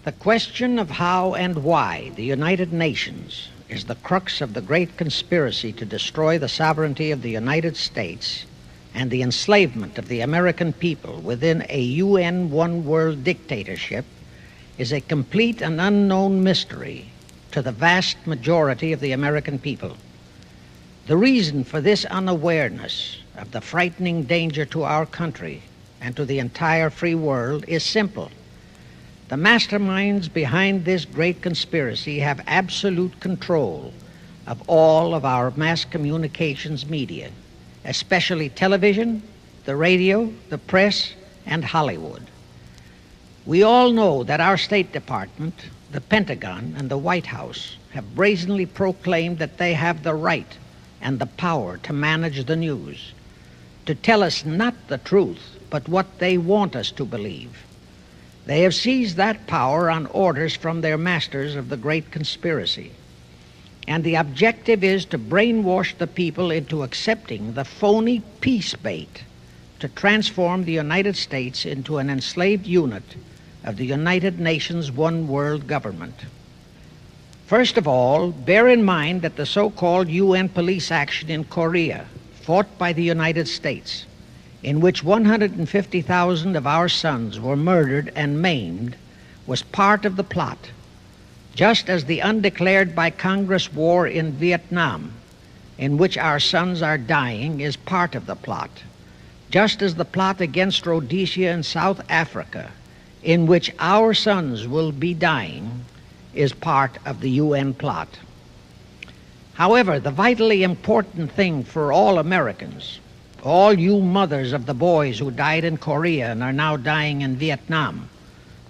The question of how and why the United Nations is the crux of the great conspiracy to destroy the sovereignty of the United States and the enslavement of the American people within a UN one-world dictatorship is a complete and unknown mystery to the vast majority of the American people. The reason for this unawareness of the frightening danger to our country and to the entire free world is simple. The masterminds behind this great conspiracy have absolute control of all of our mass communications media, especially television, the radio, the press, and Hollywood. We all know that our State Department, the Pentagon, and the White House have brazenly proclaimed that they have the right and the power to manage the news, to tell us not the truth, but what they want us to believe. They have seized that power on orders from their masters of the great conspiracy. And the objective is to brainwash the people into accepting the phony peace bait to transform the United States into an enslaved unit of the United Nations one world government. First of all, bear in mind that the so-called UN police action in Korea, fought by the United States, in which 150,000 of our sons were murdered and maimed, was part of the plot, just as the undeclared by Congress war in Vietnam, in which our sons are dying, is part of the plot, just as the plot against Rhodesia and South Africa, in which our sons will be dying, is part of the UN plot. However, the vitally important thing for all Americans, all you mothers of the boys who died in Korea and are now dying in Vietnam,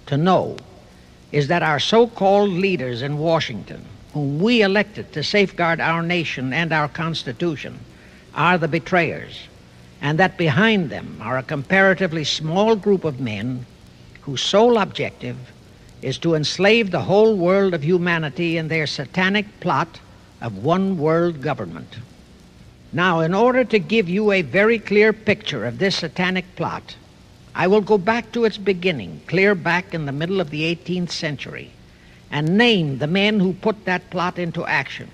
to know is that our so-called leaders in Washington, whom we elected to safeguard our nation and our Constitution, are the betrayers, and that behind them are a comparatively small group of men whose sole objective is to enslave the whole world of humanity in their satanic plot of one world government. Now, in order to give you a very clear picture of this satanic plot, I will go back to its beginning, clear back in the middle of the 18th century, and name the men who put that plot into action,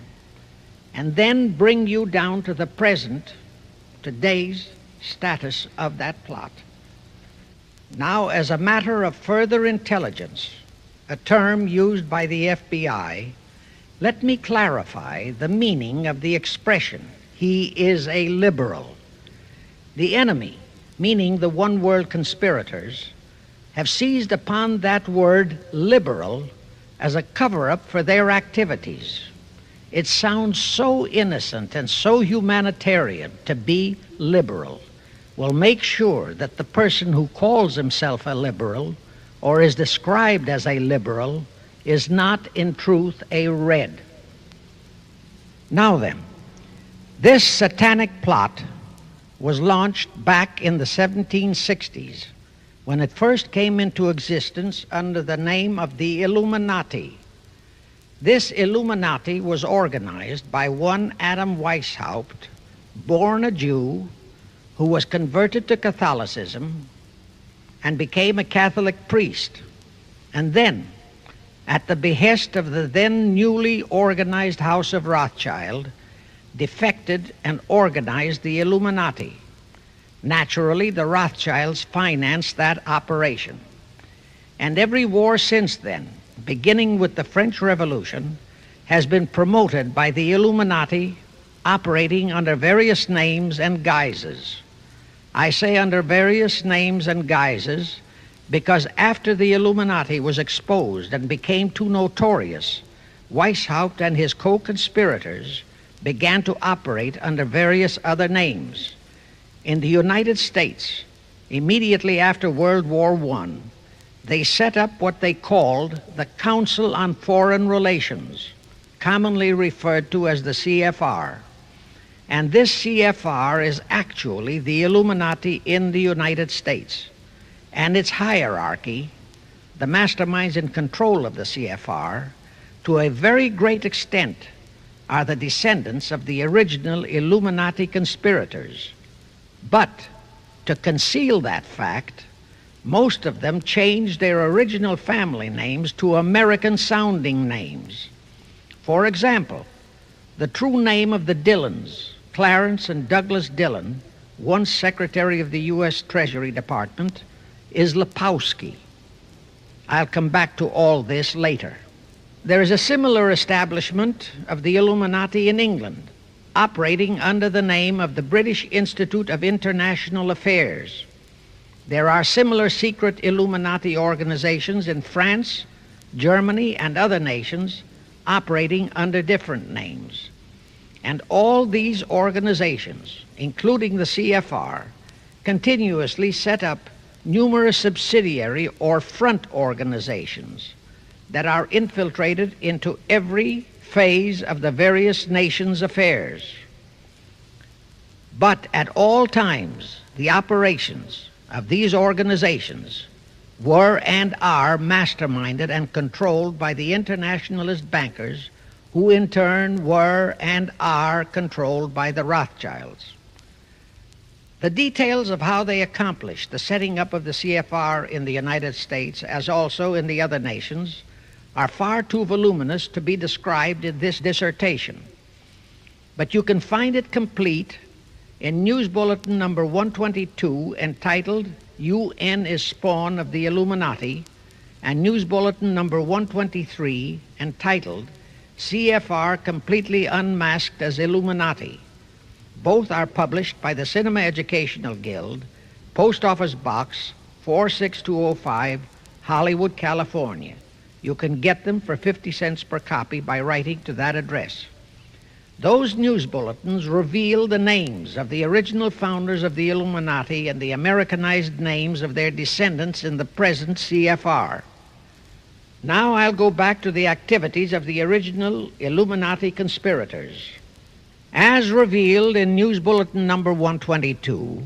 and then bring you down to the present, today's status of that plot. Now, as a matter of further intelligence, a term used by the FBI, let me clarify the meaning of the expression, "He is a liberal." The enemy, meaning the one world conspirators, have seized upon that word liberal as a cover-up for their activities. It sounds so innocent and so humanitarian to be liberal. We'll make sure that the person who calls himself a liberal or is described as a liberal is not in truth a red. Now then, this satanic plot was launched back in the 1760s when it first came into existence under the name of the Illuminati. This Illuminati was organized by one Adam Weishaupt, born a Jew, who was converted to Catholicism and became a Catholic priest, and then, at the behest of the then newly organized House of Rothschild, defected and organized the Illuminati. Naturally, the Rothschilds financed that operation. And every war since then, beginning with the French Revolution, has been promoted by the Illuminati, operating under various names and guises. I say under various names and guises because after the Illuminati was exposed and became too notorious, Weishaupt and his co-conspirators began to operate under various other names. In the United States, immediately after World War I, they set up what they called the Council on Foreign Relations, commonly referred to as the CFR. And this CFR is actually the Illuminati in the United States. And its hierarchy, the masterminds in control of the CFR, to a very great extent are the descendants of the original Illuminati conspirators. But to conceal that fact, Most of them changed their original family names to American-sounding names. For example, the true name of the Dillons, Clarence and Douglas Dillon, once Secretary of the U.S. Treasury Department, is Lepowski. I'll come back to all this later. There is a similar establishment of the Illuminati in England, operating under the name of the British Institute of International Affairs. There are similar secret Illuminati organizations in France, Germany, and other nations operating under different names. And all these organizations, including the CFR, continuously set up numerous subsidiary or front organizations that are infiltrated into every phase of the various nations' affairs. But at all times, the operations of these organizations were and are masterminded and controlled by the internationalist bankers, who in turn were and are controlled by the Rothschilds. The details of how they accomplished the setting up of the CFR in the United States, as also in the other nations, are far too voluminous to be described in this dissertation. But you can find it complete in News Bulletin number 122, entitled UN is Spawn of the Illuminati, and News Bulletin number 123, entitled CFR Completely Unmasked as Illuminati. Both are published by the Cinema Educational Guild, Post Office Box 46205, Hollywood, California. You can get them for 50 cents per copy by writing to that address. Those news bulletins reveal the names of the original founders of the Illuminati and the Americanized names of their descendants in the present CFR. Now I'll go back to the activities of the original Illuminati conspirators. As revealed in News Bulletin number 122,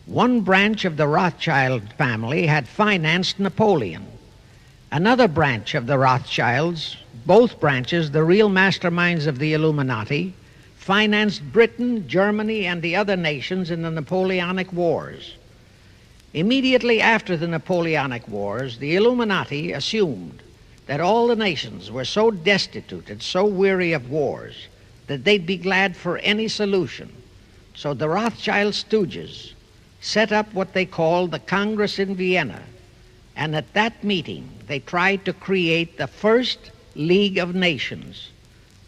one branch of the Rothschild family had financed Napoleon. Another branch of the Rothschilds, both branches the real masterminds of the Illuminati, financed Britain, Germany, and the other nations in the Napoleonic Wars. Immediately after the Napoleonic Wars, the Illuminati assumed that all the nations were so destitute and so weary of wars that they'd be glad for any solution. So the Rothschild stooges set up what they called the Congress in Vienna, and at that meeting they tried to create the first League of Nations,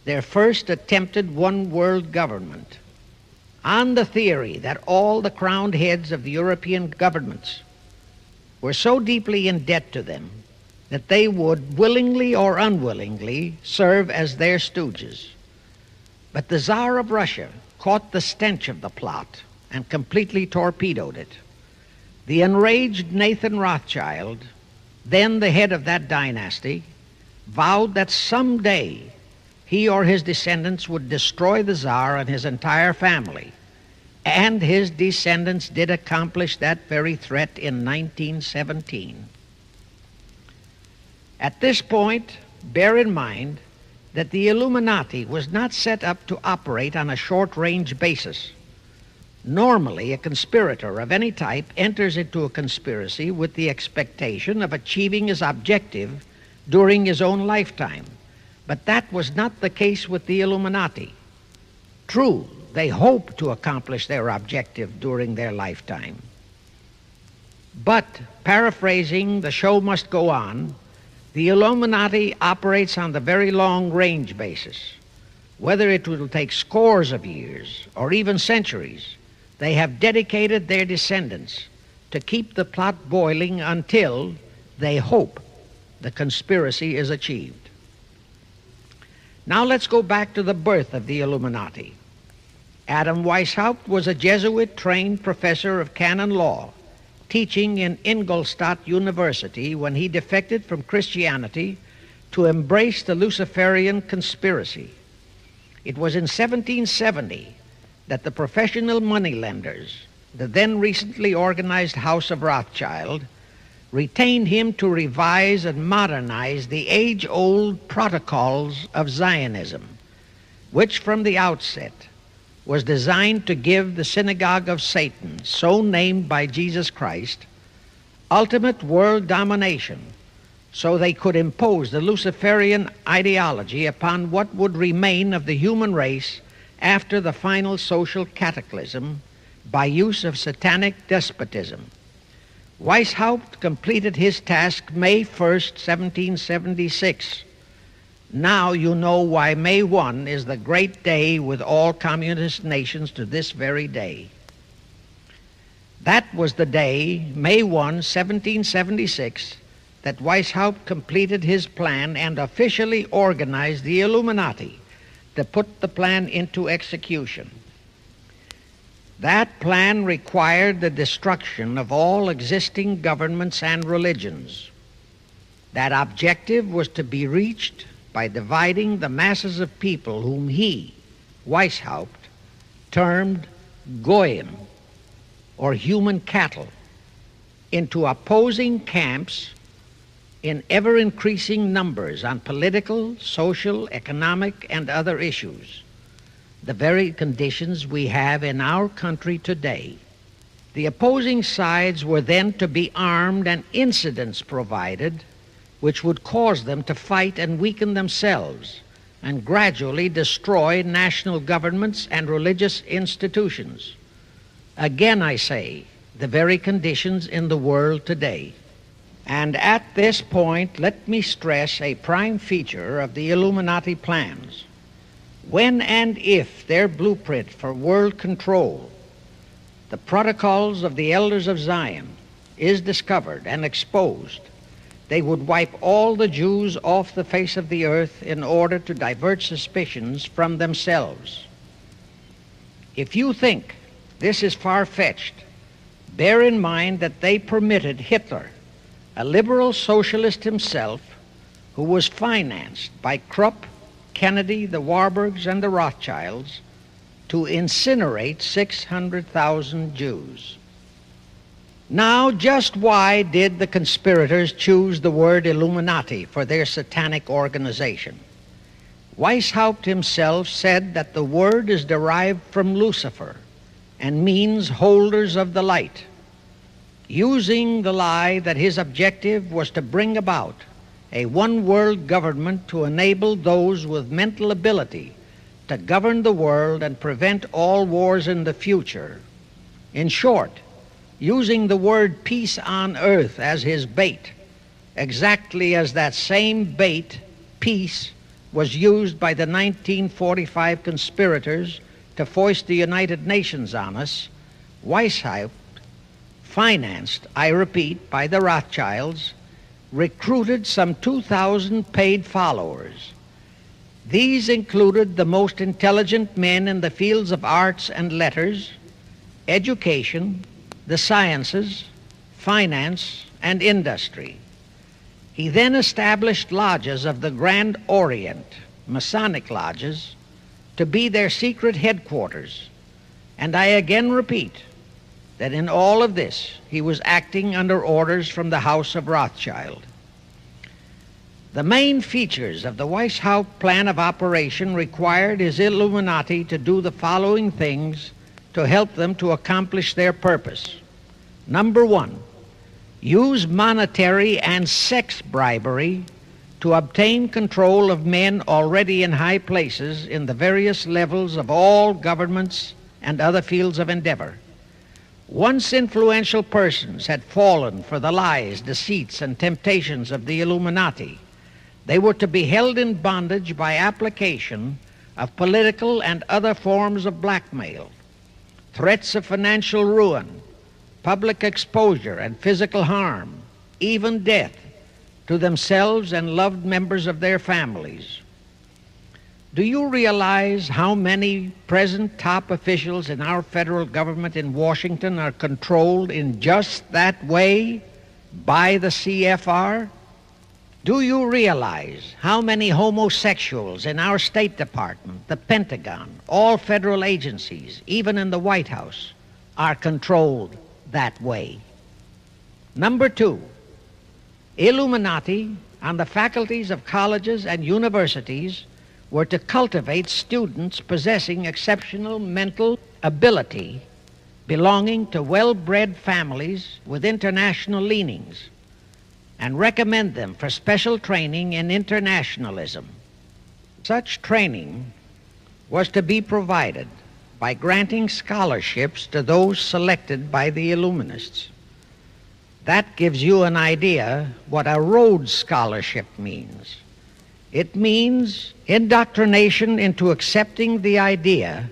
their first attempted one world government, on the theory that all the crowned heads of the European governments were so deeply in debt to them that they would willingly or unwillingly serve as their stooges. But the Tsar of Russia caught the stench of the plot and completely torpedoed it. The enraged Nathan Rothschild, then the head of that dynasty, vowed that someday he or his descendants would destroy the Tsar and his entire family. And his descendants did accomplish that very threat in 1917. At this point, bear in mind that the Illuminati was not set up to operate on a short-range basis. Normally, a conspirator of any type enters into a conspiracy with the expectation of achieving his objective during his own lifetime. But that was not the case with the Illuminati. True, they hoped to accomplish their objective during their lifetime. But, paraphrasing The Show Must Go On, the Illuminati operates on the very long-range basis. Whether it will take scores of years or even centuries, they have dedicated their descendants to keep the plot boiling until they hope the conspiracy is achieved. Now let's go back to the birth of the Illuminati. Adam Weishaupt was a Jesuit-trained professor of canon law, teaching in Ingolstadt University when he defected from Christianity to embrace the Luciferian conspiracy. It was in 1770 that the professional moneylenders, the then recently organized House of Rothschild, retained him to revise and modernize the age-old protocols of Zionism, which from the outset was designed to give the synagogue of Satan, so named by Jesus Christ, ultimate world domination, so they could impose the Luciferian ideology upon what would remain of the human race after the final social cataclysm by use of satanic despotism. Weishaupt completed his task May 1st, 1776. Now you know why May 1 is the great day with all communist nations to this very day. That was the day, May 1, 1776, that Weishaupt completed his plan and officially organized the Illuminati to put the plan into execution. That plan required the destruction of all existing governments and religions. That objective was to be reached by dividing the masses of people whom he, Weishaupt, termed Goyim, or human cattle, into opposing camps in ever-increasing numbers on political, social, economic, and other issues, the very conditions we have in our country today. The opposing sides were then to be armed and incidents provided which would cause them to fight and weaken themselves and gradually destroy national governments and religious institutions. Again, I say, the very conditions in the world today. And at this point, let me stress a prime feature of the Illuminati plans. When and if their blueprint for world control, the protocols of the elders of Zion, is discovered and exposed, they would wipe all the Jews off the face of the earth in order to divert suspicions from themselves. If you think this is far-fetched, bear in mind that they permitted Hitler, a liberal socialist himself, who was financed by Krupp, Kennedy, the Warburgs, and the Rothschilds, to incinerate 600,000 Jews. Now, just why did the conspirators choose the word Illuminati for their satanic organization? Weishaupt himself said that the word is derived from Lucifer and means holders of the light, using the lie that his objective was to bring about a one-world government to enable those with mental ability to govern the world and prevent all wars in the future. In short, using the word peace on earth as his bait, exactly as that same bait, peace, was used by the 1945 conspirators to foist the United Nations on us. Weishaupt, financed, I repeat, by the Rothschilds, recruited some 2,000 paid followers. These included the most intelligent men in the fields of arts and letters, education, the sciences, finance, and industry. He then established lodges of the Grand Orient, Masonic lodges, to be their secret headquarters. And I again repeat that in all of this he was acting under orders from the House of Rothschild. The main features of the Weishaupt plan of operation required his Illuminati to do the following things to help them to accomplish their purpose. Number one, use monetary and sex bribery to obtain control of men already in high places in the various levels of all governments and other fields of endeavor. Once influential persons had fallen for the lies, deceits, and temptations of the Illuminati, they were to be held in bondage by application of political and other forms of blackmail, threats of financial ruin, public exposure and physical harm, even death, to themselves and loved members of their families. Do you realize how many present top officials in our federal government in Washington are controlled in just that way by the CFR? Do you realize how many homosexuals in our State Department, the Pentagon, all federal agencies, even in the White House, are controlled that way? Number two, Illuminati on the faculties of colleges and universities were to cultivate students possessing exceptional mental ability belonging to well-bred families with international leanings and recommend them for special training in internationalism. Such training was to be provided by granting scholarships to those selected by the Illuminists. That gives you an idea what a Rhodes Scholarship means. It means indoctrination into accepting the idea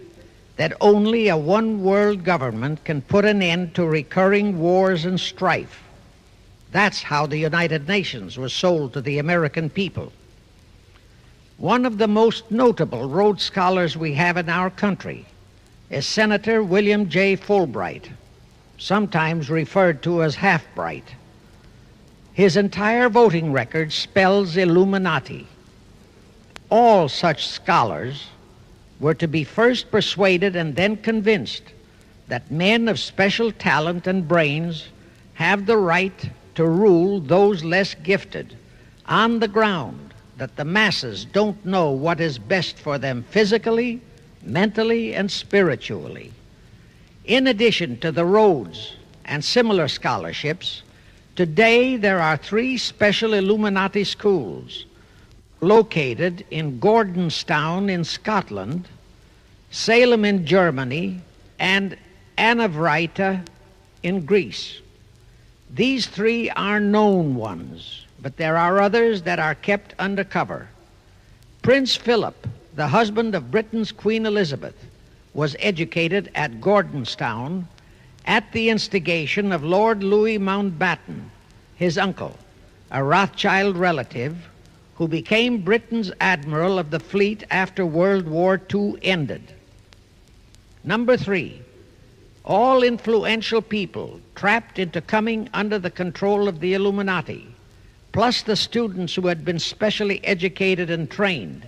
that only a one-world government can put an end to recurring wars and strife. That's how the United Nations was sold to the American people. One of the most notable Rhodes Scholars we have in our country is Senator William J. Fulbright, sometimes referred to as Half-Bright. His entire voting record spells Illuminati. All such scholars were to be first persuaded and then convinced that men of special talent and brains have the right to rule those less gifted on the ground that the masses don't know what is best for them physically, mentally, and spiritually. In addition to the Rhodes and similar scholarships, today there are 3 special Illuminati schools located in Gordonstown in Scotland, Salem in Germany, and Anavrita in Greece. These 3 are known ones, but there are others that are kept undercover. Prince Philip, the husband of Britain's Queen Elizabeth, was educated at Gordonstown at the instigation of Lord Louis Mountbatten, his uncle, a Rothschild relative who became Britain's admiral of the fleet after World War II ended. Number 3, all influential people trapped into coming under the control of the Illuminati, plus the students who had been specially educated and trained,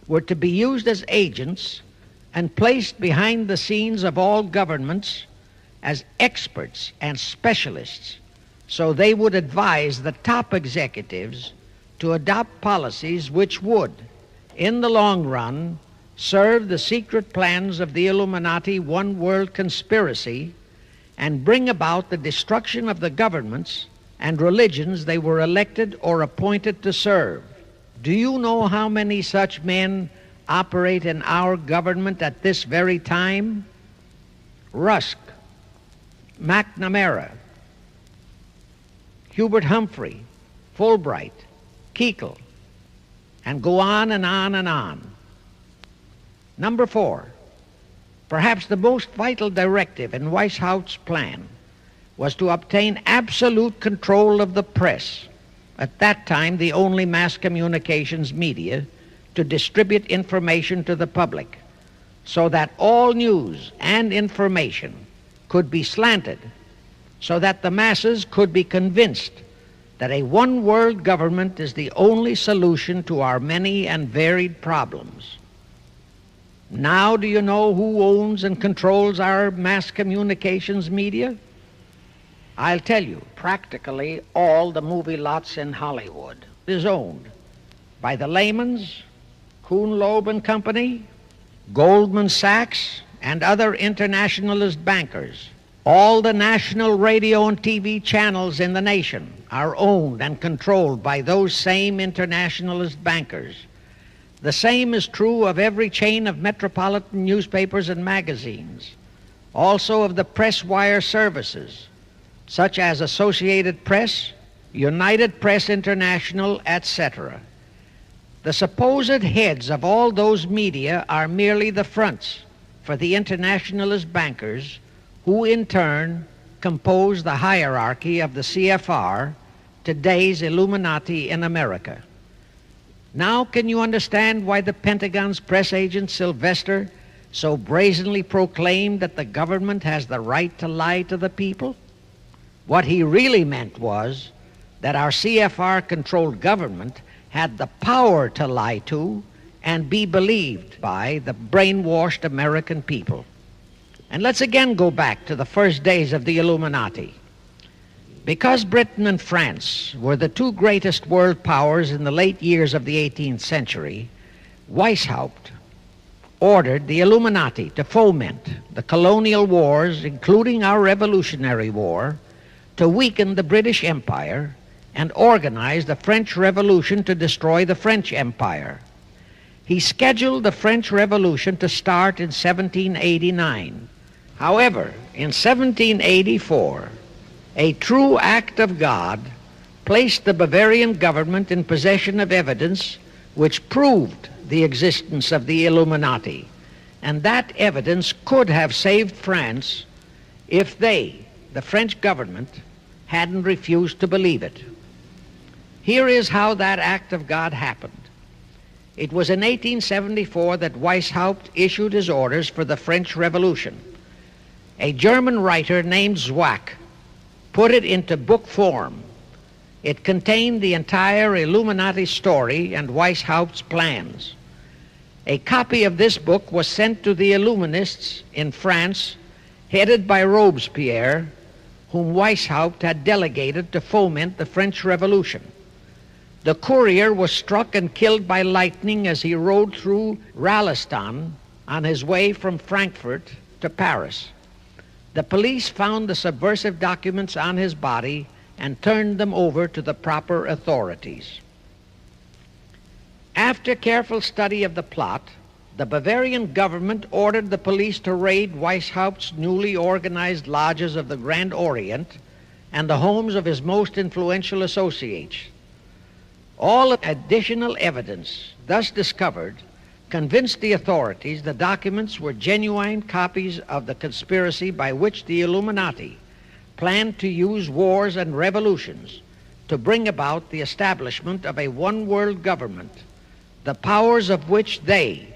were to be used as agents and placed behind the scenes of all governments as experts and specialists, so they would advise the top executives to adopt policies which would, in the long run, serve the secret plans of the Illuminati one-world conspiracy and bring about the destruction of the governments and religions they were elected or appointed to serve. Do you know how many such men operate in our government at this very time? Rusk, McNamara, Hubert Humphrey, Fulbright, Kuchel, and go on and on and on. Number 4, perhaps the most vital directive in Weishaupt's plan was to obtain absolute control of the press, at that time the only mass communications media, to distribute information to the public, so that all news and information could be slanted, so that the masses could be convinced that a one-world government is the only solution to our many and varied problems. Now do you know who owns and controls our mass communications media? I'll tell you, practically all the movie lots in Hollywood is owned by the Lehmans, Kuhn Loeb and Company, Goldman Sachs, and other internationalist bankers. All the national radio and TV channels in the nation are owned and controlled by those same internationalist bankers. The same is true of every chain of metropolitan newspapers and magazines, also of the press wire services, such as Associated Press, United Press International, etc. The supposed heads of all those media are merely the fronts for the internationalist bankers, who in turn compose the hierarchy of the CFR, today's Illuminati in America. Now can you understand why the Pentagon's press agent Sylvester so brazenly proclaimed that the government has the right to lie to the people? What he really meant was that our CFR-controlled government had the power to lie to and be believed by the brainwashed American people. And let's again go back to the first days of the Illuminati. Because Britain and France were the 2 greatest world powers in the late years of the 18th century, Weishaupt ordered the Illuminati to foment the colonial wars, including our Revolutionary War, to weaken the British Empire and organize the French Revolution to destroy the French Empire. He scheduled the French Revolution to start in 1789. However, in 1784, a true act of God placed the Bavarian government in possession of evidence which proved the existence of the Illuminati, and that evidence could have saved France if they, the French government, hadn't refused to believe it. Here is how that act of God happened. It was in 1874 that Weishaupt issued his orders for the French Revolution. A German writer named Zwack put it into book form. It contained the entire Illuminati story and Weishaupt's plans. A copy of this book was sent to the Illuminists in France, headed by Robespierre, whom Weishaupt had delegated to foment the French Revolution. The courier was struck and killed by lightning as he rode through Ralston on his way from Frankfurt to Paris. The police found the subversive documents on his body and turned them over to the proper authorities. After careful study of the plot, the Bavarian government ordered the police to raid Weishaupt's newly organized lodges of the Grand Orient and the homes of his most influential associates. All additional evidence thus discovered convinced the authorities the documents were genuine copies of the conspiracy by which the Illuminati planned to use wars and revolutions to bring about the establishment of a one-world government, the powers of which they,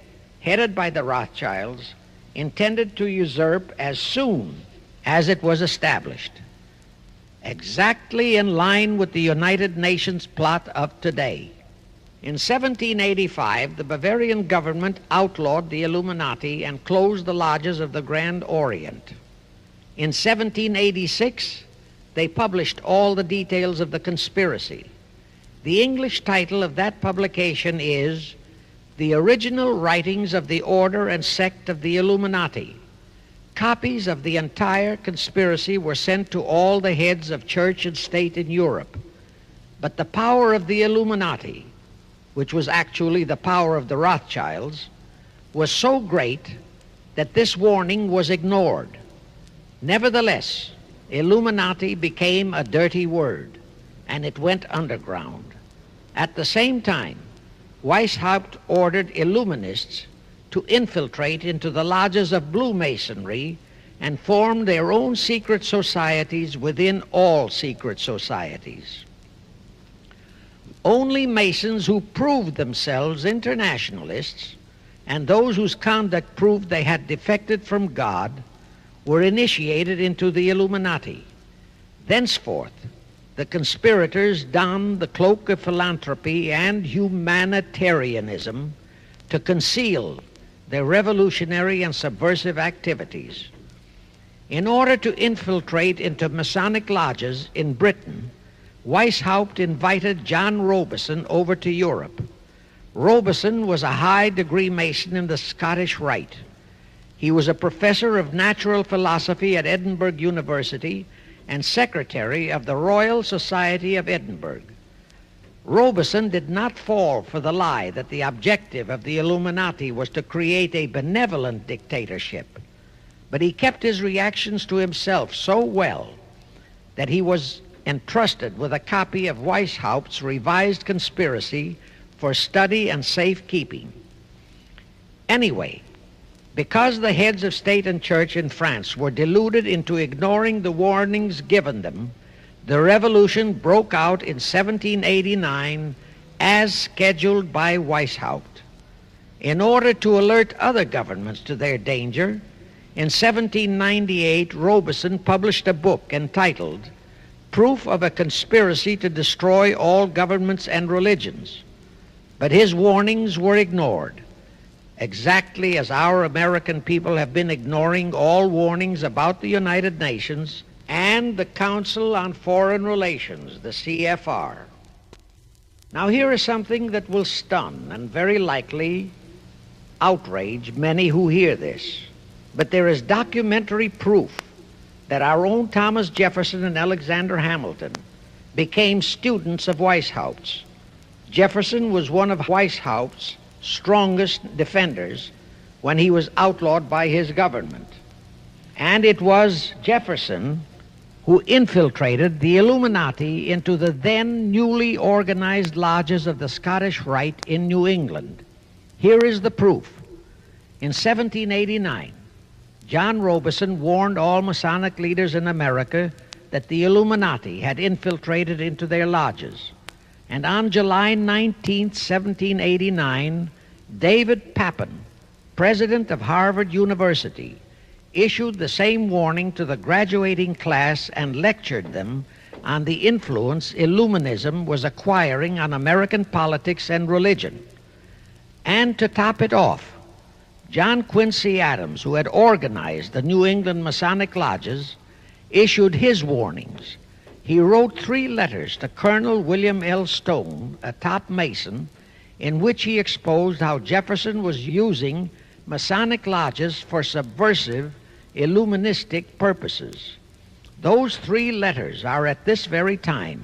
headed by the Rothschilds, intended to usurp as soon as it was established, exactly in line with the United Nations plot of today. In 1785, the Bavarian government outlawed the Illuminati and closed the lodges of the Grand Orient. In 1786, they published all the details of the conspiracy. The English title of that publication is The Original Writings of the Order and Sect of the Illuminati. Copies of the entire conspiracy were sent to all the heads of church and state in Europe. But the power of the Illuminati, which was actually the power of the Rothschilds, was so great that this warning was ignored. Nevertheless, Illuminati became a dirty word, and it went underground. At the same time, Weishaupt ordered Illuminists to infiltrate into the lodges of Blue Masonry and form their own secret societies within all secret societies. Only Masons who proved themselves internationalists and those whose conduct proved they had defected from God were initiated into the Illuminati. Thenceforth, the conspirators donned the cloak of philanthropy and humanitarianism to conceal their revolutionary and subversive activities. In order to infiltrate into Masonic lodges in Britain, Weishaupt invited John Robison over to Europe. Robison was a high-degree Mason in the Scottish Rite. He was a professor of natural philosophy at Edinburgh University and secretary of the Royal Society of Edinburgh. Robison did not fall for the lie that the objective of the Illuminati was to create a benevolent dictatorship, but he kept his reactions to himself so well that he was entrusted with a copy of Weishaupt's revised conspiracy for study and safekeeping. Anyway, because the heads of state and church in France were deluded into ignoring the warnings given them, the revolution broke out in 1789 as scheduled by Weishaupt. In order to alert other governments to their danger, in 1798 Robison published a book entitled Proof of a Conspiracy to Destroy All Governments and Religions. But his warnings were ignored, exactly as our American people have been ignoring all warnings about the United Nations and the Council on Foreign Relations, the CFR. Now here is something that will stun and very likely outrage many who hear this, but there is documentary proof that our own Thomas Jefferson and Alexander Hamilton became students of Weishaupt. Jefferson was one of Weishaupt's strongest defenders when he was outlawed by his government. And it was Jefferson who infiltrated the Illuminati into the then newly organized lodges of the Scottish Rite in New England. Here is the proof. In 1789, John Robeson warned all Masonic leaders in America that the Illuminati had infiltrated into their lodges. And on July 19, 1789, David Papin, president of Harvard University, issued the same warning to the graduating class and lectured them on the influence Illuminism was acquiring on American politics and religion. And to top it off, John Quincy Adams, who had organized the New England Masonic lodges, issued his warnings. He wrote 3 letters to Colonel William L. Stone, a top Mason, in which he exposed how Jefferson was using Masonic lodges for subversive, Illuministic purposes. Those 3 letters are at this very time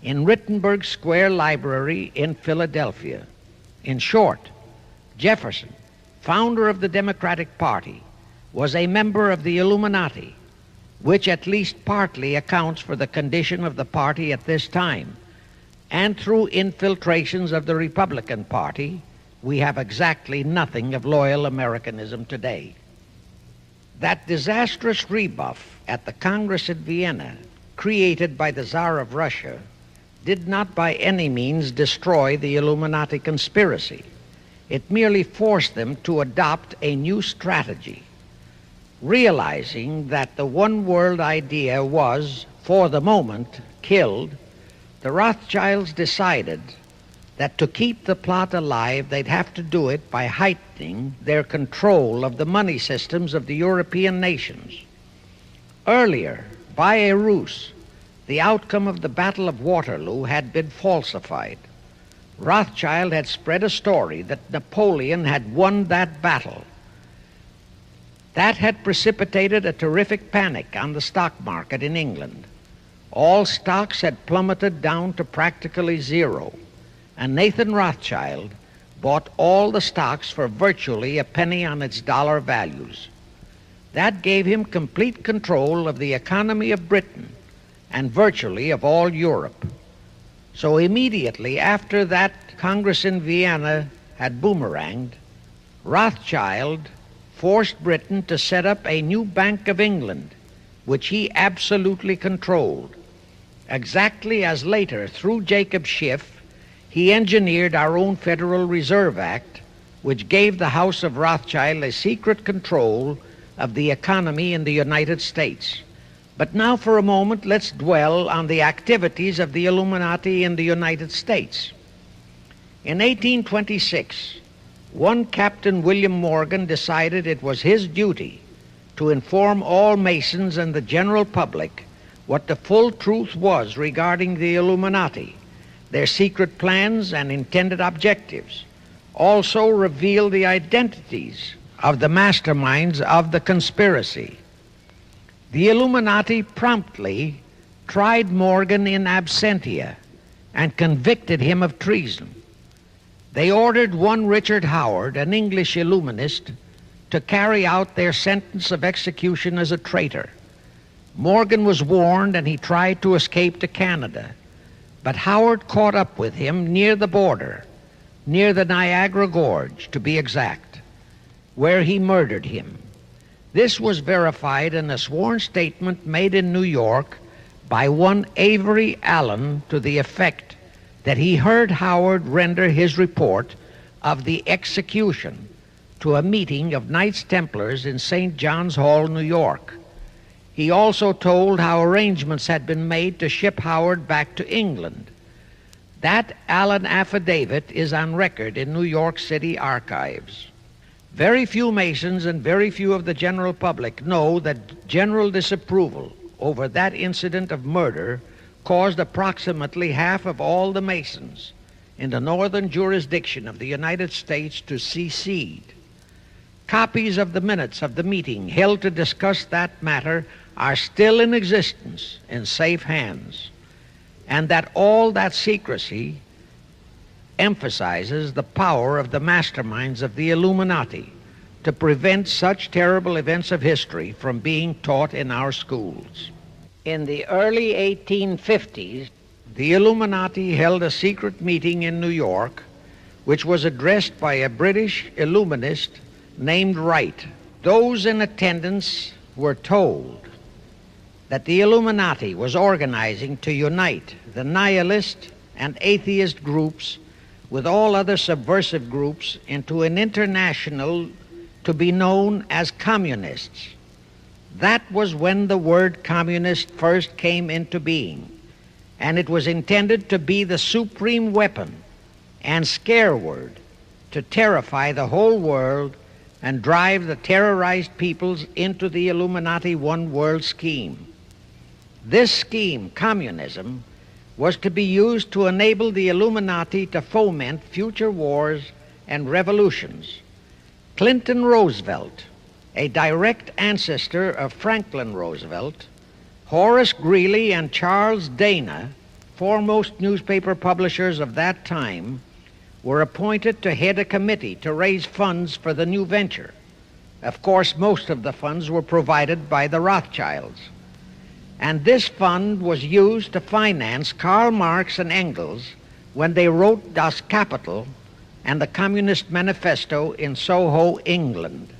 in Rittenberg Square Library in Philadelphia. In short, Jefferson, founder of the Democratic Party, was a member of the Illuminati, which at least partly accounts for the condition of the party at this time. And through infiltrations of the Republican Party, we have exactly nothing of loyal Americanism today. That disastrous rebuff at the Congress at Vienna, created by the Tsar of Russia, did not by any means destroy the Illuminati conspiracy. It merely forced them to adopt a new strategy. Realizing that the one world idea was, for the moment, killed, the Rothschilds decided that to keep the plot alive, they'd have to do it by heightening their control of the money systems of the European nations. Earlier, by a ruse, the outcome of the Battle of Waterloo had been falsified. Rothschild had spread a story that Napoleon had won that battle. That had precipitated a terrific panic on the stock market in England. All stocks had plummeted down to practically zero, and Nathan Rothschild bought all the stocks for virtually a penny on its dollar values. That gave him complete control of the economy of Britain and virtually of all Europe. So immediately after that Congress in Vienna had boomeranged, Rothschild forced Britain to set up a new Bank of England, which he absolutely controlled, exactly as later, through Jacob Schiff, he engineered our own Federal Reserve Act, which gave the House of Rothschild a secret control of the economy in the United States. But now for a moment, let's dwell on the activities of the Illuminati in the United States. In 1826, one Captain William Morgan decided it was his duty to inform all Masons and the general public what the full truth was regarding the Illuminati, their secret plans and intended objectives, also reveal the identities of the masterminds of the conspiracy. The Illuminati promptly tried Morgan in absentia and convicted him of treason. They ordered one Richard Howard, an English Illuminist, to carry out their sentence of execution as a traitor. Morgan was warned and he tried to escape to Canada, but Howard caught up with him near the border, near the Niagara Gorge to be exact, where he murdered him. This was verified in a sworn statement made in New York by one Avery Allen to the effect that he heard Howard render his report of the execution to a meeting of Knights Templars in St. John's Hall, New York. He also told how arrangements had been made to ship Howard back to England. That Allen affidavit is on record in New York City archives. Very few Masons and very few of the general public know that general disapproval over that incident of murder caused approximately half of all the Masons in the northern jurisdiction of the United States to secede. copies of the minutes of the meeting held to discuss that matter are still in existence in safe hands, and that all that secrecy emphasizes the power of the masterminds of the Illuminati to prevent such terrible events of history from being taught in our schools. In the early 1850s, the Illuminati held a secret meeting in New York, which was addressed by a British Illuminist named Wright. Those in attendance were told that the Illuminati was organizing to unite the nihilist and atheist groups with all other subversive groups into an international to be known as communists. That was when the word communist first came into being, and it was intended to be the supreme weapon and scare word to terrify the whole world and drive the terrorized peoples into the Illuminati one world scheme. This scheme, communism, was to be used to enable the Illuminati to foment future wars and revolutions. Clinton Roosevelt, a direct ancestor of Franklin Roosevelt, Horace Greeley and Charles Dana, foremost newspaper publishers of that time, were appointed to head a committee to raise funds for the new venture. Of course, most of the funds were provided by the Rothschilds. And this fund was used to finance Karl Marx and Engels when they wrote Das Kapital and the Communist Manifesto in Soho, England.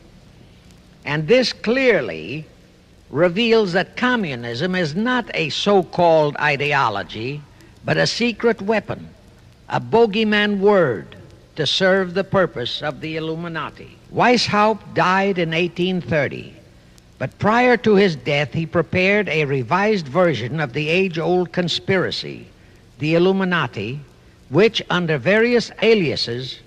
And this clearly reveals that communism is not a so-called ideology, but a secret weapon, a bogeyman word to serve the purpose of the Illuminati. Weishaupt died in 1830, but prior to his death he prepared a revised version of the age-old conspiracy, the Illuminati, which under various aliases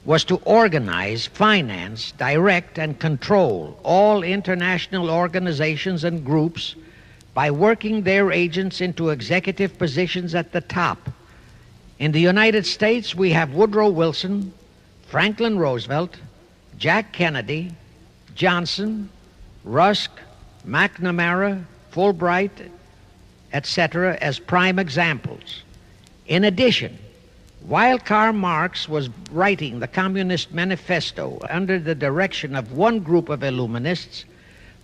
was to organize, finance, direct, and control all international organizations and groups by working their agents into executive positions at the top. In the United States, we have Woodrow Wilson, Franklin Roosevelt, Jack Kennedy, Johnson, Rusk, McNamara, Fulbright, etc. as prime examples. In addition, while Karl Marx was writing the Communist Manifesto under the direction of one group of Illuminists,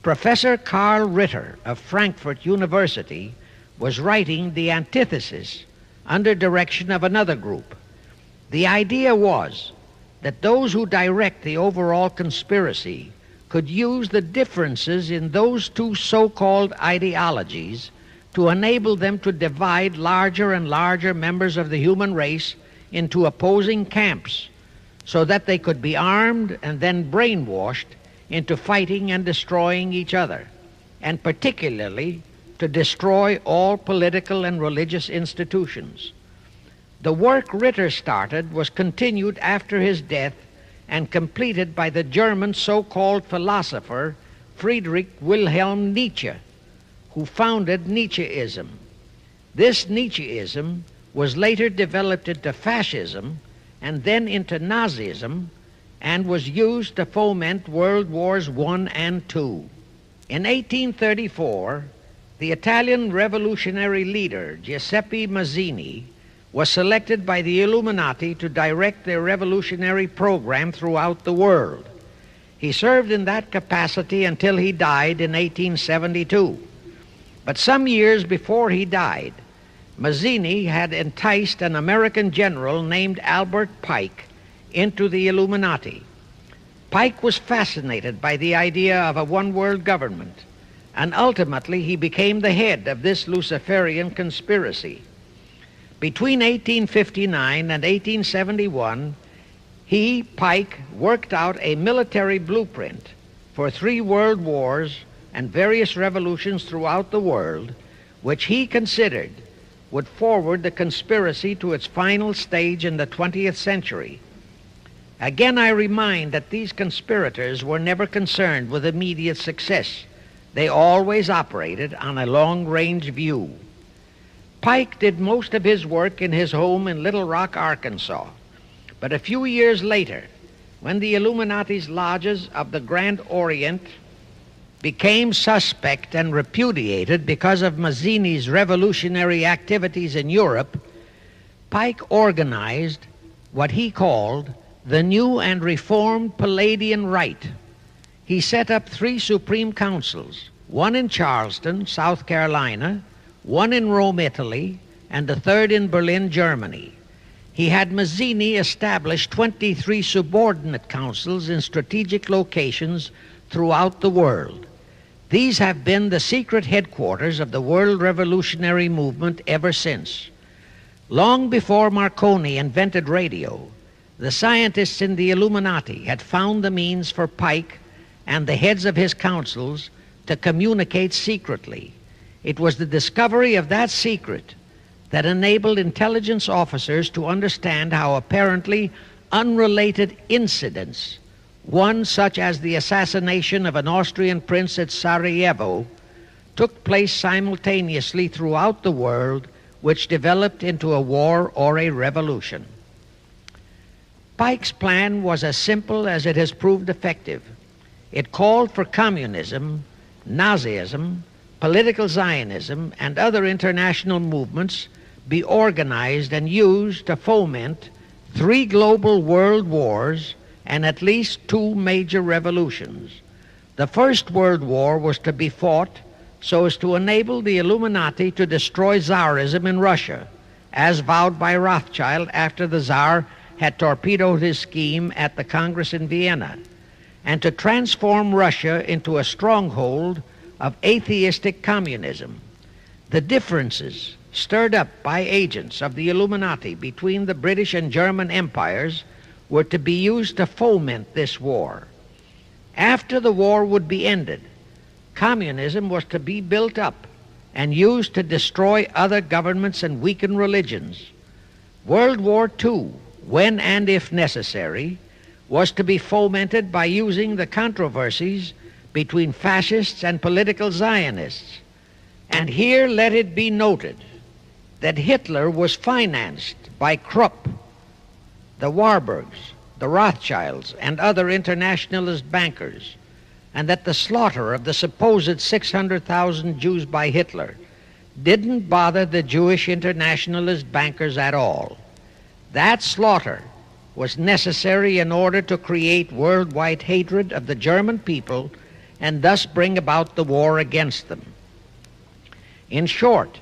Professor Karl Ritter of Frankfurt University was writing the antithesis under direction of another group. The idea was that those who direct the overall conspiracy could use the differences in those two so-called ideologies to enable them to divide larger and larger members of the human race into opposing camps so that they could be armed and then brainwashed into fighting and destroying each other, and particularly to destroy all political and religious institutions. The work Ritter started was continued after his death and completed by the German so-called philosopher Friedrich Wilhelm Nietzsche, who founded Nietzscheism. This Nietzscheism was later developed into fascism and then into Nazism and was used to foment World Wars I and II. In 1834, the Italian revolutionary leader Giuseppe Mazzini was selected by the Illuminati to direct their revolutionary program throughout the world. He served in that capacity until he died in 1872. But some years before he died, Mazzini had enticed an American general named Albert Pike into the Illuminati. Pike was fascinated by the idea of a one-world government, and ultimately he became the head of this Luciferian conspiracy. Between 1859 and 1871, he, Pike, worked out a military blueprint for 3 world wars and various revolutions throughout the world, which he considered would forward the conspiracy to its final stage in the 20th century. Again, I remind that these conspirators were never concerned with immediate success. They always operated on a long-range view. Pike did most of his work in his home in Little Rock, Arkansas, but a few years later, when the Illuminati's lodges of the Grand Orient became suspect and repudiated because of Mazzini's revolutionary activities in Europe, Pike organized what he called the New and Reformed Palladian Rite. He set up 3 Supreme Councils, one in Charleston, South Carolina, one in Rome, Italy, and the 3rd in Berlin, Germany. He had Mazzini establish 23 subordinate councils in strategic locations throughout the world. These have been the secret headquarters of the world revolutionary movement ever since. Long before Marconi invented radio, the scientists in the Illuminati had found the means for Pike and the heads of his councils to communicate secretly. It was the discovery of that secret that enabled intelligence officers to understand how apparently unrelated incidents, one such as the assassination of an Austrian prince at Sarajevo, took place simultaneously throughout the world, which developed into a war or a revolution. Pike's plan was as simple as it has proved effective. It called for communism, Nazism, political Zionism, and other international movements be organized and used to foment 3 global world wars and at least 2 major revolutions. The First World War was to be fought so as to enable the Illuminati to destroy Tsarism in Russia, as vowed by Rothschild after the Tsar had torpedoed his scheme at the Congress in Vienna, and to transform Russia into a stronghold of atheistic communism. The differences stirred up by agents of the Illuminati between the British and German empires were to be used to foment this war. After the war would be ended, communism was to be built up and used to destroy other governments and weaken religions. World War II, when and if necessary, was to be fomented by using the controversies between fascists and political Zionists. And here let it be noted that Hitler was financed by Krupp, the Warburgs, the Rothschilds, and other internationalist bankers, and that the slaughter of the supposed 600,000 Jews by Hitler didn't bother the Jewish internationalist bankers at all. That slaughter was necessary in order to create worldwide hatred of the German people and thus bring about the war against them. In short,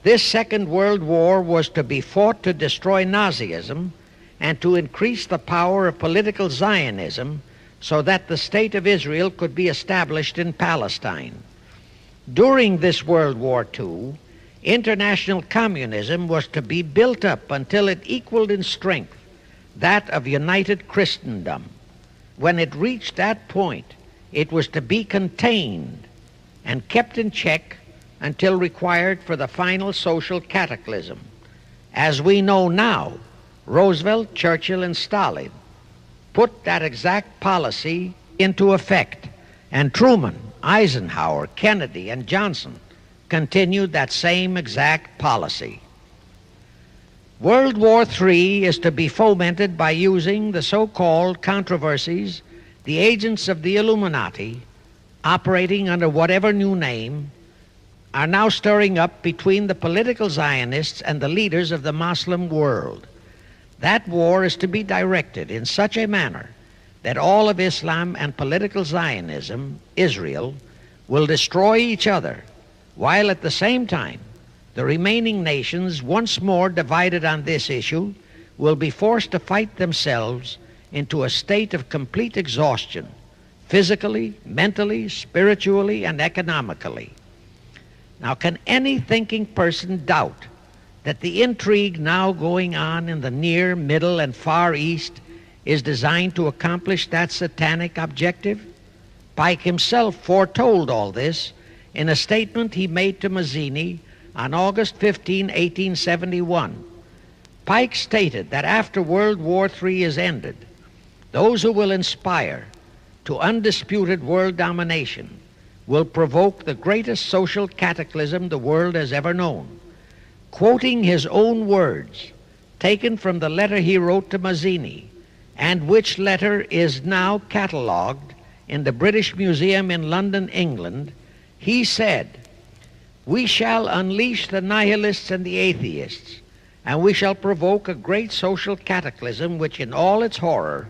this Second World War was to be fought to destroy Nazism and to increase the power of political Zionism so that the State of Israel could be established in Palestine. During this World War II, international communism was to be built up until it equaled in strength that of united Christendom. When it reached that point, it was to be contained and kept in check until required for the final social cataclysm. As we know now, Roosevelt, Churchill, and Stalin put that exact policy into effect, and Truman, Eisenhower, Kennedy, and Johnson continued that same exact policy. World War III is to be fomented by using the so-called controversies the agents of the Illuminati, operating under whatever new name, are now stirring up between the political Zionists and the leaders of the Muslim world. That war is to be directed in such a manner that all of Islam and political Zionism, Israel, will destroy each other, while at the same time the remaining nations, once more divided on this issue, will be forced to fight themselves into a state of complete exhaustion, physically, mentally, spiritually, and economically. Now, can any thinking person doubt that the intrigue now going on in the Near, Middle, and Far East is designed to accomplish that satanic objective? Pike himself foretold all this in a statement he made to Mazzini on August 15, 1871. Pike stated that after World War III is ended, those who will inspire to undisputed world domination will provoke the greatest social cataclysm the world has ever known. Quoting his own words, taken from the letter he wrote to Mazzini, and which letter is now catalogued in the British Museum in London, England, he said, "We shall unleash the nihilists and the atheists, and we shall provoke a great social cataclysm which in all its horror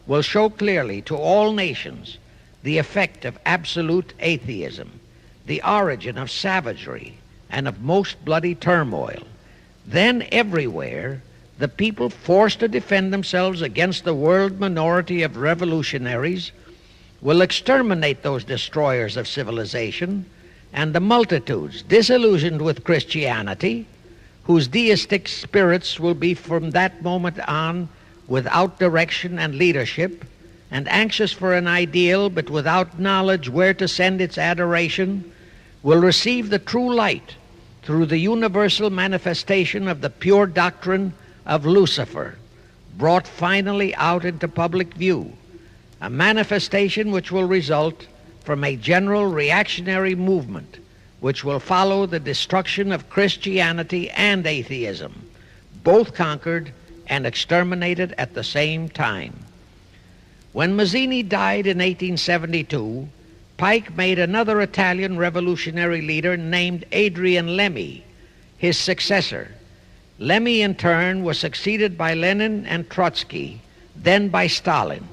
will show clearly to all nations the effect of absolute atheism, the origin of savagery and of most bloody turmoil. Then everywhere the people forced to defend themselves against the world minority of revolutionaries will exterminate those destroyers of civilization, and the multitudes disillusioned with Christianity, whose deistic spirits will be from that moment on without direction and leadership, and anxious for an ideal but without knowledge where to send its adoration, will receive the true light through the universal manifestation of the pure doctrine of Lucifer, brought finally out into public view, a manifestation which will result from a general reactionary movement which will follow the destruction of Christianity and atheism, both conquered and exterminated at the same time." When Mazzini died in 1872, Pike made another Italian revolutionary leader named Adrian Lemmy his successor. Lemmy, in turn, was succeeded by Lenin and Trotsky, then by Stalin.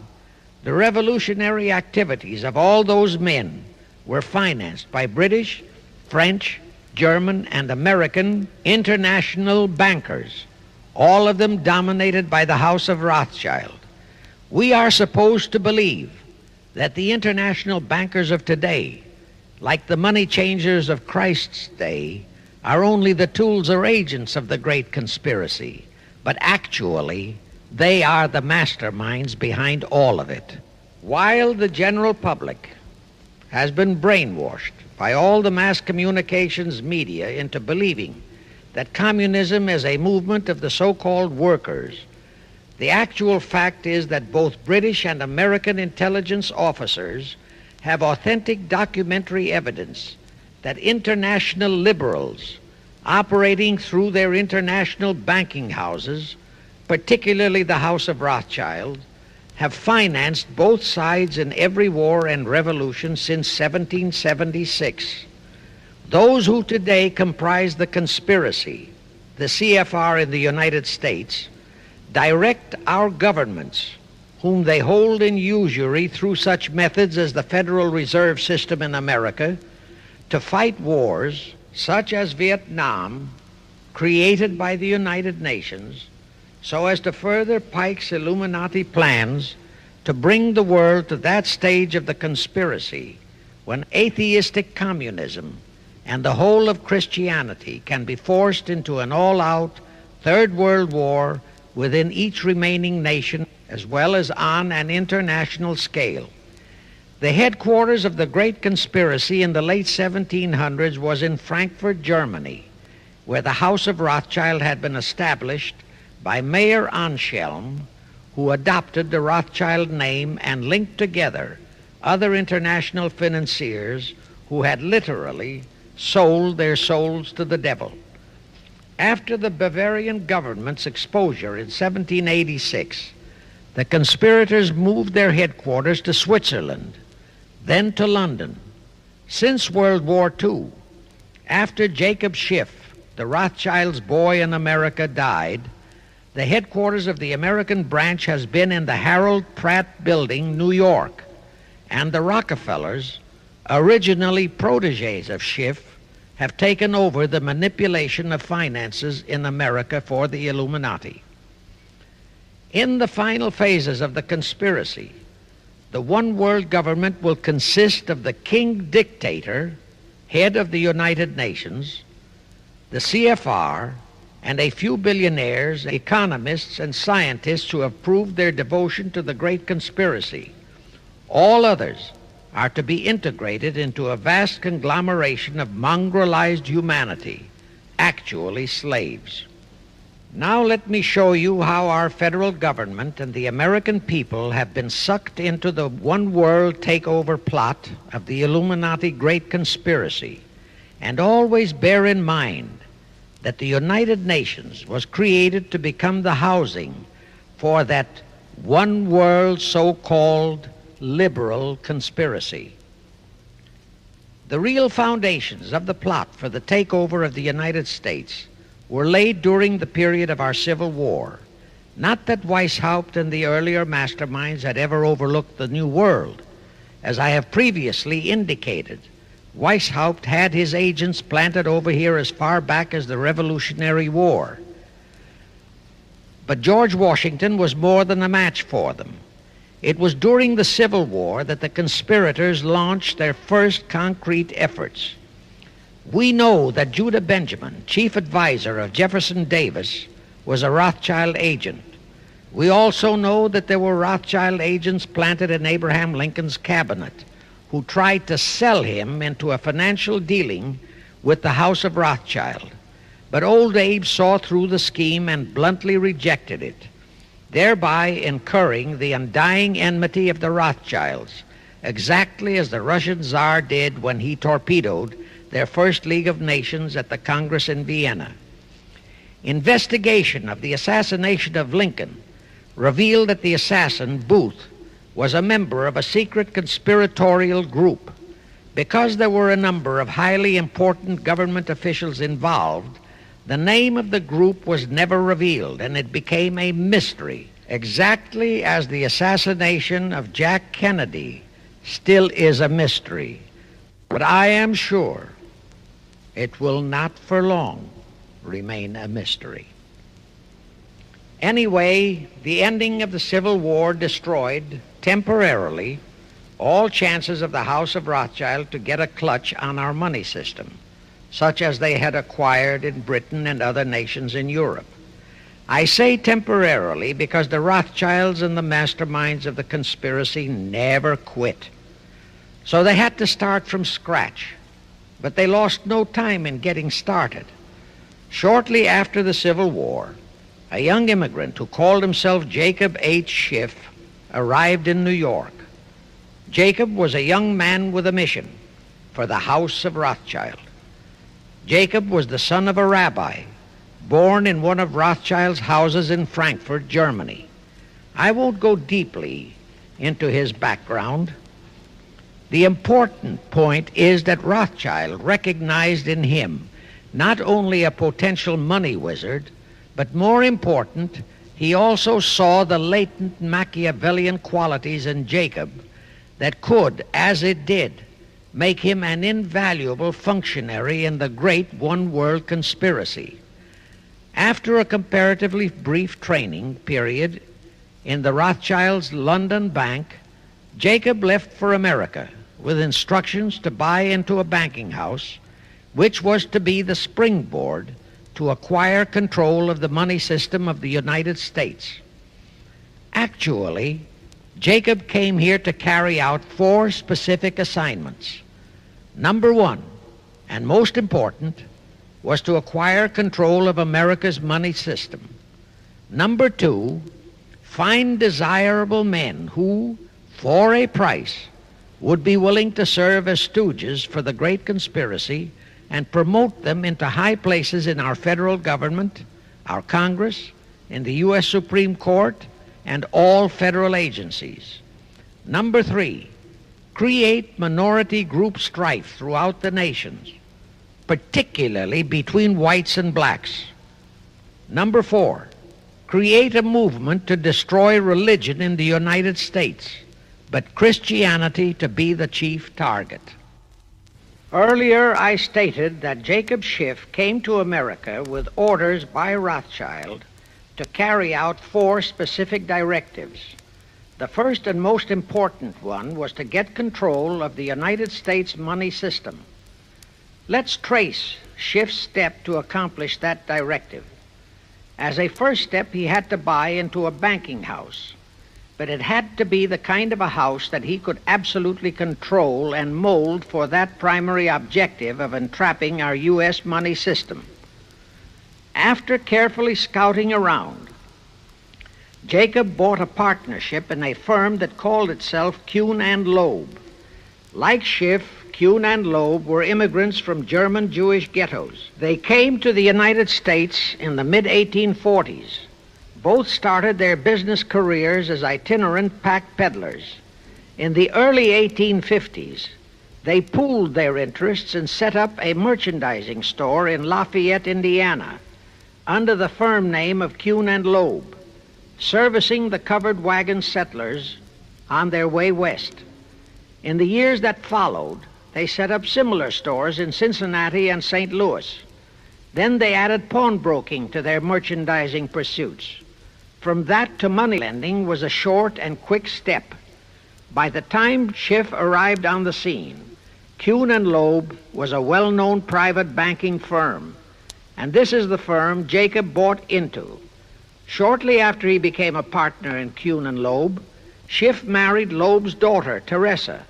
The revolutionary activities of all those men were financed by British, French, German, and American international bankers, all of them dominated by the House of Rothschild. We are supposed to believe that the international bankers of today, like the money changers of Christ's day, are only the tools or agents of the great conspiracy, but actually they are the masterminds behind all of it. While the general public has been brainwashed by all the mass communications media into believing that communism is a movement of the so-called workers, the actual fact is that both British and American intelligence officers have authentic documentary evidence that international liberals operating through their international banking houses, particularly the House of Rothschild, have financed both sides in every war and revolution since 1776. Those who today comprise the conspiracy, the CFR in the United States, direct our governments, whom they hold in usury through such methods as the Federal Reserve System in America, to fight wars such as Vietnam, created by the United Nations, so as to further Pike's Illuminati plans to bring the world to that stage of the conspiracy when atheistic communism and the whole of Christianity can be forced into an all-out Third World War within each remaining nation, as well as on an international scale. The headquarters of the great conspiracy in the late 1700s was in Frankfurt, Germany, where the House of Rothschild had been established by Mayer Anschelm, who adopted the Rothschild name and linked together other international financiers who had literally sold their souls to the devil. After the Bavarian government's exposure in 1786, the conspirators moved their headquarters to Switzerland, then to London. Since World War II, after Jacob Schiff, the Rothschild's boy in America, died, the headquarters of the American branch has been in the Harold Pratt Building, New York, and the Rockefellers, originally protégés of Schiff, have taken over the manipulation of finances in America for the Illuminati. In the final phases of the conspiracy, the one world government will consist of the king dictator, head of the United Nations, the CFR, and a few billionaires, economists, and scientists who have proved their devotion to the great conspiracy. All others are to be integrated into a vast conglomeration of mongrelized humanity, actually slaves. Now let me show you how our federal government and the American people have been sucked into the one world takeover plot of the Illuminati great conspiracy. And always bear in mind that the United Nations was created to become the housing for that one world so-called liberal conspiracy. The real foundations of the plot for the takeover of the United States were laid during the period of our Civil War. Not that Weishaupt and the earlier masterminds had ever overlooked the New World. As I have previously indicated, Weishaupt had his agents planted over here as far back as the Revolutionary War. But George Washington was more than a match for them. It was during the Civil War that the conspirators launched their first concrete efforts. We know that Judah Benjamin, chief advisor of Jefferson Davis, was a Rothschild agent. We also know that there were Rothschild agents planted in Abraham Lincoln's cabinet who tried to sell him into a financial dealing with the House of Rothschild. But old Abe saw through the scheme and bluntly rejected it, thereby incurring the undying enmity of the Rothschilds, exactly as the Russian Tsar did when he torpedoed their first League of Nations at the Congress in Vienna. Investigation of the assassination of Lincoln revealed that the assassin, Booth, was a member of a secret conspiratorial group. Because there were a number of highly important government officials involved, the name of the group was never revealed, and it became a mystery, exactly as the assassination of Jack Kennedy still is a mystery. But I am sure it will not for long remain a mystery. Anyway, the ending of the Civil War destroyed, temporarily, all chances of the House of Rothschild to get a clutch on our money system, such as they had acquired in Britain and other nations in Europe. I say temporarily because the Rothschilds and the masterminds of the conspiracy never quit. So they had to start from scratch, but they lost no time in getting started. Shortly after the Civil War, a young immigrant who called himself Jacob H. Schiff arrived in New York. Jacob was a young man with a mission for the House of Rothschild. Jacob was the son of a rabbi, born in one of Rothschild's houses in Frankfurt, Germany. I won't go deeply into his background. The important point is that Rothschild recognized in him not only a potential money wizard, but more important, he also saw the latent Machiavellian qualities in Jacob that could, as it did, make him an invaluable functionary in the great one-world conspiracy. After a comparatively brief training period in the Rothschilds' London bank, Jacob left for America with instructions to buy into a banking house, which was to be the springboard to acquire control of the money system of the United States. Actually, Jacob came here to carry out 4 specific assignments. Number 1, and most important, was to acquire control of America's money system. Number 2, find desirable men who, for a price, would be willing to serve as stooges for the great conspiracy and promote them into high places in our federal government, our Congress, in the U.S. Supreme Court, and all federal agencies. Number 3, create minority group strife throughout the nations, particularly between whites and blacks. Number 4, create a movement to destroy religion in the United States, but Christianity to be the chief target. Earlier, I stated that Jacob Schiff came to America with orders by Rothschild to carry out 4 specific directives. The first and most important one was to get control of the United States money system. Let's trace Schiff's step to accomplish that directive. As a first step, he had to buy into a banking house, but it had to be the kind of a house that he could absolutely control and mold for that primary objective of entrapping our U.S. money system. After carefully scouting around, Jacob bought a partnership in a firm that called itself Kuhn and Loeb. Like Schiff, Kuhn and Loeb were immigrants from German Jewish ghettos. They came to the United States in the mid-1840s. Both started their business careers as itinerant pack peddlers. In the early 1850s, they pooled their interests and set up a merchandising store in Lafayette, Indiana, under the firm name of Kuhn and Loeb, servicing the covered wagon settlers on their way west. In the years that followed, they set up similar stores in Cincinnati and St. Louis. Then they added pawnbroking to their merchandising pursuits. From that to money lending was a short and quick step. By the time Schiff arrived on the scene, Kuhn and Loeb was a well-known private banking firm, and this is the firm Jacob bought into. Shortly after he became a partner in Kuhn and Loeb, Schiff married Loeb's daughter, Teresa.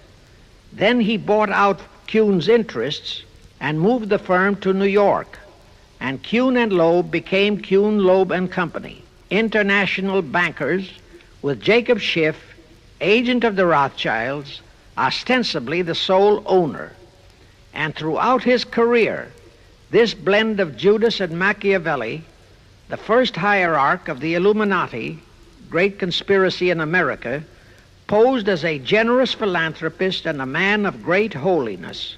Then he bought out Kuhn's interests and moved the firm to New York, and Kuhn and Loeb became Kuhn, Loeb and Company, international bankers, with Jacob Schiff, agent of the Rothschilds, ostensibly the sole owner. And throughout his career, this blend of Judas and Machiavelli, the first hierarch of the Illuminati, great conspiracy in America, posed as a generous philanthropist and a man of great holiness,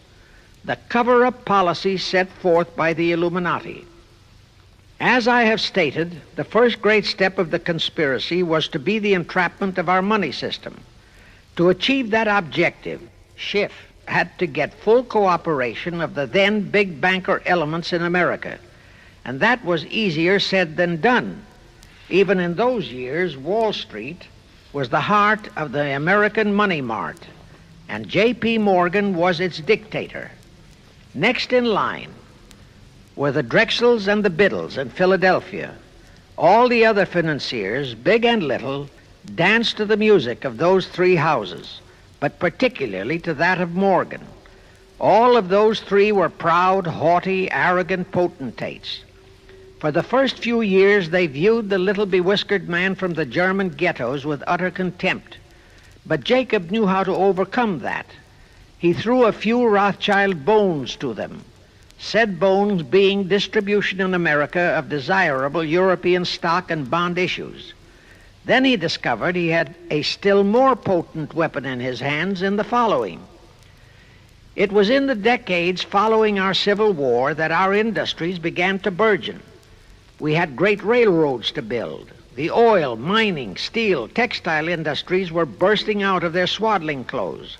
the cover-up policy set forth by the Illuminati. As I have stated, the first great step of the conspiracy was to be the entrapment of our money system. To achieve that objective, Schiff had to get full cooperation of the then big banker elements in America, and that was easier said than done. Even in those years, Wall Street was the heart of the American money mart, and J.P. Morgan was its dictator. Next in line were the Drexels and the Biddles in Philadelphia. All the other financiers, big and little, danced to the music of those three houses, but particularly to that of Morgan. All of those three were proud, haughty, arrogant potentates. For the first few years, they viewed the little bewhiskered man from the German ghettos with utter contempt. But Jacob knew how to overcome that. He threw a few Rothschild bones to them, said bones being distribution in America of desirable European stock and bond issues. Then he discovered he had a still more potent weapon in his hands in the following. It was in the decades following our Civil War that our industries began to burgeon. We had great railroads to build. The oil, mining, steel, textile industries were bursting out of their swaddling clothes.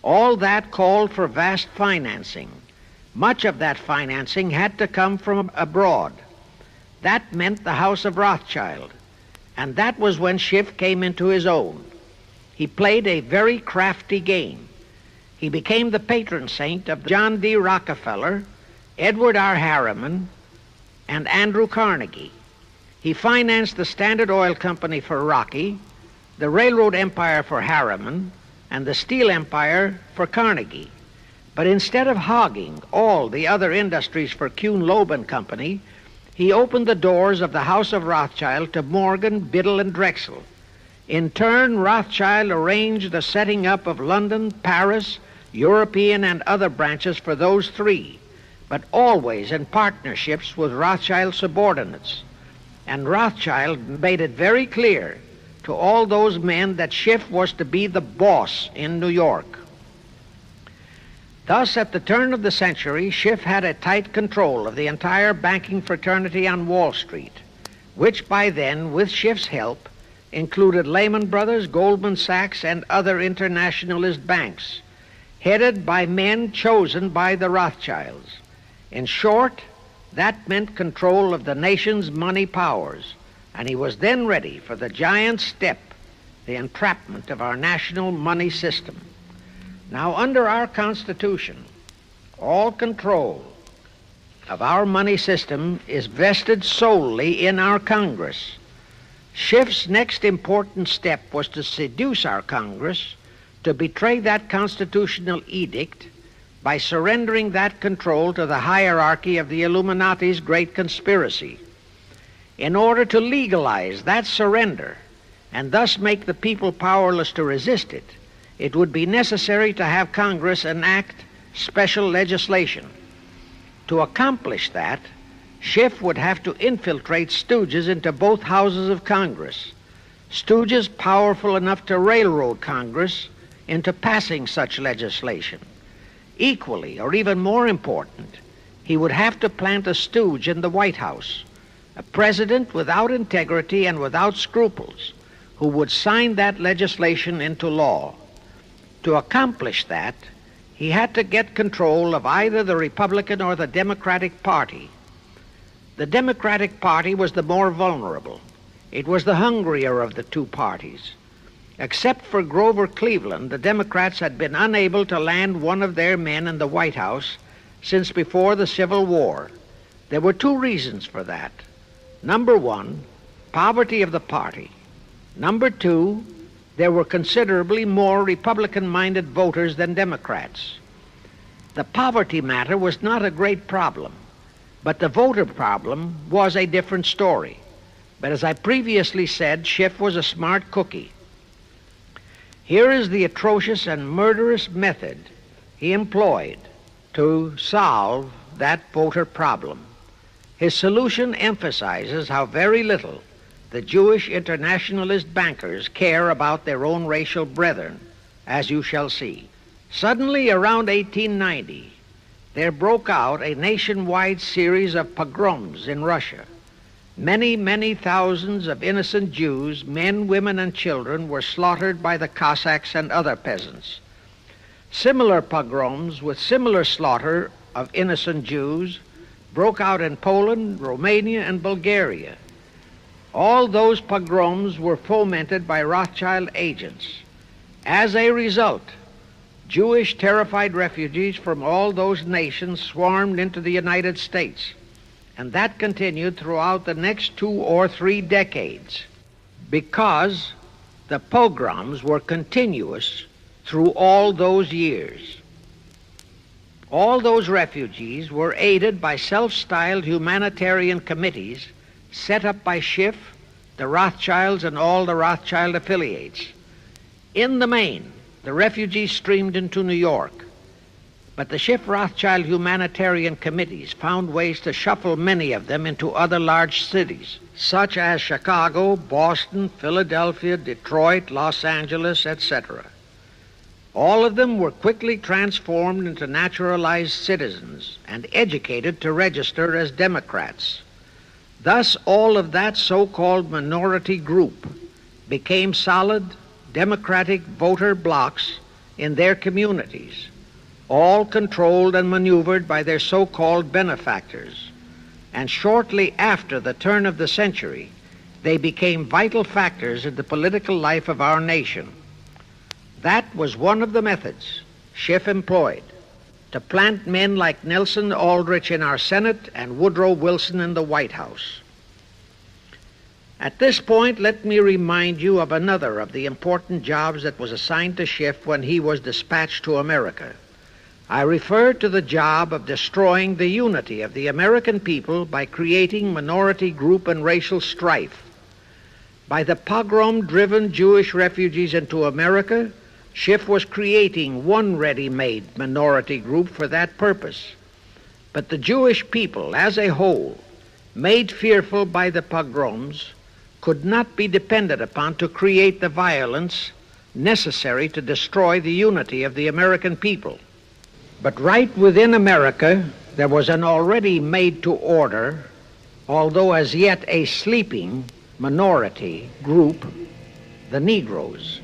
All that called for vast financing. Much of that financing had to come from abroad. That meant the House of Rothschild, and that was when Schiff came into his own. He played a very crafty game. He became the patron saint of John D. Rockefeller, Edward R. Harriman, and Andrew Carnegie. He financed the Standard Oil Company for Rocky, the railroad empire for Harriman, and the steel empire for Carnegie. But instead of hogging all the other industries for Kuhn, Loeb and Company, he opened the doors of the House of Rothschild to Morgan, Biddle, and Drexel. In turn, Rothschild arranged the setting up of London, Paris, European, and other branches for those three, but always in partnerships with Rothschild subordinates. And Rothschild made it very clear to all those men that Schiff was to be the boss in New York. Thus, at the turn of the century, Schiff had a tight control of the entire banking fraternity on Wall Street, which by then, with Schiff's help, included Lehman Brothers, Goldman Sachs, and other internationalist banks, headed by men chosen by the Rothschilds. In short, that meant control of the nation's money powers, and he was then ready for the giant step, the entrapment of our national money system. Now, under our Constitution, all control of our money system is vested solely in our Congress. Schiff's next important step was to seduce our Congress to betray that constitutional edict by surrendering that control to the hierarchy of the Illuminati's great conspiracy. In order to legalize that surrender and thus make the people powerless to resist it, it would be necessary to have Congress enact special legislation. To accomplish that, Schiff would have to infiltrate stooges into both houses of Congress, stooges powerful enough to railroad Congress into passing such legislation. Equally, or even more important, he would have to plant a stooge in the White House, a president without integrity and without scruples, who would sign that legislation into law. To accomplish that, he had to get control of either the Republican or the Democratic Party. The Democratic Party was the more vulnerable. It was the hungrier of the two parties. Except for Grover Cleveland, the Democrats had been unable to land one of their men in the White House since before the Civil War. There were two reasons for that. Number one, poverty of the party. Number two, there were considerably more Republican-minded voters than Democrats. The poverty matter was not a great problem, but the voter problem was a different story. But as I previously said, Schiff was a smart cookie. Here is the atrocious and murderous method he employed to solve that voter problem. His solution emphasizes how very little the Jewish internationalist bankers care about their own racial brethren, as you shall see. Suddenly, around 1890, there broke out a nationwide series of pogroms in Russia. Many, many thousands of innocent Jews, men, women, and children, were slaughtered by the Cossacks and other peasants. Similar pogroms with similar slaughter of innocent Jews broke out in Poland, Romania, and Bulgaria. All those pogroms were fomented by Rothschild agents. As a result, Jewish terrified refugees from all those nations swarmed into the United States, and that continued throughout the next 2 or 3 decades because the pogroms were continuous through all those years. All those refugees were aided by self-styled humanitarian committees set up by Schiff, the Rothschilds, and all the Rothschild affiliates. In the main, the refugees streamed into New York, but the Schiff-Rothschild humanitarian committees found ways to shuffle many of them into other large cities, such as Chicago, Boston, Philadelphia, Detroit, Los Angeles, etc. All of them were quickly transformed into naturalized citizens and educated to register as Democrats. Thus, all of that so-called minority group became solid Democratic voter blocs in their communities, all controlled and maneuvered by their so-called benefactors. And shortly after the turn of the century, they became vital factors in the political life of our nation. That was one of the methods Schiff employed to plant men like Nelson Aldrich in our Senate and Woodrow Wilson in the White House. At this point, let me remind you of another of the important jobs that was assigned to Schiff when he was dispatched to America. I refer to the job of destroying the unity of the American people by creating minority group and racial strife. By the pogrom-driven Jewish refugees into America, Schiff was creating one ready-made minority group for that purpose. But the Jewish people as a whole, made fearful by the pogroms, could not be depended upon to create the violence necessary to destroy the unity of the American people. But right within America, there was an already made-to-order, although as yet a sleeping minority group, the Negroes,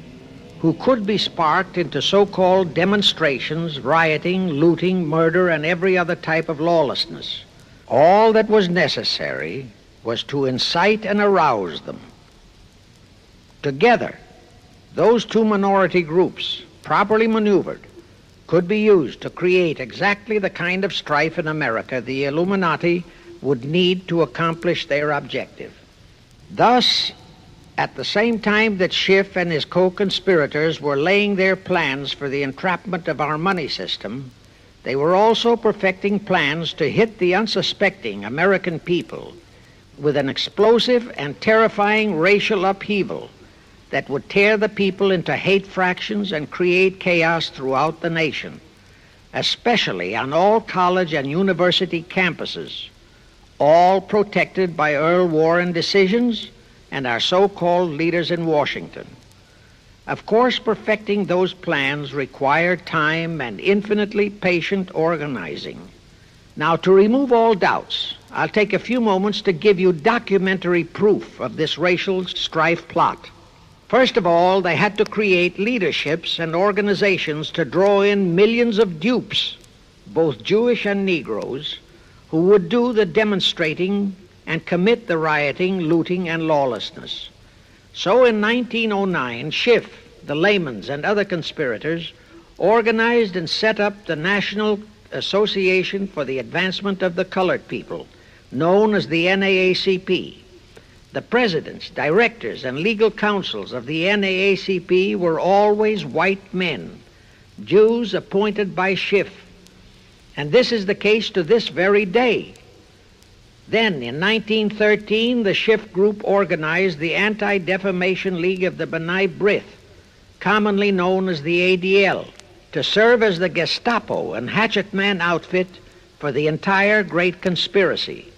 who could be sparked into so-called demonstrations, rioting, looting, murder, and every other type of lawlessness. All that was necessary was to incite and arouse them. Together, those two minority groups, properly maneuvered, could be used to create exactly the kind of strife in America the Illuminati would need to accomplish their objective. Thus, at the same time that Schiff and his co-conspirators were laying their plans for the entrapment of our money system, they were also perfecting plans to hit the unsuspecting American people with an explosive and terrifying racial upheaval that would tear the people into hate fractions and create chaos throughout the nation, especially on all college and university campuses. all protected by Earl Warren decisions and our so-called leaders in Washington. Of course, perfecting those plans required time and infinitely patient organizing. Now, to remove all doubts, I'll take a few moments to give you documentary proof of this racial strife plot. First of all, they had to create leaderships and organizations to draw in millions of dupes, both Jewish and Negroes, who would do the demonstrating and commit the rioting, looting, and lawlessness. So in 1909, Schiff, the Laymans, and other conspirators organized and set up the National Association for the Advancement of the Colored People, known as the NAACP. The presidents, directors, and legal counsels of the NAACP were always white men, Jews appointed by Schiff. And this is the case to this very day. Then, in 1913, the Schiff Group organized the Anti-Defamation League of the B'nai B'rith, commonly known as the ADL, to serve as the Gestapo and hatchet man outfit for the entire great conspiracy.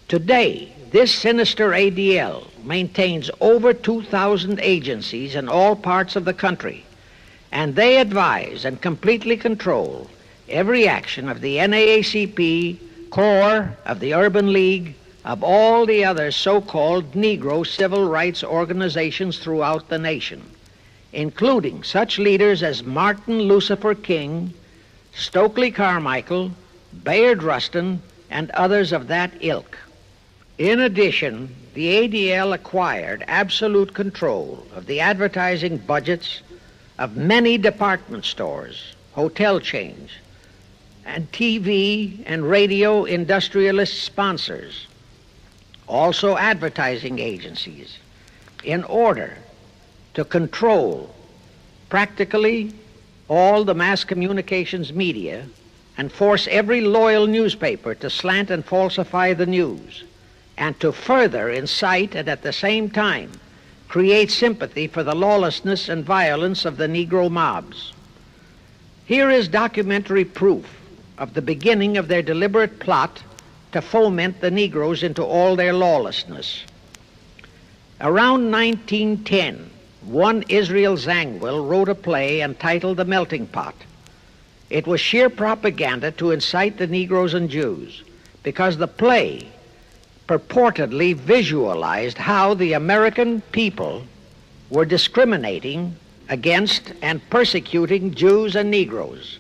Today, this sinister ADL maintains over 2,000 agencies in all parts of the country, and they advise and completely control every action of the NAACP, core of the Urban League, of all the other so-called Negro civil rights organizations throughout the nation, including such leaders as Martin Lucifer King, Stokely Carmichael, Bayard Rustin, and others of that ilk. In addition, the ADL acquired absolute control of the advertising budgets of many department stores, hotel chains, and TV and radio industrialist sponsors, also advertising agencies, in order to control practically all the mass communications media and force every loyal newspaper to slant and falsify the news, and to further incite and at the same time create sympathy for the lawlessness and violence of the Negro mobs. Here is documentary proof of the beginning of their deliberate plot to foment the Negroes into all their lawlessness. Around 1910, one Israel Zangwill wrote a play entitled The Melting Pot. It was sheer propaganda to incite the Negroes and Jews, because the play purportedly visualized how the American people were discriminating against and persecuting Jews and Negroes.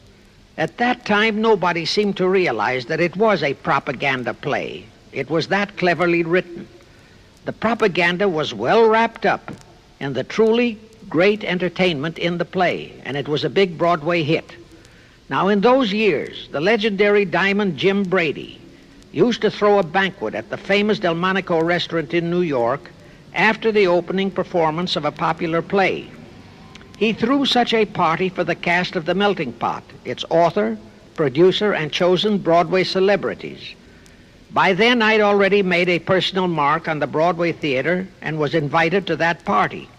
At that time, nobody seemed to realize that it was a propaganda play. It was that cleverly written. The propaganda was well wrapped up in the truly great entertainment in the play, and it was a big Broadway hit. Now, in those years, the legendary Diamond Jim Brady used to throw a banquet at the famous Delmonico restaurant in New York after the opening performance of a popular play. He threw such a party for the cast of The Melting Pot, its author, producer, and chosen Broadway celebrities. By then, I'd already made a personal mark on the Broadway theater and was invited to that party.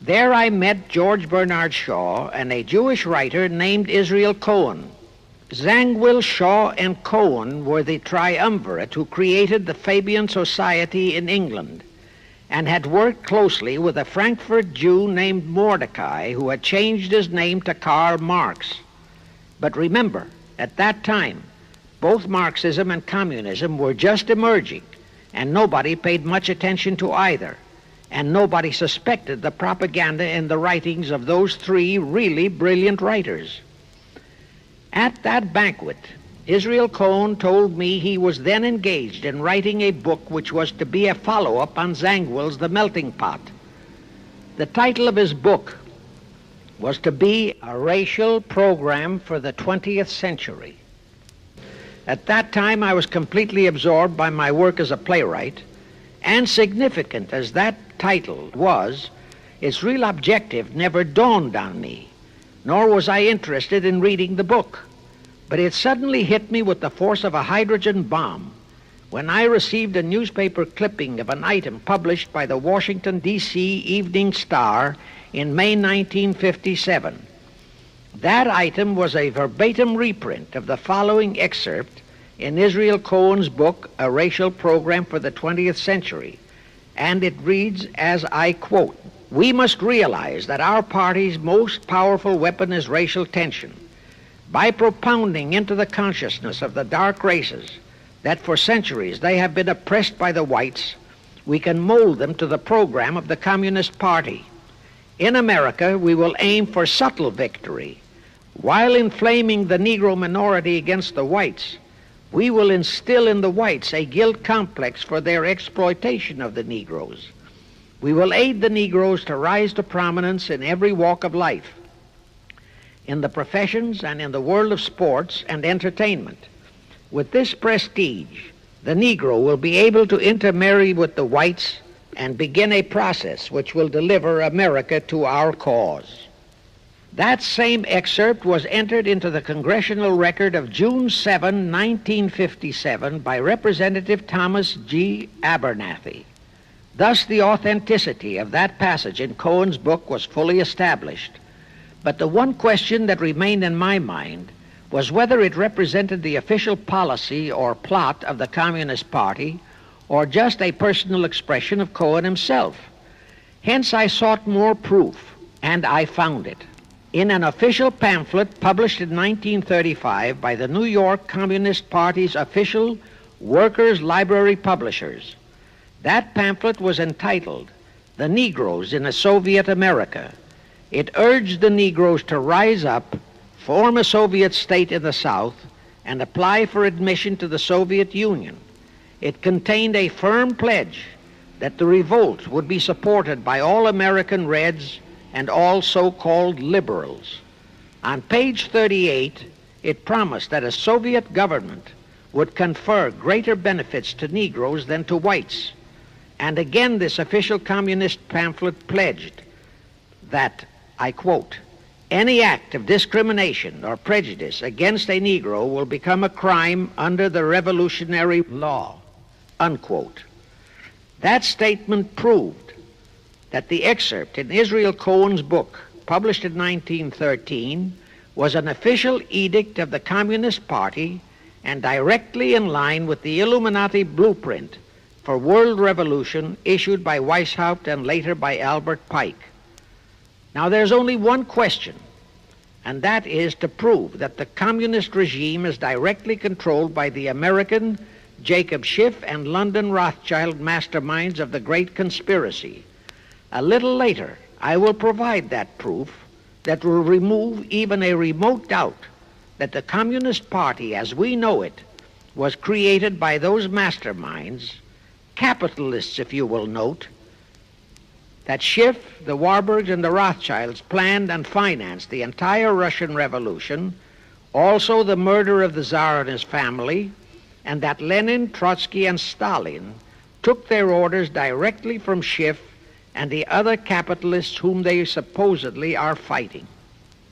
There I met George Bernard Shaw and a Jewish writer named Israel Cohen. Zangwill, Shaw, and Cohen were the triumvirate who created the Fabian Society in England and had worked closely with a Frankfurt Jew named Mordecai, who had changed his name to Karl Marx. But remember, at that time, both Marxism and communism were just emerging, and nobody paid much attention to either, and nobody suspected the propaganda in the writings of those three really brilliant writers. At that banquet, Israel Cohen told me he was then engaged in writing a book which was to be a follow-up on Zangwill's The Melting Pot. The title of his book was to be A Racial Program for the 20th Century. At that time, I was completely absorbed by my work as a playwright, and significant as that title was, its real objective never dawned on me, nor was I interested in reading the book. But it suddenly hit me with the force of a hydrogen bomb when I received a newspaper clipping of an item published by the Washington, D.C. Evening Star in May 1957. That item was a verbatim reprint of the following excerpt in Israel Cohen's book, A Racial Program for the 20th Century, and it reads, as I quote, "We must realize that our party's most powerful weapon is racial tension. By propounding into the consciousness of the dark races that for centuries they have been oppressed by the whites, we can mold them to the program of the Communist Party. In America, we will aim for subtle victory. While inflaming the Negro minority against the whites, we will instill in the whites a guilt complex for their exploitation of the Negroes. We will aid the Negroes to rise to prominence in every walk of life, in the professions and in the world of sports and entertainment. With this prestige, the Negro will be able to intermarry with the whites and begin a process which will deliver America to our cause." That same excerpt was entered into the congressional record of June 7, 1957 by Representative Thomas G. Abernathy. Thus the authenticity of that passage in Cohen's book was fully established. But the one question that remained in my mind was whether it represented the official policy or plot of the Communist Party or just a personal expression of Cohen himself. Hence I sought more proof, and I found it. In an official pamphlet published in 1935 by the New York Communist Party's official Workers' Library Publishers. That pamphlet was entitled, "The Negroes in a Soviet America." It urged the Negroes to rise up, form a Soviet state in the South, and apply for admission to the Soviet Union. It contained a firm pledge that the revolt would be supported by all American Reds and all so-called liberals. On page 38, it promised that a Soviet government would confer greater benefits to Negroes than to whites. And again, this official communist pamphlet pledged that, I quote, "Any act of discrimination or prejudice against a Negro will become a crime under the revolutionary law," unquote. That statement proved that the excerpt in Israel Cohen's book, published in 1913, was an official edict of the Communist Party and directly in line with the Illuminati blueprint for world revolution issued by Weishaupt and later by Albert Pike. Now there's only one question, and that is to prove that the communist regime is directly controlled by the American Jacob Schiff and London Rothschild masterminds of the Great Conspiracy. A little later, I will provide that proof that will remove even a remote doubt that the Communist Party as we know it was created by those masterminds, capitalists if you will note, that Schiff, the Warburgs, and the Rothschilds planned and financed the entire Russian Revolution, also the murder of the Tsar and his family, and that Lenin, Trotsky, and Stalin took their orders directly from Schiff and the other capitalists whom they supposedly are fighting.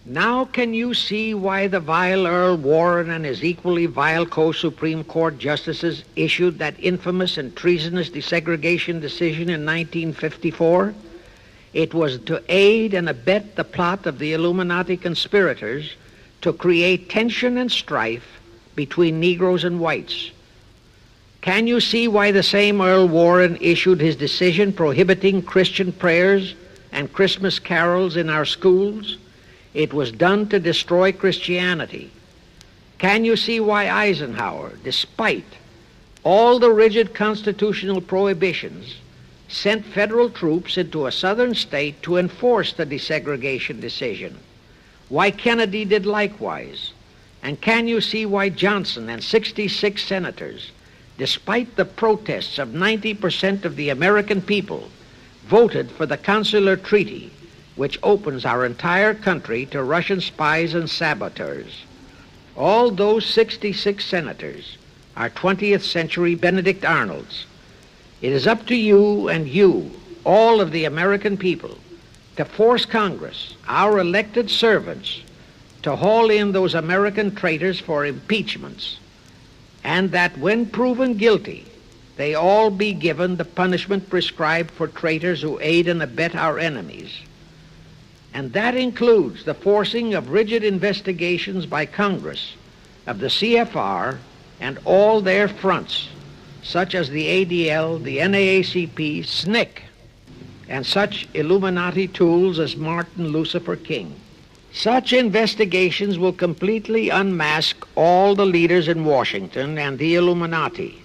Now can you see why the vile Earl Warren and his equally vile co-Supreme Court justices issued that infamous and treasonous desegregation decision in 1954? It was to aid and abet the plot of the Illuminati conspirators to create tension and strife between Negroes and whites. Can you see why the same Earl Warren issued his decision prohibiting Christian prayers and Christmas carols in our schools? It was done to destroy Christianity. Can you see why Eisenhower, despite all the rigid constitutional prohibitions, sent federal troops into a southern state to enforce the desegregation decision? Why Kennedy did likewise? And can you see why Johnson and 66 senators, despite the protests of 90% of the American people, voted for the consular treaty which opens our entire country to Russian spies and saboteurs? All those 66 senators are 20th century Benedict Arnolds. It is up to you and you, all of the American people, to force Congress, our elected servants, to haul in those American traitors for impeachments, and that when proven guilty, they all be given the punishment prescribed for traitors who aid and abet our enemies. And that includes the forcing of rigid investigations by Congress of the CFR and all their fronts, such as the ADL, the NAACP, SNCC, and such Illuminati tools as Martin Lucifer King. Such investigations will completely unmask all the leaders in Washington and the Illuminati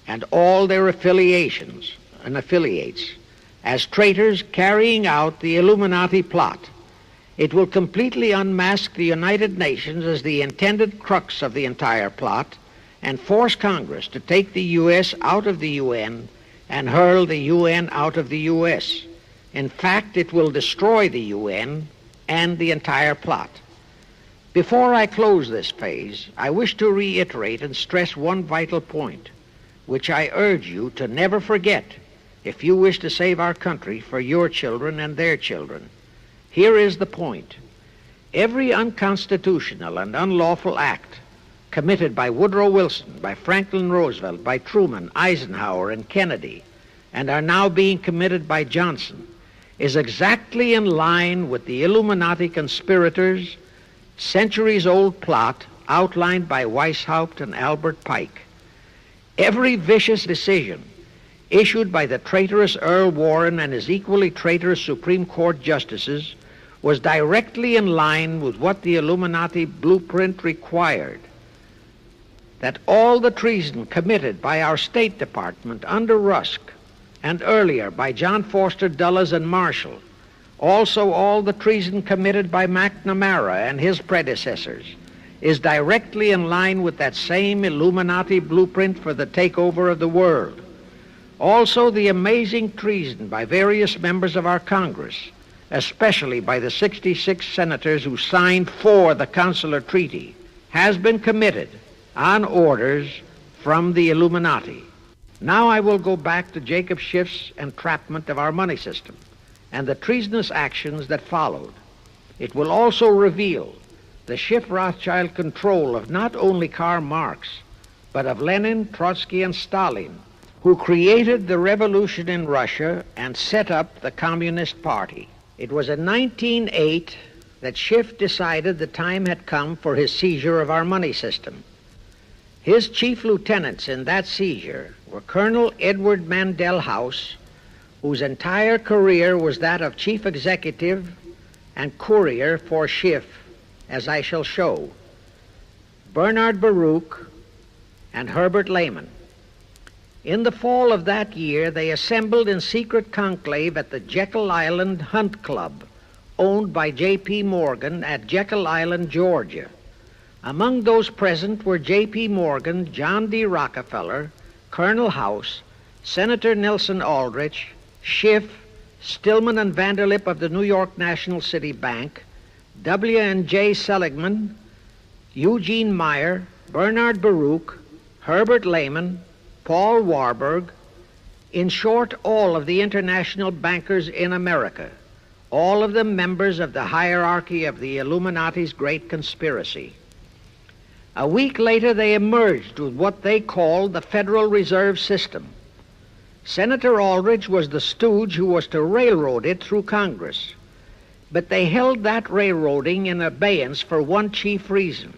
and all their affiliations and affiliates as traitors carrying out the Illuminati plot. It will completely unmask the United Nations as the intended crux of the entire plot and force Congress to take the U.S. out of the UN and hurl the UN out of the U.S. In fact, it will destroy the UN and the entire plot. Before I close this phase, I wish to reiterate and stress one vital point, which I urge you to never forget if you wish to save our country for your children and their children. Here is the point. Every unconstitutional and unlawful act committed by Woodrow Wilson, by Franklin Roosevelt, by Truman, Eisenhower, and Kennedy, and are now being committed by Johnson, is exactly in line with the Illuminati conspirators' centuries-old plot outlined by Weishaupt and Albert Pike. Every vicious decision issued by the traitorous Earl Warren and his equally traitorous Supreme Court justices was directly in line with what the Illuminati blueprint required. That all the treason committed by our State Department under Rusk and earlier by John Foster Dulles and Marshall, also all the treason committed by McNamara and his predecessors, is directly in line with that same Illuminati blueprint for the takeover of the world. Also the amazing treason by various members of our Congress, especially by the 66 senators who signed for the Consular Treaty, has been committed on orders from the Illuminati. Now I will go back to Jacob Schiff's entrapment of our money system and the treasonous actions that followed. It will also reveal the Schiff-Rothschild control of not only Karl Marx, but of Lenin, Trotsky, and Stalin, who created the revolution in Russia and set up the Communist Party. It was in 1908 that Schiff decided the time had come for his seizure of our money system. His chief lieutenants in that seizure were Colonel Edward Mandell House, whose entire career was that of chief executive and courier for Schiff, as I shall show, Bernard Baruch, and Herbert Lehman. In the fall of that year, they assembled in secret conclave at the Jekyll Island Hunt Club, owned by J.P. Morgan at Jekyll Island, Georgia. Among those present were J.P. Morgan, John D. Rockefeller, Colonel House, Senator Nelson Aldrich, Schiff, Stillman and Vanderlip of the New York National City Bank, W. and J. Seligman, Eugene Meyer, Bernard Baruch, Herbert Lehman, Paul Warburg, in short, all of the international bankers in America, all of them members of the hierarchy of the Illuminati's great conspiracy. A week later, they emerged with what they called the Federal Reserve System. Senator Aldrich was the stooge who was to railroad it through Congress. But they held that railroading in abeyance for one chief reason.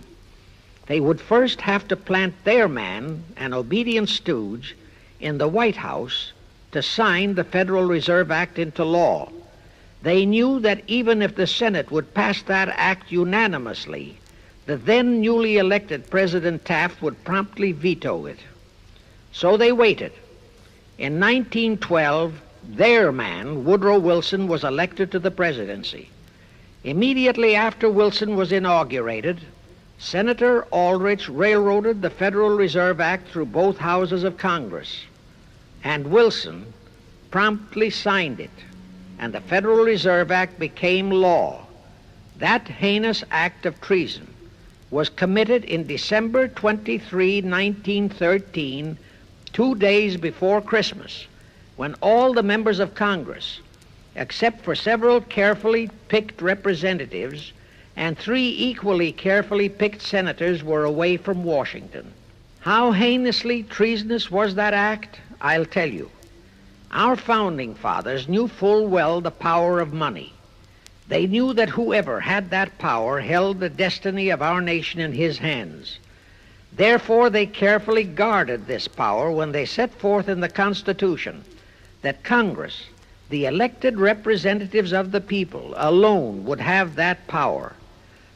They would first have to plant their man, an obedient stooge, in the White House to sign the Federal Reserve Act into law. They knew that even if the Senate would pass that act unanimously, the then newly elected President Taft would promptly veto it. So they waited. In 1912, their man, Woodrow Wilson, was elected to the presidency. Immediately after Wilson was inaugurated, Senator Aldrich railroaded the Federal Reserve Act through both houses of Congress, and Wilson promptly signed it, and the Federal Reserve Act became law. That heinous act of treason was committed in December 23, 1913, 2 days before Christmas, when all the members of Congress, except for several carefully picked representatives and 3 equally carefully picked senators, were away from Washington. How heinously treasonous was that act? I'll tell you. Our founding fathers knew full well the power of money. They knew that whoever had that power held the destiny of our nation in his hands. Therefore, they carefully guarded this power when they set forth in the Constitution that Congress, the elected representatives of the people, alone would have that power.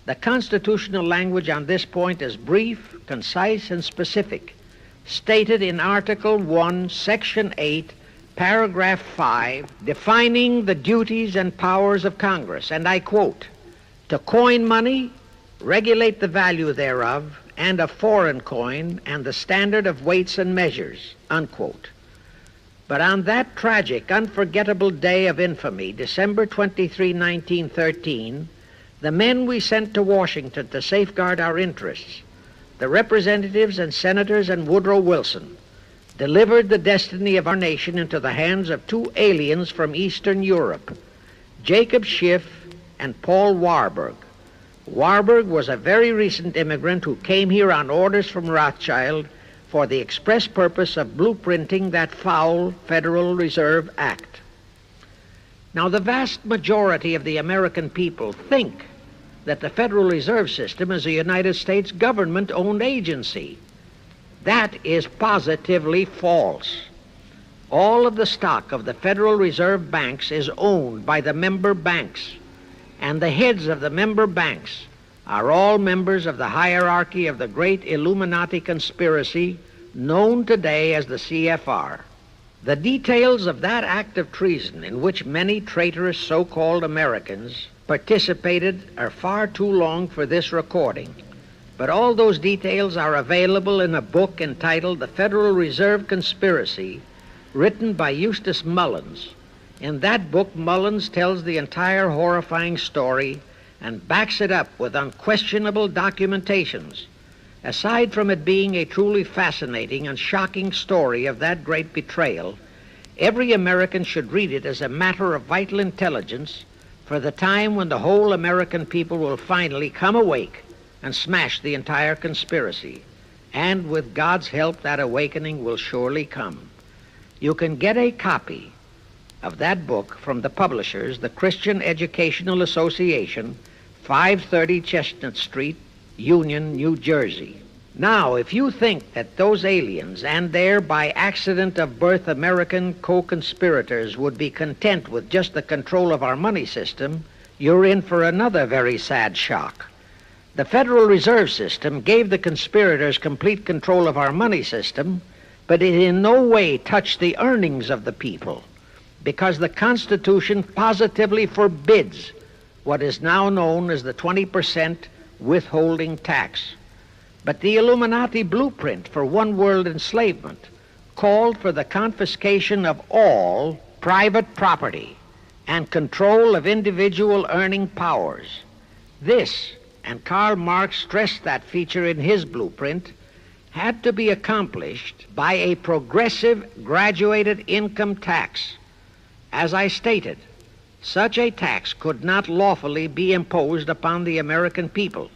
The constitutional language on this point is brief, concise, and specific, stated in Article 1, Section 8, Paragraph 5, defining the duties and powers of Congress, and I quote, "To coin money, regulate the value thereof, and of foreign coin, and the standard of weights and measures," unquote. But on that tragic, unforgettable day of infamy, December 23, 1913, the men we sent to Washington to safeguard our interests, the representatives and senators and Woodrow Wilson, delivered the destiny of our nation into the hands of two aliens from Eastern Europe, Jacob Schiff and Paul Warburg. Warburg was a very recent immigrant who came here on orders from Rothschild for the express purpose of blueprinting that foul Federal Reserve Act. Now, the vast majority of the American people think that the Federal Reserve System is a United States government-owned agency. That is positively false. All of the stock of the Federal Reserve banks is owned by the member banks, and the heads of the member banks are all members of the hierarchy of the great Illuminati conspiracy known today as the CFR. The details of that act of treason in which many traitorous so-called Americans participated are far too long for this recording, but all those details are available in a book entitled The Federal Reserve Conspiracy, written by Eustace Mullins. In that book, Mullins tells the entire horrifying story and backs it up with unquestionable documentations. Aside from it being a truly fascinating and shocking story of that great betrayal, every American should read it as a matter of vital intelligence for the time when the whole American people will finally come awake and smash the entire conspiracy. And with God's help, that awakening will surely come. You can get a copy of that book from the publishers, the Christian Educational Association, 530 Chestnut Street, Union, New Jersey. Now, if you think that those aliens and their by accident of birth American co-conspirators would be content with just the control of our money system, you're in for another very sad shock. The Federal Reserve System gave the conspirators complete control of our money system, but it in no way touched the earnings of the people, because the Constitution positively forbids what is now known as the 20% withholding tax. But the Illuminati blueprint for one-world enslavement called for the confiscation of all private property and control of individual earning powers. This, and Karl Marx stressed that feature in his blueprint, had to be accomplished by a progressive graduated income tax. As I stated, such a tax could not lawfully be imposed upon the American people.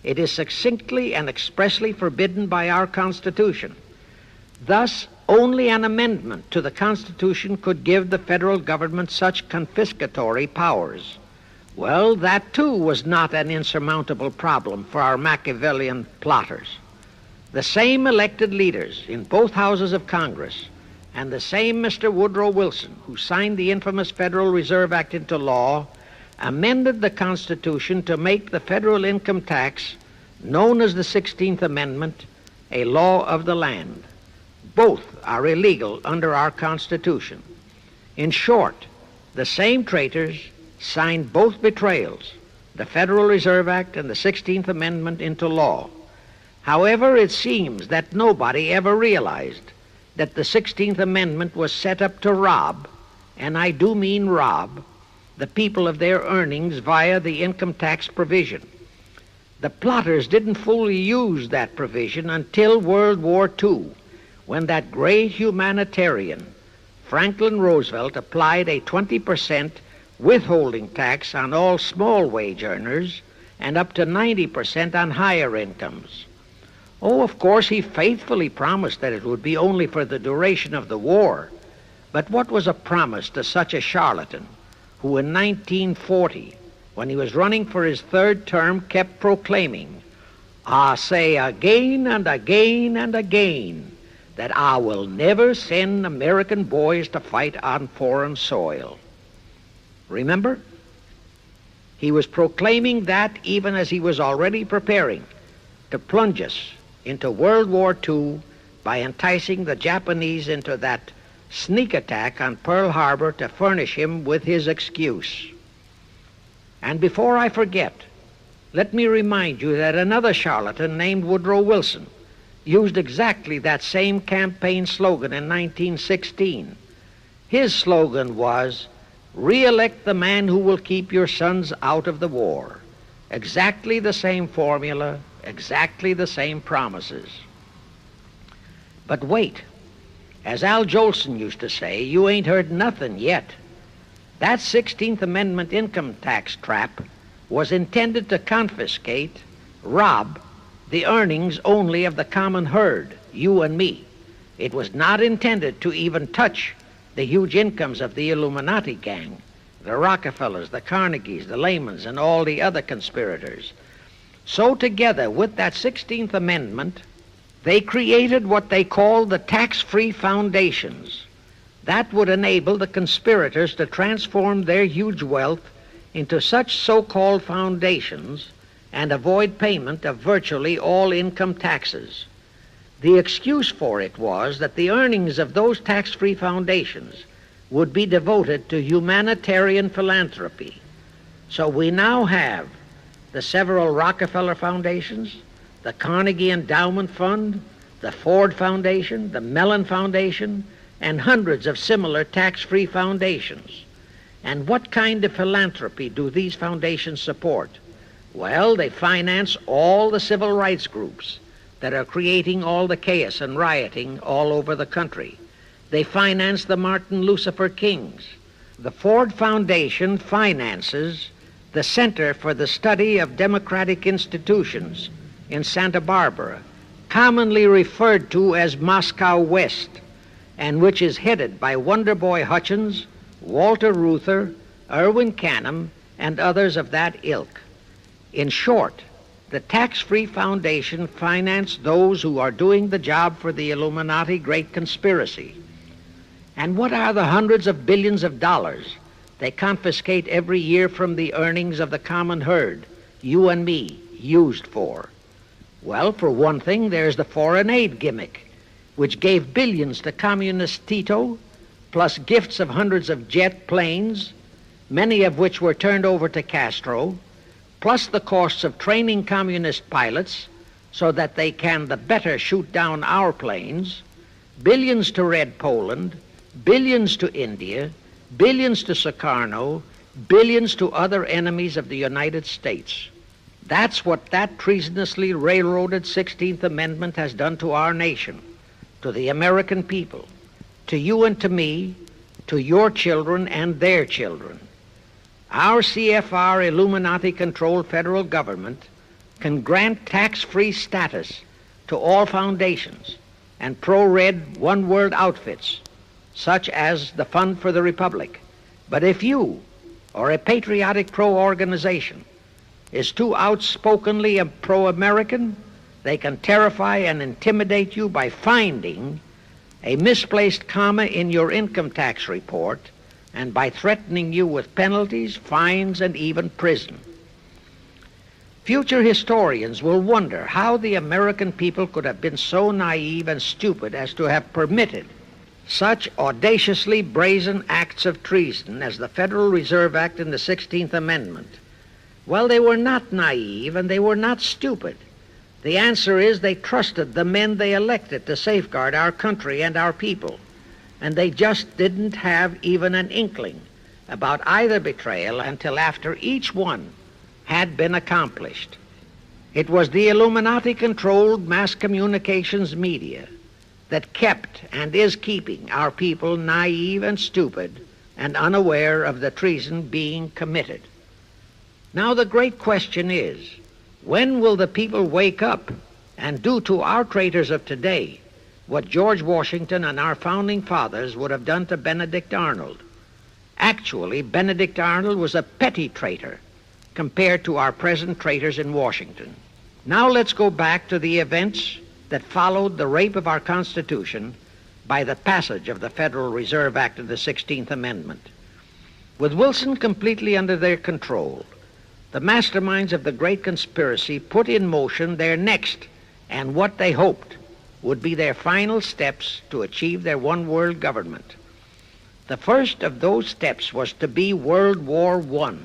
It is succinctly and expressly forbidden by our Constitution. Thus, only an amendment to the Constitution could give the federal government such confiscatory powers. Well, that too was not an insurmountable problem for our Machiavellian plotters. The same elected leaders in both houses of Congress and the same Mr. Woodrow Wilson, who signed the infamous Federal Reserve Act into law, amended the Constitution to make the federal income tax, known as the 16th Amendment, a law of the land. Both are illegal under our Constitution. In short, the same traitors signed both betrayals, the Federal Reserve Act and the 16th Amendment, into law. However, it seems that nobody ever realized that the 16th Amendment was set up to rob, and I do mean rob, the people of their earnings via the income tax provision. The plotters didn't fully use that provision until World War II, when that great humanitarian, Franklin Roosevelt, applied a 20% withholding tax on all small wage earners and up to 90% on higher incomes. Oh, of course, he faithfully promised that it would be only for the duration of the war. But what was a promise to such a charlatan who in 1940, when he was running for his third term, kept proclaiming, I say again and again and again that I will never send American boys to fight on foreign soil. Remember? He was proclaiming that even as he was already preparing to plunge us into World War II by enticing the Japanese into that sneak attack on Pearl Harbor to furnish him with his excuse. And before I forget, let me remind you that another charlatan named Woodrow Wilson used exactly that same campaign slogan in 1916. His slogan was, "Re-elect the man who will keep your sons out of the war." Exactly the same formula, exactly the same promises. But wait, as Al Jolson used to say, you ain't heard nothing yet. That 16th Amendment income tax trap was intended to confiscate, rob, the earnings only of the common herd, you and me. It was not intended to even touch the huge incomes of the Illuminati gang, the Rockefellers, the Carnegies, the Lehmans, and all the other conspirators. So together with that 16th Amendment, they created what they called the tax-free foundations. That would enable the conspirators to transform their huge wealth into such so-called foundations and avoid payment of virtually all income taxes. The excuse for it was that the earnings of those tax-free foundations would be devoted to humanitarian philanthropy. So we now have the several Rockefeller foundations, the Carnegie Endowment Fund, the Ford Foundation, the Mellon Foundation, and hundreds of similar tax-free foundations. And what kind of philanthropy do these foundations support? Well, they finance all the civil rights groups that are creating all the chaos and rioting all over the country. They finance the Martin Lucifer Kings. The Ford Foundation finances the Center for the Study of Democratic Institutions in Santa Barbara, commonly referred to as Moscow West, and which is headed by Wonderboy Hutchins, Walter Reuther, Irwin Canham, and others of that ilk. In short, the tax-free foundation financed those who are doing the job for the Illuminati great conspiracy. And what are the hundreds of billions of dollars they confiscate every year from the earnings of the common herd, you and me, used for? Well, for one thing, there's the foreign aid gimmick, which gave billions to communist Tito, plus gifts of hundreds of jet planes, many of which were turned over to Castro, plus the costs of training communist pilots so that they can the better shoot down our planes, billions to Red Poland, billions to India, billions to Sukarno, billions to other enemies of the United States. That's what that treasonously railroaded 16th Amendment has done to our nation, to the American people, to you and to me, to your children and their children. Our CFR Illuminati-controlled federal government can grant tax-free status to all foundations and pro-red one-world outfits, such as the Fund for the Republic. But if you, or a patriotic pro-organization, is too outspokenly pro-American, they can terrify and intimidate you by finding a misplaced comma in your income tax report and by threatening you with penalties, fines, and even prison. Future historians will wonder how the American people could have been so naive and stupid as to have permitted such audaciously brazen acts of treason as the Federal Reserve Act and the 16th Amendment. Well, they were not naive and they were not stupid. The answer is they trusted the men they elected to safeguard our country and our people, and they just didn't have even an inkling about either betrayal until after each one had been accomplished. It was the Illuminati-controlled mass communications media that kept and is keeping our people naive and stupid and unaware of the treason being committed. Now the great question is, when will the people wake up and do to our traitors of today what George Washington and our founding fathers would have done to Benedict Arnold? Actually, Benedict Arnold was a petty traitor compared to our present traitors in Washington. Now let's go back to the events that followed the rape of our Constitution by the passage of the Federal Reserve Act of the 16th Amendment. With Wilson completely under their control, the masterminds of the great conspiracy put in motion their next and what they hoped would be their final steps to achieve their one-world government. The first of those steps was to be World War I.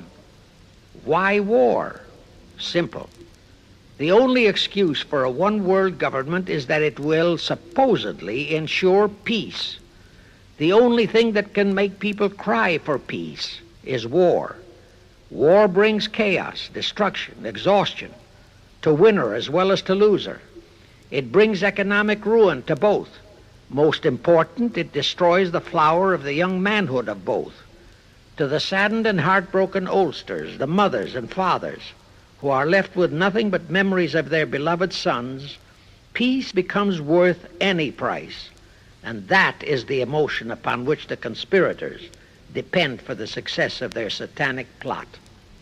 Why war? Simple. The only excuse for a one-world government is that it will supposedly ensure peace. The only thing that can make people cry for peace is war. War brings chaos, destruction, exhaustion, to winner as well as to loser. It brings economic ruin to both. Most important, it destroys the flower of the young manhood of both. To the saddened and heartbroken oldsters, the mothers and fathers, who are left with nothing but memories of their beloved sons, peace becomes worth any price. And that is the emotion upon which the conspirators depend for the success of their satanic plot.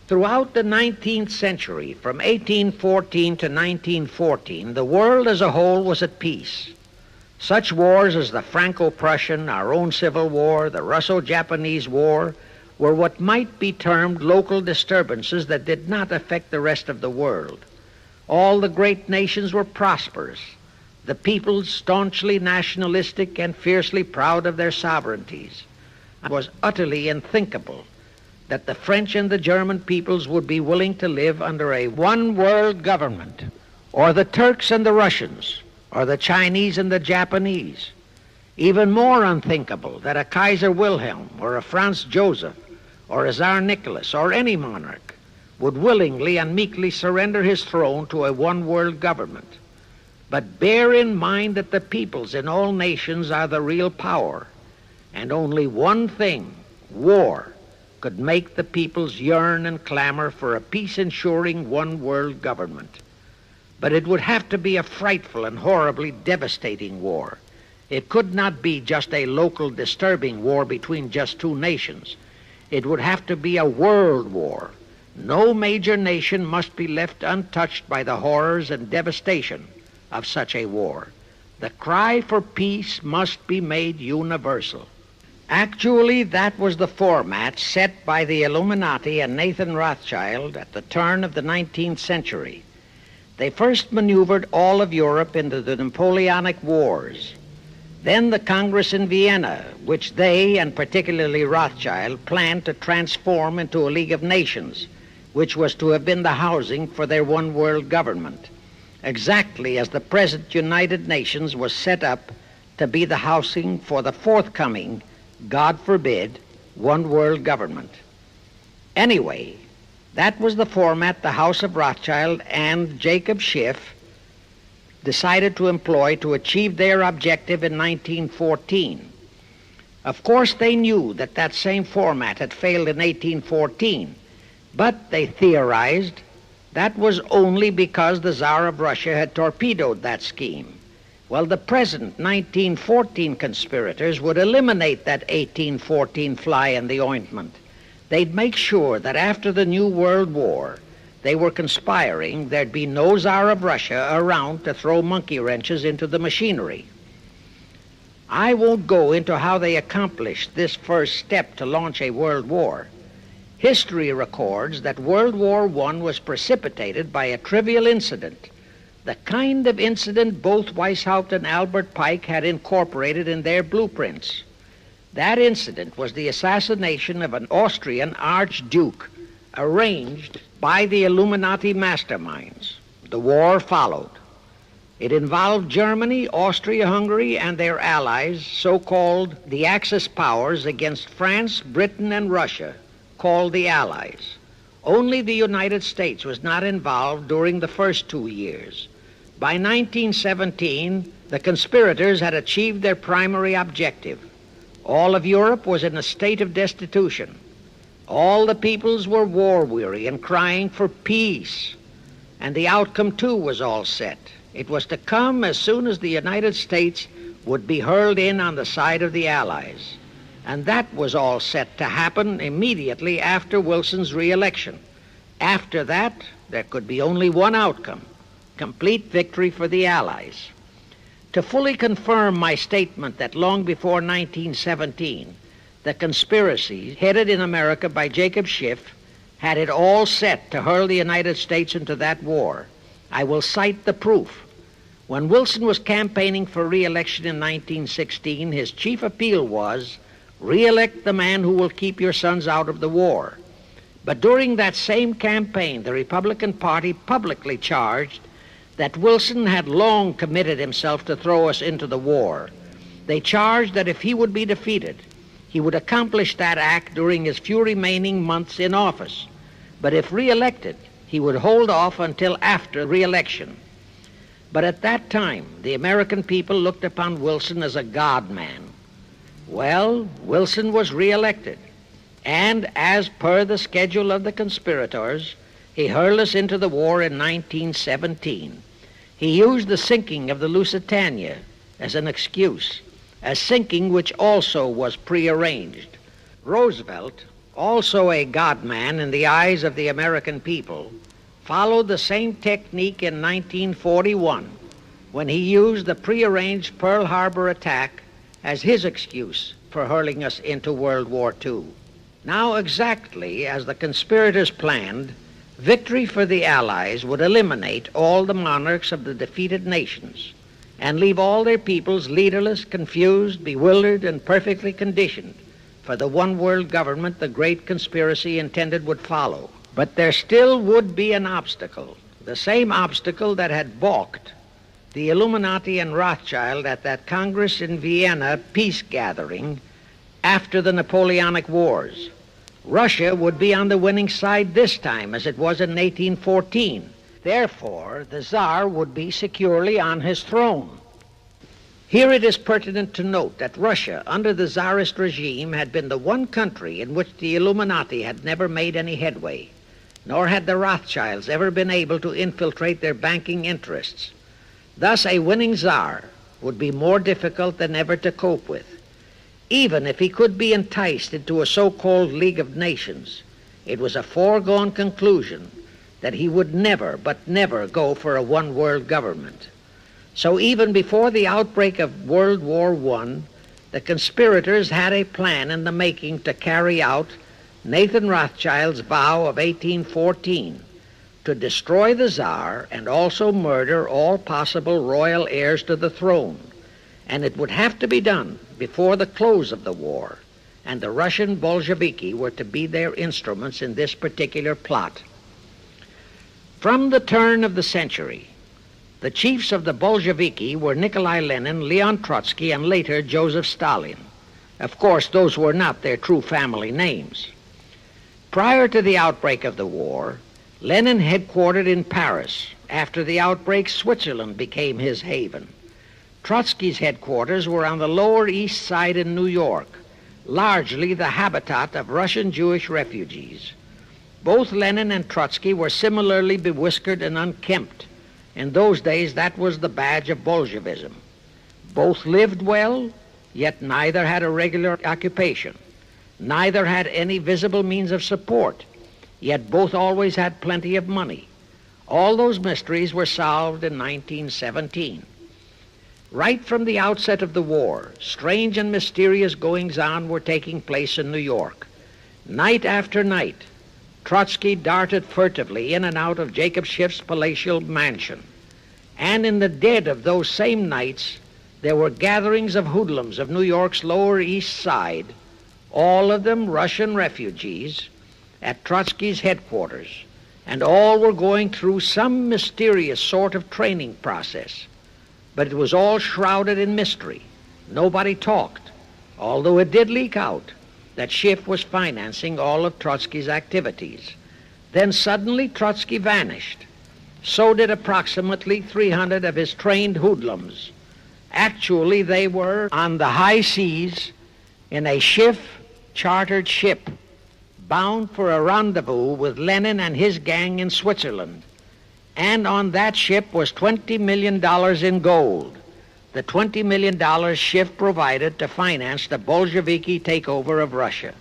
Throughout the 19th century, from 1814 to 1914, the world as a whole was at peace. Such wars as the Franco-Prussian, our own Civil War, the Russo-Japanese War, were what might be termed local disturbances that did not affect the rest of the world. All the great nations were prosperous, the peoples staunchly nationalistic and fiercely proud of their sovereignties. It was utterly unthinkable that the French and the German peoples would be willing to live under a one-world government, or the Turks and the Russians, or the Chinese and the Japanese. Even more unthinkable that a Kaiser Wilhelm or a Franz Joseph or a Tsar Nicholas or any monarch would willingly and meekly surrender his throne to a one-world government. But bear in mind that the peoples in all nations are the real power, and only one thing, war, could make the peoples yearn and clamor for a peace-ensuring one-world government. But it would have to be a frightful and horribly devastating war. It could not be just a local disturbing war between just two nations. It would have to be a world war. No major nation must be left untouched by the horrors and devastation of such a war. The cry for peace must be made universal. Actually, that was the format set by the Illuminati and Nathan Rothschild at the turn of the 19th century. They first maneuvered all of Europe into the Napoleonic Wars. Then the Congress in Vienna, which they, and particularly Rothschild, planned to transform into a League of Nations, which was to have been the housing for their one-world government, exactly as the present United Nations was set up to be the housing for the forthcoming, God forbid, one-world government. Anyway, that was the format the House of Rothschild and Jacob Schiff decided to employ to achieve their objective in 1914. Of course, they knew that that same format had failed in 1814, but they theorized that was only because the Tsar of Russia had torpedoed that scheme. Well, the present 1914 conspirators would eliminate that 1814 fly in the ointment. They'd make sure that after the New World War, they were conspiring, there'd be no Tsar of Russia around to throw monkey wrenches into the machinery. I won't go into how they accomplished this first step to launch a world war. History records that World War I was precipitated by a trivial incident, the kind of incident both Weishaupt and Albert Pike had incorporated in their blueprints. That incident was the assassination of an Austrian archduke, arranged by the Illuminati masterminds. The war followed. It involved Germany, Austria-Hungary, and their allies, so-called the Axis powers, against France, Britain, and Russia, called the Allies. Only the United States was not involved during the first 2 years. By 1917, the conspirators had achieved their primary objective. All of Europe was in a state of destitution. All the peoples were war-weary and crying for peace. And the outcome, too, was all set. It was to come as soon as the United States would be hurled in on the side of the Allies. And that was all set to happen immediately after Wilson's re-election. After that, there could be only one outcome: complete victory for the Allies. To fully confirm my statement that long before 1917, the conspiracy headed in America by Jacob Schiff had it all set to hurl the United States into that war, I will cite the proof. When Wilson was campaigning for re-election in 1916, his chief appeal was, "Re-elect the man who will keep your sons out of the war." But during that same campaign, the Republican Party publicly charged that Wilson had long committed himself to throw us into the war. They charged that if he would be defeated, he would accomplish that act during his few remaining months in office. But if re-elected, he would hold off until after re-election. But at that time, the American people looked upon Wilson as a God-man. Well, Wilson was re-elected, and as per the schedule of the conspirators, he hurled us into the war in 1917. He used the sinking of the Lusitania as an excuse, a sinking which also was prearranged. Roosevelt, also a God-man in the eyes of the American people, followed the same technique in 1941 when he used the prearranged Pearl Harbor attack as his excuse for hurling us into World War II. Now, exactly as the conspirators planned, victory for the Allies would eliminate all the monarchs of the defeated nations and leave all their peoples leaderless, confused, bewildered, and perfectly conditioned for the one world government the great conspiracy intended would follow. But there still would be an obstacle, the same obstacle that had balked the Illuminati and Rothschild at that Congress in Vienna peace gathering after the Napoleonic Wars. Russia would be on the winning side this time, as it was in 1814. Therefore, the Tsar would be securely on his throne. Here it is pertinent to note that Russia, under the Tsarist regime, had been the one country in which the Illuminati had never made any headway, nor had the Rothschilds ever been able to infiltrate their banking interests. Thus, a winning Tsar would be more difficult than ever to cope with. Even if he could be enticed into a so-called League of Nations, it was a foregone conclusion that he would never, but never go for a one-world government. So even before the outbreak of World War I, the conspirators had a plan in the making to carry out Nathan Rothschild's vow of 1814 to destroy the Tsar and also murder all possible royal heirs to the throne. And it would have to be done before the close of the war, and the Russian Bolsheviki were to be their instruments in this particular plot. From the turn of the century, the chiefs of the Bolsheviki were Nikolai Lenin, Leon Trotsky, and later Joseph Stalin. Of course, those were not their true family names. Prior to the outbreak of the war, Lenin headquartered in Paris. After the outbreak, Switzerland became his haven. Trotsky's headquarters were on the Lower East Side in New York, largely the habitat of Russian Jewish refugees. Both Lenin and Trotsky were similarly bewhiskered and unkempt. In those days, that was the badge of Bolshevism. Both lived well, yet neither had a regular occupation. Neither had any visible means of support, yet both always had plenty of money. All those mysteries were solved in 1917. Right from the outset of the war, strange and mysterious goings-on were taking place in New York. Night after night, Trotsky darted furtively in and out of Jacob Schiff's palatial mansion. And in the dead of those same nights, there were gatherings of hoodlums of New York's Lower East Side, all of them Russian refugees, at Trotsky's headquarters, and all were going through some mysterious sort of training process. But it was all shrouded in mystery. Nobody talked, although it did leak out that Schiff was financing all of Trotsky's activities. Then suddenly Trotsky vanished. So did approximately 300 of his trained hoodlums. Actually, they were on the high seas in a Schiff-chartered ship bound for a rendezvous with Lenin and his gang in Switzerland. And on that ship was $20 million in gold, the $20 million Schiff provided to finance the Bolsheviki takeover of Russia.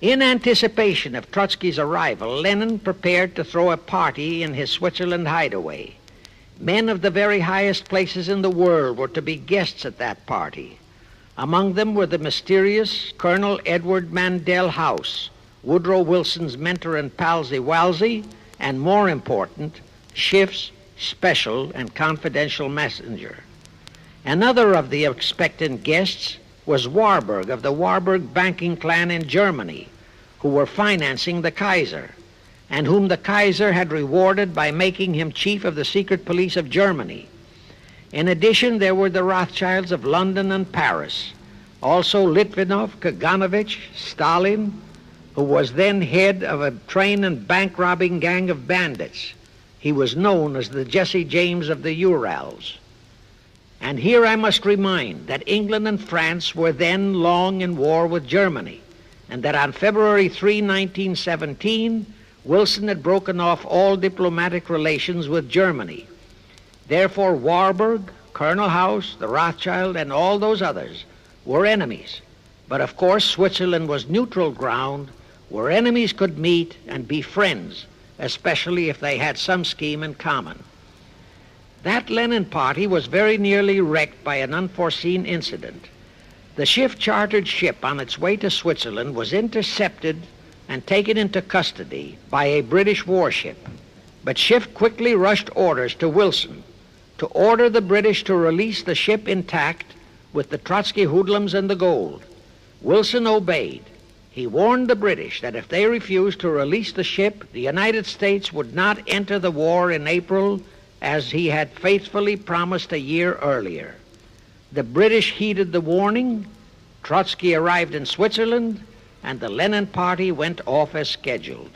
In anticipation of Trotsky's arrival, Lenin prepared to throw a party in his Switzerland hideaway. Men of the very highest places in the world were to be guests at that party. Among them were the mysterious Colonel Edward Mandell House, Woodrow Wilson's mentor and palsy-walsy, and more important, Schiff's special and confidential messenger. Another of the expectant guests was Warburg of the Warburg banking clan in Germany, who were financing the Kaiser, and whom the Kaiser had rewarded by making him chief of the secret police of Germany. In addition, there were the Rothschilds of London and Paris, also Litvinov, Kaganovich, Stalin, who was then head of a train and bank-robbing gang of bandits. He was known as the Jesse James of the Urals. And here I must remind that England and France were then long in war with Germany, and that on February 3, 1917, Wilson had broken off all diplomatic relations with Germany. Therefore, Warburg, Colonel House, the Rothschild, and all those others were enemies. But of course, Switzerland was neutral ground where enemies could meet and be friends, especially if they had some scheme in common. That Lenin party was very nearly wrecked by an unforeseen incident. The Schiff-chartered ship on its way to Switzerland was intercepted and taken into custody by a British warship. But Schiff quickly rushed orders to Wilson to order the British to release the ship intact with the Trotsky hoodlums and the gold. Wilson obeyed. He warned the British that if they refused to release the ship, the United States would not enter the war in April as he had faithfully promised a year earlier. The British heeded the warning. Trotsky arrived in Switzerland, and the Lenin party went off as scheduled.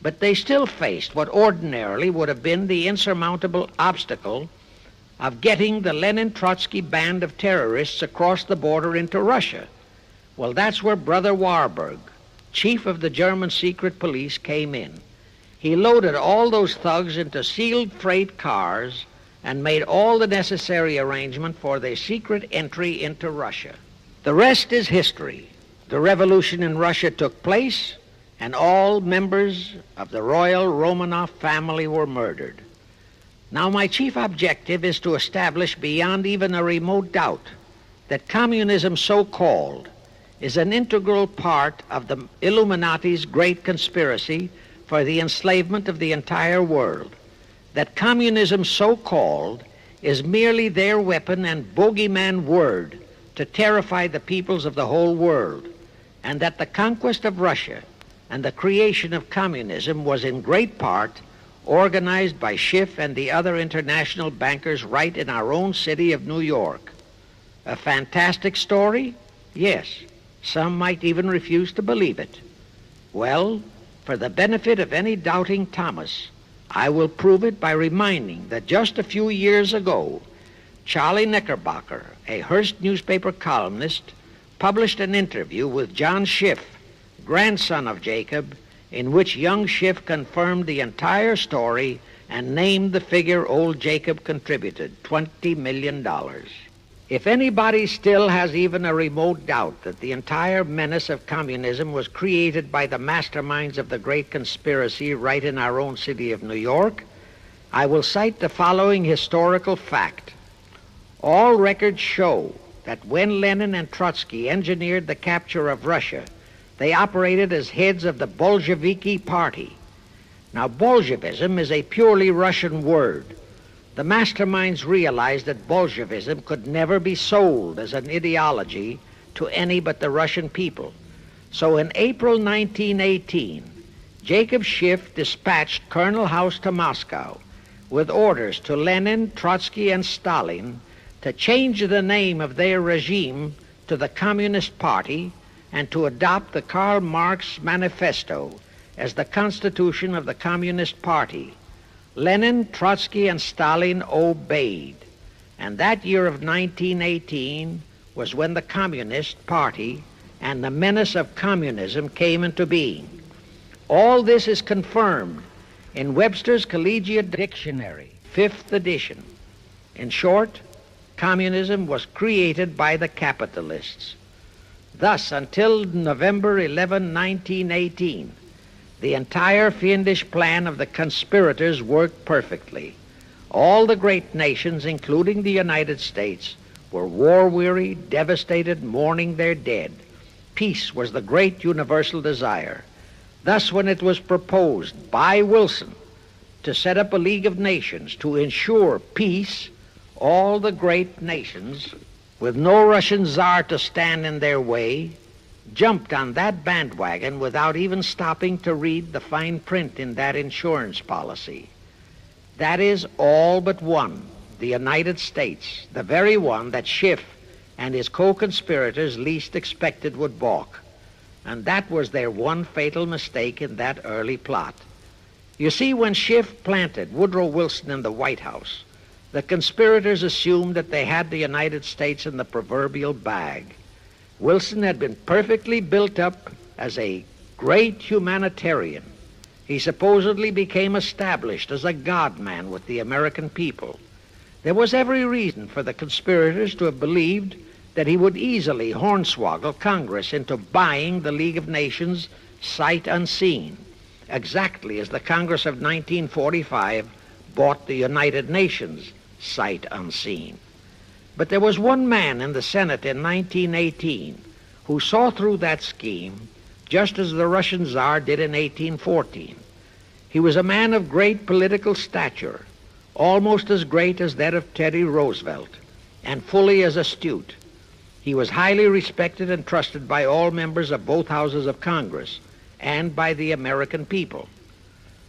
But they still faced what ordinarily would have been the insurmountable obstacle of getting the Lenin-Trotsky band of terrorists across the border into Russia. Well, that's where Brother Warburg, chief of the German secret police, came in. He loaded all those thugs into sealed freight cars and made all the necessary arrangement for their secret entry into Russia. The rest is history. The revolution in Russia took place, and all members of the royal Romanov family were murdered. Now, my chief objective is to establish beyond even a remote doubt that communism, so-called, is an integral part of the Illuminati's great conspiracy for the enslavement of the entire world, that communism, so-called, is merely their weapon and bogeyman word to terrify the peoples of the whole world, and that the conquest of Russia and the creation of communism was in great part organized by Schiff and the other international bankers right in our own city of New York. A fantastic story? Yes. Some might even refuse to believe it. Well, for the benefit of any doubting Thomas, I will prove it by reminding that just a few years ago, Charlie Knickerbocker, a Hearst newspaper columnist, published an interview with John Schiff, grandson of Jacob, in which young Schiff confirmed the entire story and named the figure old Jacob contributed, $20 million. If anybody still has even a remote doubt that the entire menace of communism was created by the masterminds of the great conspiracy right in our own city of New York, I will cite the following historical fact. All records show that when Lenin and Trotsky engineered the capture of Russia, they operated as heads of the Bolsheviki party. Now, Bolshevism is a purely Russian word. The masterminds realized that Bolshevism could never be sold as an ideology to any but the Russian people. So in April 1918, Jacob Schiff dispatched Colonel House to Moscow with orders to Lenin, Trotsky, and Stalin to change the name of their regime to the Communist Party and to adopt the Karl Marx Manifesto as the constitution of the Communist Party. Lenin, Trotsky, and Stalin obeyed. And that year of 1918 was when the Communist Party and the menace of communism came into being. All this is confirmed in Webster's Collegiate Dictionary, 5th edition. In short, communism was created by the capitalists. Thus, until November 11, 1918, the entire fiendish plan of the conspirators worked perfectly. All the great nations, including the United States, were war-weary, devastated, mourning their dead. Peace was the great universal desire. Thus, when it was proposed by Wilson to set up a League of Nations to ensure peace, all the great nations, with no Russian Tsar to stand in their way, jumped on that bandwagon without even stopping to read the fine print in that insurance policy. That is all but one, the United States, the very one that Schiff and his co-conspirators least expected would balk. And that was their one fatal mistake in that early plot. You see, when Schiff planted Woodrow Wilson in the White House, the conspirators assumed that they had the United States in the proverbial bag. Wilson had been perfectly built up as a great humanitarian. He supposedly became established as a God-man with the American people. There was every reason for the conspirators to have believed that he would easily hornswoggle Congress into buying the League of Nations sight unseen, exactly as the Congress of 1945 bought the United Nations sight unseen. But there was one man in the Senate in 1918 who saw through that scheme just as the Russian Tsar did in 1814. He was a man of great political stature, almost as great as that of Teddy Roosevelt, and fully as astute. He was highly respected and trusted by all members of both houses of Congress and by the American people.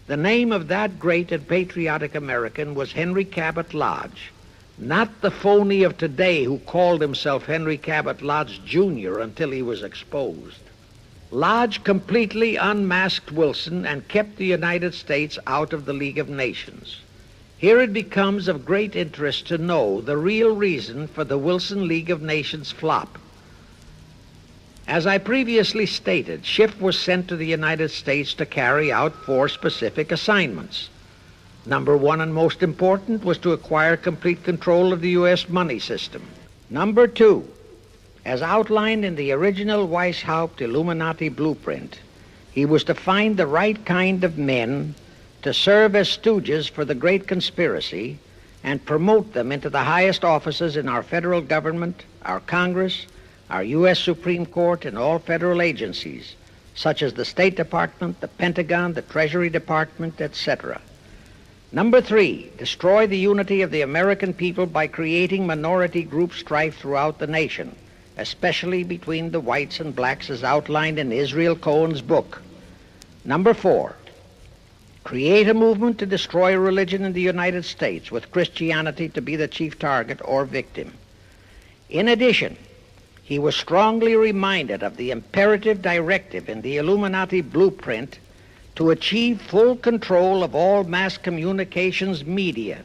The name of that great and patriotic American was Henry Cabot Lodge, not the phony of today who called himself Henry Cabot Lodge Jr. until he was exposed. Lodge completely unmasked Wilson and kept the United States out of the League of Nations. Here it becomes of great interest to know the real reason for the Wilson League of Nations flop. As I previously stated, Schiff was sent to the United States to carry out 4 specific assignments. Number 1 and most important was to acquire complete control of the U.S. money system. Number 2, as outlined in the original Weishaupt Illuminati blueprint, he was to find the right kind of men to serve as stooges for the great conspiracy and promote them into the highest offices in our federal government, our Congress, our U.S. Supreme Court, and all federal agencies, such as the State Department, the Pentagon, the Treasury Department, etc. Number 3, destroy the unity of the American people by creating minority group strife throughout the nation, especially between the whites and blacks as outlined in Israel Cohen's book. Number 4, create a movement to destroy religion in the United States with Christianity to be the chief target or victim. In addition, he was strongly reminded of the imperative directive in the Illuminati blueprint to achieve full control of all mass communications media,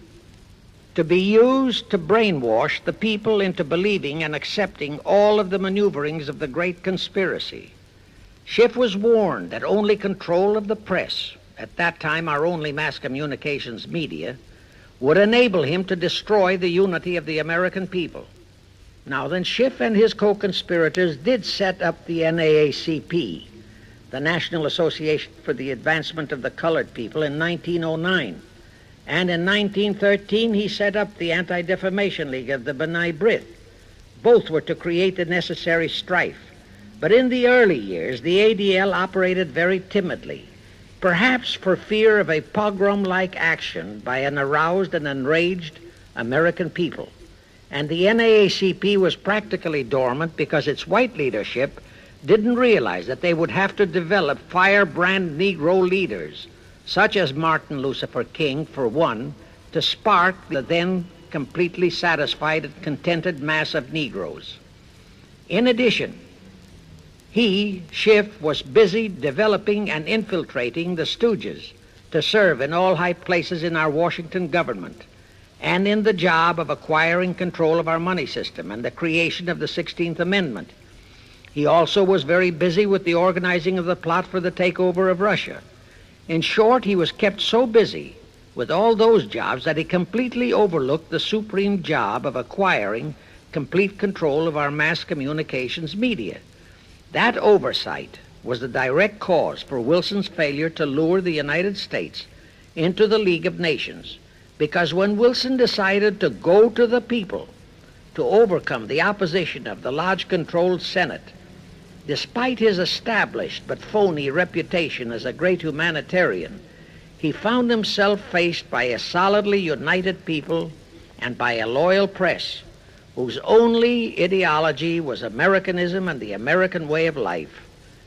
to be used to brainwash the people into believing and accepting all of the maneuverings of the great conspiracy. Schiff was warned that only control of the press, at that time our only mass communications media, would enable him to destroy the unity of the American people. Now then, Schiff and his co-conspirators did set up the NAACP, the National Association for the Advancement of the Colored People, in 1909. And in 1913, he set up the Anti-Defamation League of the B'nai B'rith. Both were to create the necessary strife. But in the early years, the ADL operated very timidly, perhaps for fear of a pogrom-like action by an aroused and enraged American people. And the NAACP was practically dormant because its white leadership didn't realize that they would have to develop firebrand Negro leaders, such as Martin Lucifer King, for one, to spark the then completely satisfied and contented mass of Negroes. In addition, he, Schiff, was busy developing and infiltrating the stooges to serve in all high places in our Washington government and in the job of acquiring control of our money system and the creation of the 16th Amendment. He also was very busy with the organizing of the plot for the takeover of Russia. In short, he was kept so busy with all those jobs that he completely overlooked the supreme job of acquiring complete control of our mass communications media. That oversight was the direct cause for Wilson's failure to lure the United States into the League of Nations, because when Wilson decided to go to the people to overcome the opposition of the Lodge-controlled Senate, despite his established but phony reputation as a great humanitarian, he found himself faced by a solidly united people and by a loyal press whose only ideology was Americanism and the American way of life.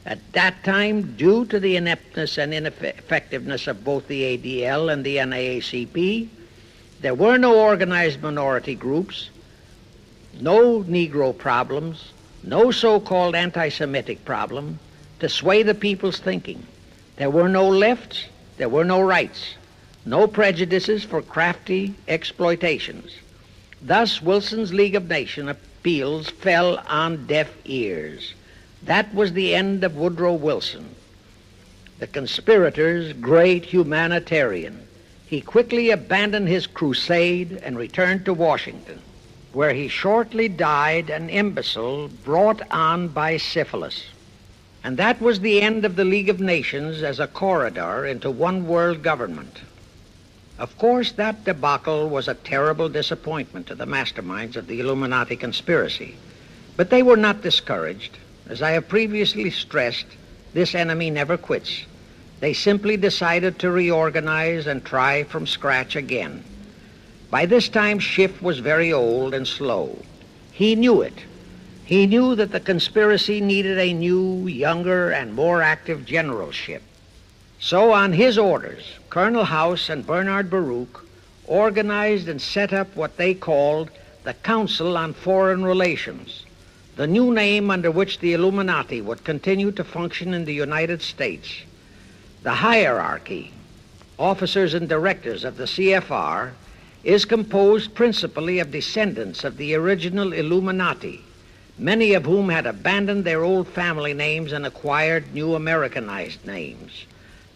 At that time, due to the ineptness and ineffectiveness of both the ADL and the NAACP, there were no organized minority groups, no Negro problems, no so-called anti-Semitic problem to sway the people's thinking. There were no lefts, there were no rights, no prejudices for crafty exploitations. Thus, Wilson's League of Nations appeals fell on deaf ears. That was the end of Woodrow Wilson, the conspirator's great humanitarian. He quickly abandoned his crusade and returned to Washington, where he shortly died an imbecile brought on by syphilis. And that was the end of the League of Nations as a corridor into one world government. Of course, that debacle was a terrible disappointment to the masterminds of the Illuminati conspiracy. But they were not discouraged. As I have previously stressed, this enemy never quits. They simply decided to reorganize and try from scratch again. By this time, Schiff was very old and slow. He knew it. He knew that the conspiracy needed a new, younger, and more active generalship. So on his orders, Colonel House and Bernard Baruch organized and set up what they called the Council on Foreign Relations, the new name under which the Illuminati would continue to function in the United States. The hierarchy, officers and directors of the CFR, is composed principally of descendants of the original Illuminati, many of whom had abandoned their old family names and acquired new Americanized names.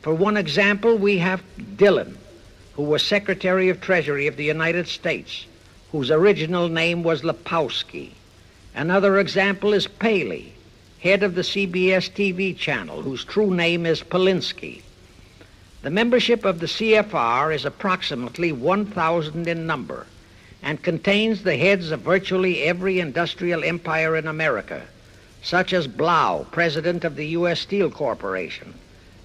For one example, we have Dillon, who was Secretary of Treasury of the United States, whose original name was Lepowski. Another example is Paley, head of the CBS TV channel, whose true name is Polinsky. The membership of the CFR is approximately 1,000 in number and contains the heads of virtually every industrial empire in America, such as Blau, president of the U.S. Steel Corporation,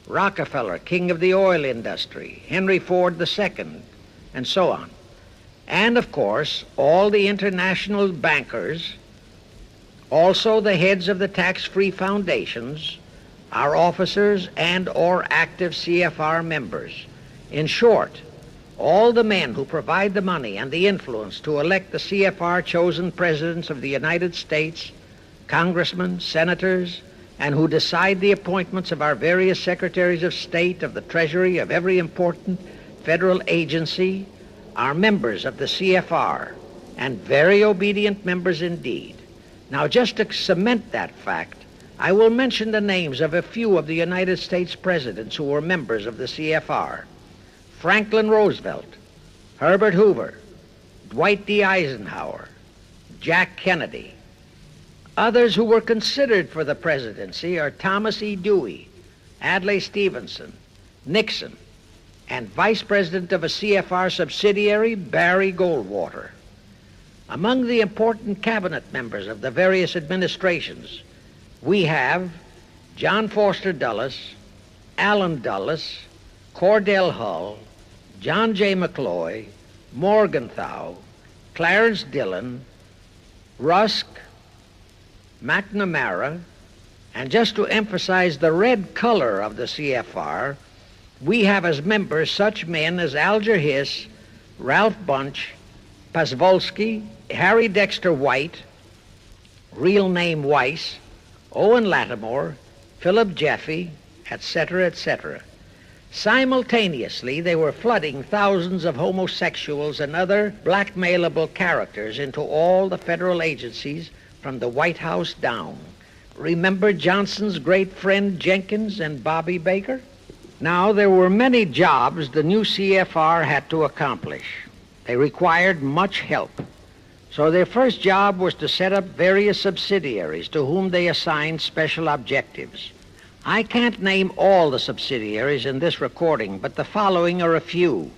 Rockefeller, king of the oil industry, Henry Ford II, and so on. And, of course, all the international bankers, also the heads of the tax-free foundations, are officers and or active CFR members. In short, all the men who provide the money and the influence to elect the CFR chosen presidents of the United States, congressmen, senators, and who decide the appointments of our various secretaries of state, of the Treasury, of every important federal agency, are members of the CFR, and very obedient members indeed. Now, just to cement that fact, I will mention the names of a few of the United States presidents who were members of the CFR. Franklin Roosevelt, Herbert Hoover, Dwight D. Eisenhower, Jack Kennedy. Others who were considered for the presidency are Thomas E. Dewey, Adlai Stevenson, Nixon, and Vice President of a CFR subsidiary, Barry Goldwater. Among the important cabinet members of the various administrations, we have John Foster Dulles, Allen Dulles, Cordell Hull, John J. McCloy, Morgenthau, Clarence Dillon, Rusk, McNamara, and just to emphasize the red color of the CFR, we have as members such men as Alger Hiss, Ralph Bunch, Pasvolsky, Harry Dexter White, real name Weiss, Owen Lattimore, Philip Jeffy, etc., etc. Simultaneously, they were flooding thousands of homosexuals and other blackmailable characters into all the federal agencies from the White House down. Remember Johnson's great friend Jenkins and Bobby Baker? Now, there were many jobs the new CFR had to accomplish. They required much help. So their first job was to set up various subsidiaries to whom they assigned special objectives. I can't name all the subsidiaries in this recording, but the following are a few.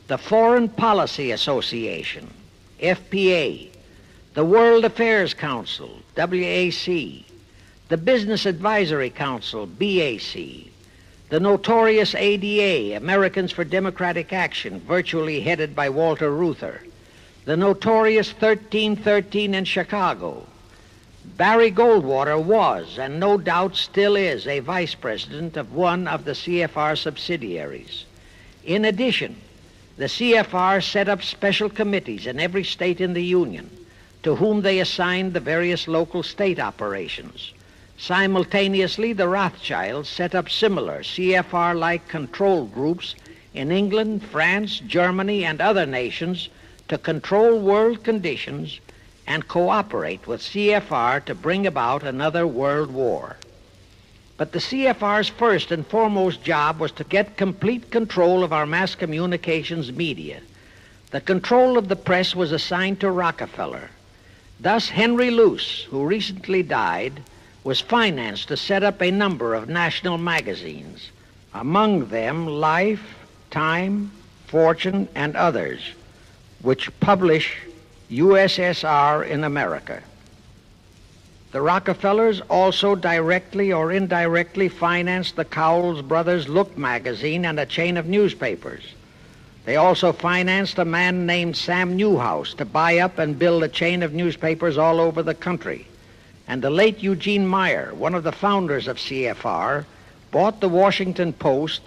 The Foreign Policy Association, FPA, the World Affairs Council, WAC, the Business Advisory Council, BAC, the notorious ADA, Americans for Democratic Action, virtually headed by Walter Reuther, the notorious 1313 in Chicago. Barry Goldwater was, and no doubt still is, a vice president of one of the CFR subsidiaries. In addition, the CFR set up special committees in every state in the Union, to whom they assigned the various local state operations. Simultaneously, the Rothschilds set up similar CFR-like control groups in England, France, Germany, and other nations to control world conditions and cooperate with CFR to bring about another world war. But the CFR's first and foremost job was to get complete control of our mass communications media. The control of the press was assigned to Rockefeller. Thus, Henry Luce, who recently died, was financed to set up a number of national magazines, among them Life, Time, Fortune, and others, which publish USSR in America. The Rockefellers also directly or indirectly financed the Cowles Brothers Look magazine and a chain of newspapers. They also financed a man named Sam Newhouse to buy up and build a chain of newspapers all over the country. And the late Eugene Meyer, one of the founders of CFR, bought the Washington Post,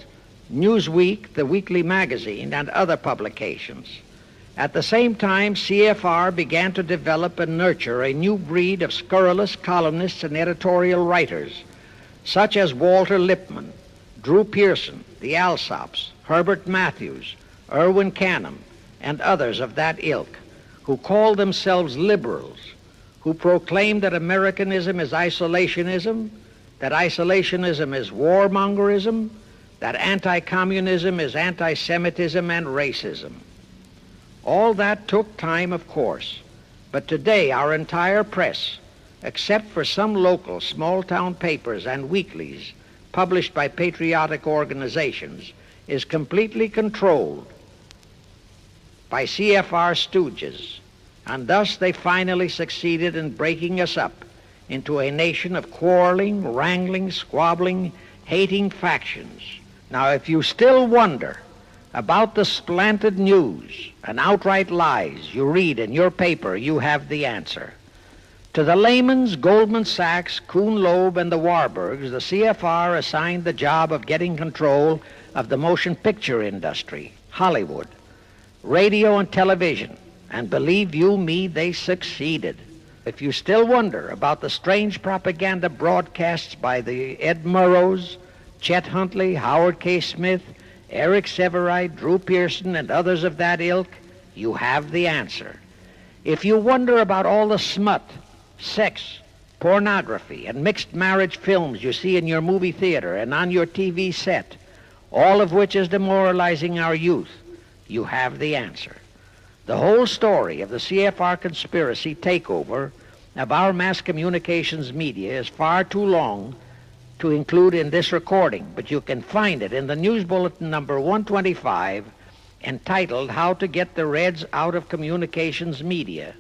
Newsweek, the weekly magazine, and other publications. At the same time, CFR began to develop and nurture a new breed of scurrilous columnists and editorial writers, such as Walter Lippmann, Drew Pearson, the Alsops, Herbert Matthews, Irwin Canham, and others of that ilk, who called themselves liberals, who proclaimed that Americanism is isolationism, that isolationism is warmongerism, that anti-communism is anti-Semitism and racism. All that took time, of course, but today our entire press, except for some local small-town papers and weeklies published by patriotic organizations, is completely controlled by CFR stooges, and thus they finally succeeded in breaking us up into a nation of quarreling, wrangling, squabbling, hating factions. Now, if you still wonder about the slanted news and outright lies you read in your paper, you have the answer. To the Lehmans, Goldman Sachs, Kuhn Loeb, and the Warburgs, the CFR assigned the job of getting control of the motion picture industry, Hollywood, radio and television, and believe you me, they succeeded. If you still wonder about the strange propaganda broadcasts by the Ed Murrows, Chet Huntley, Howard K. Smith, Eric Severide, Drew Pearson, and others of that ilk, you have the answer. If you wonder about all the smut, sex, pornography, and mixed marriage films you see in your movie theater and on your TV set, all of which is demoralizing our youth, you have the answer. The whole story of the CFR conspiracy takeover of our mass communications media is far too long to include in this recording, but you can find it in the News Bulletin number 125, entitled How to Get the Reds Out of Communications Media.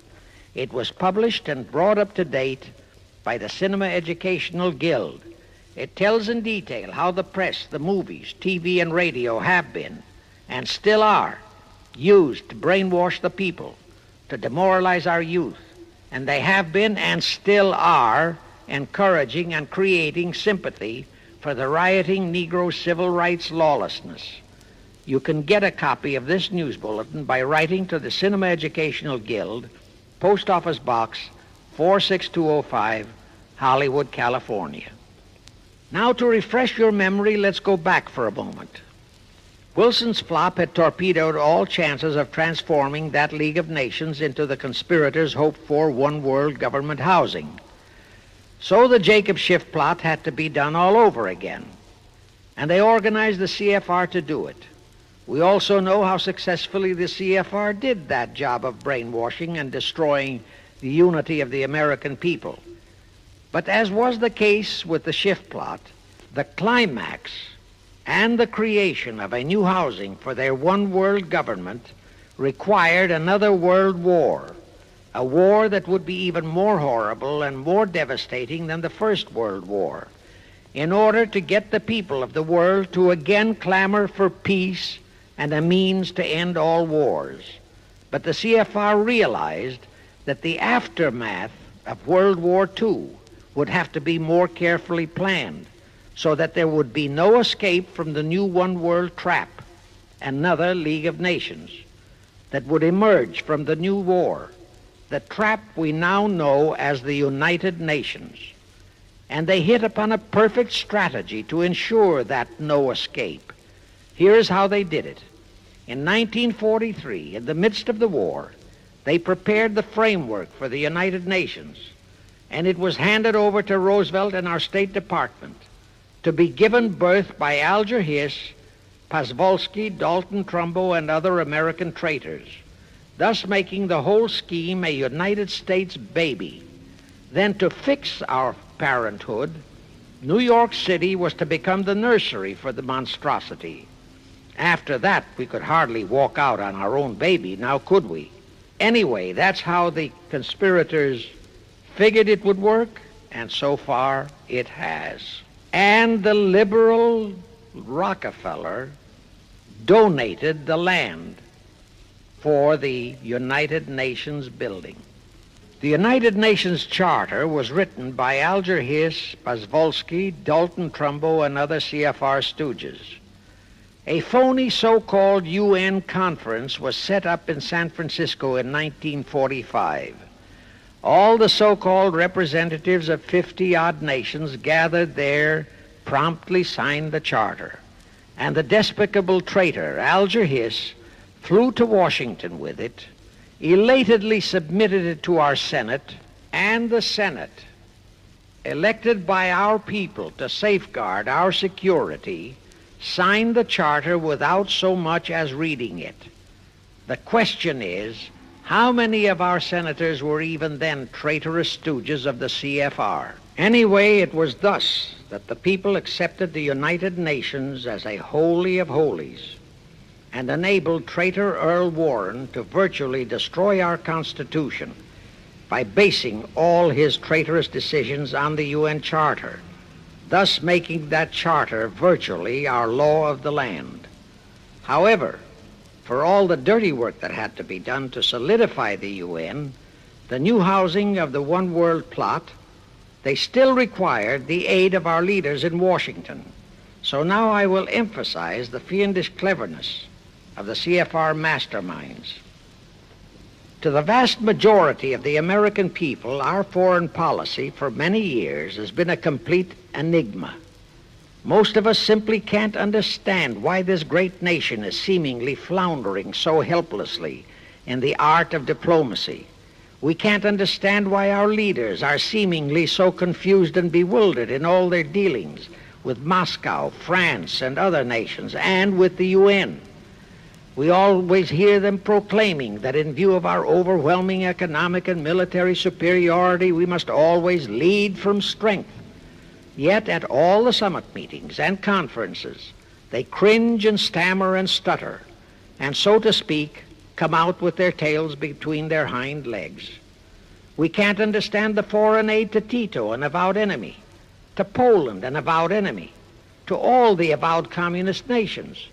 It was published and brought up to date by the Cinema Educational Guild. It tells in detail how the press, the movies, TV, and radio have been, and still are, used to brainwash the people, to demoralize our youth, and they have been and still are encouraging and creating sympathy for the rioting Negro civil rights lawlessness. You can get a copy of this news bulletin by writing to the Cinema Educational Guild, Post Office Box 46205, Hollywood, California. Now, to refresh your memory, let's go back for a moment. Wilson's flop had torpedoed all chances of transforming that League of Nations into the conspirators' hoped-for one-world government housing. So the Jacob Schiff plot had to be done all over again, and they organized the CFR to do it. We also know how successfully the CFR did that job of brainwashing and destroying the unity of the American people. But as was the case with the shift plot, the climax and the creation of a new housing for their one world government required another world war, a war that would be even more horrible and more devastating than the First World War, in order to get the people of the world to again clamor for peace and a means to end all wars. But the CFR realized that the aftermath of World War II would have to be more carefully planned so that there would be no escape from the new one world trap, another League of Nations that would emerge from the new war, the trap we now know as the United Nations. And they hit upon a perfect strategy to ensure that no escape. Here's how they did it. In 1943, in the midst of the war, they prepared the framework for the United Nations, and it was handed over to Roosevelt and our State Department to be given birth by Alger Hiss, Pasvolsky, Dalton Trumbo, and other American traitors, thus making the whole scheme a United States baby. Then to fix our parenthood, New York City was to become the nursery for the monstrosity. After that, we could hardly walk out on our own baby, now could we? Anyway, that's how the conspirators figured it would work, and so far it has. And the liberal Rockefeller donated the land for the United Nations building. The United Nations Charter was written by Alger Hiss, Pasvolsky, Dalton Trumbo, and other CFR stooges. A phony so-called UN conference was set up in San Francisco in 1945. All the so-called representatives of 50-odd nations gathered there, promptly signed the charter, and the despicable traitor Alger Hiss flew to Washington with it, elatedly submitted it to our Senate, and the Senate, elected by our people to safeguard our security, signed the charter without so much as reading it. The question is, how many of our senators were even then traitorous stooges of the CFR? Anyway, it was thus that the people accepted the United Nations as a holy of holies and enabled traitor Earl Warren to virtually destroy our Constitution by basing all his traitorous decisions on the UN Charter, thus making that charter virtually our law of the land. However, for all the dirty work that had to be done to solidify the UN, the new housing of the one world plot, they still required the aid of our leaders in Washington. So now I will emphasize the fiendish cleverness of the CFR masterminds. To the vast majority of the American people, our foreign policy for many years has been a complete enigma. Most of us simply can't understand why this great nation is seemingly floundering so helplessly in the art of diplomacy. We can't understand why our leaders are seemingly so confused and bewildered in all their dealings with Moscow, France, and other nations, and with the UN. We always hear them proclaiming that in view of our overwhelming economic and military superiority, we must always lead from strength. Yet at all the summit meetings and conferences, they cringe and stammer and stutter, and so to speak, come out with their tails between their hind legs. We can't understand the foreign aid to Tito, an avowed enemy, to Poland, an avowed enemy, to all the avowed communist nations.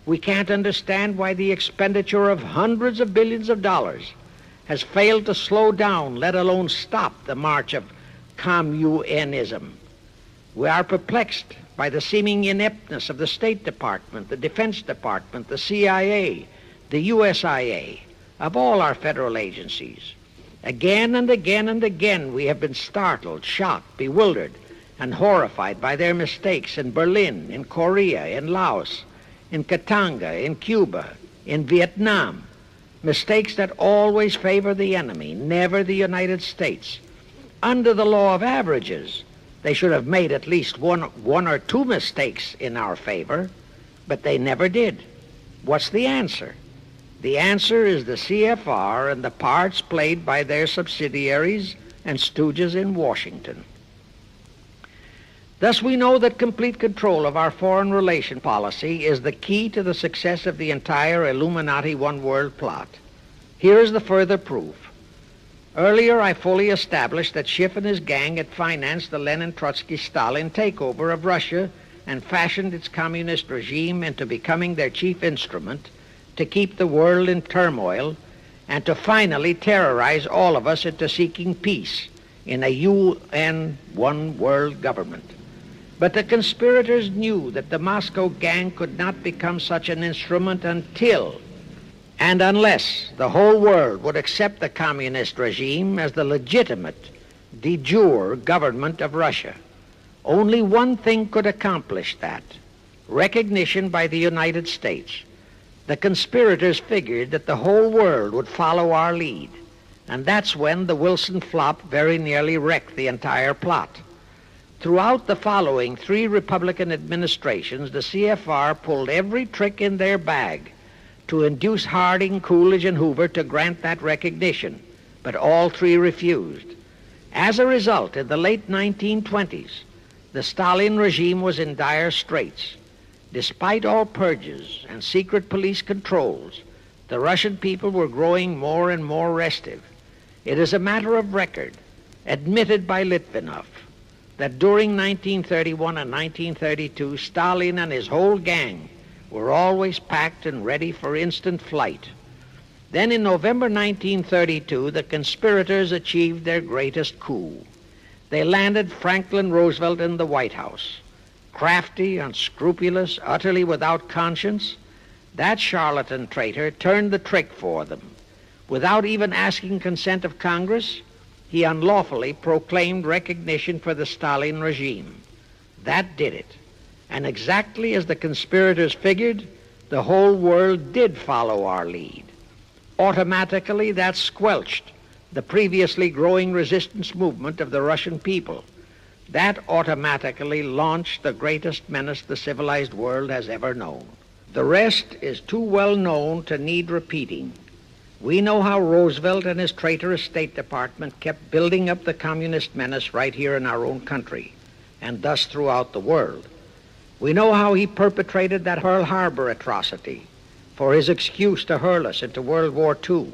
We can't understand why the expenditure of hundreds of billions of dollars has failed to slow down, let alone stop, the march of communism. We are perplexed by the seeming ineptness of the State Department, the Defense Department, the CIA, the USIA, of all our federal agencies. Again and again and again we have been startled, shocked, bewildered, and horrified by their mistakes in Berlin, in Korea, in Laos, in Katanga, in Cuba, in Vietnam. Mistakes that always favor the enemy, never the United States. Under the law of averages, they should have made at least one or two mistakes in our favor, but they never did. What's the answer? The answer is the CFR and the parts played by their subsidiaries and stooges in Washington. Thus we know that complete control of our foreign relation policy is the key to the success of the entire Illuminati One World plot. Here is the further proof. Earlier I fully established that Schiff and his gang had financed the Lenin-Trotsky-Stalin takeover of Russia and fashioned its communist regime into becoming their chief instrument to keep the world in turmoil and to finally terrorize all of us into seeking peace in a UN One World government. But the conspirators knew that the Moscow gang could not become such an instrument until and unless the whole world would accept the communist regime as the legitimate, de jure government of Russia. Only one thing could accomplish that: recognition by the United States. The conspirators figured that the whole world would follow our lead, and that's when the Wilson flop very nearly wrecked the entire plot. Throughout the following 3 Republican administrations, the CFR pulled every trick in their bag to induce Harding, Coolidge, and Hoover to grant that recognition, but all 3 refused. As a result, in the late 1920s, the Stalin regime was in dire straits. Despite all purges and secret police controls, the Russian people were growing more and more restive. It is a matter of record, admitted by Litvinov, that during 1931 and 1932, Stalin and his whole gang were always packed and ready for instant flight. Then in November 1932, the conspirators achieved their greatest coup. They landed Franklin Roosevelt in the White House. Crafty, unscrupulous, utterly without conscience, that charlatan traitor turned the trick for them. Without even asking consent of Congress, he unlawfully proclaimed recognition for the Stalin regime. That did it. And exactly as the conspirators figured, the whole world did follow our lead. Automatically, that squelched the previously growing resistance movement of the Russian people. That automatically launched the greatest menace the civilized world has ever known. The rest is too well known to need repeating. We know how Roosevelt and his traitorous State Department kept building up the communist menace right here in our own country, and thus throughout the world. We know how he perpetrated that Pearl Harbor atrocity for his excuse to hurl us into World War II.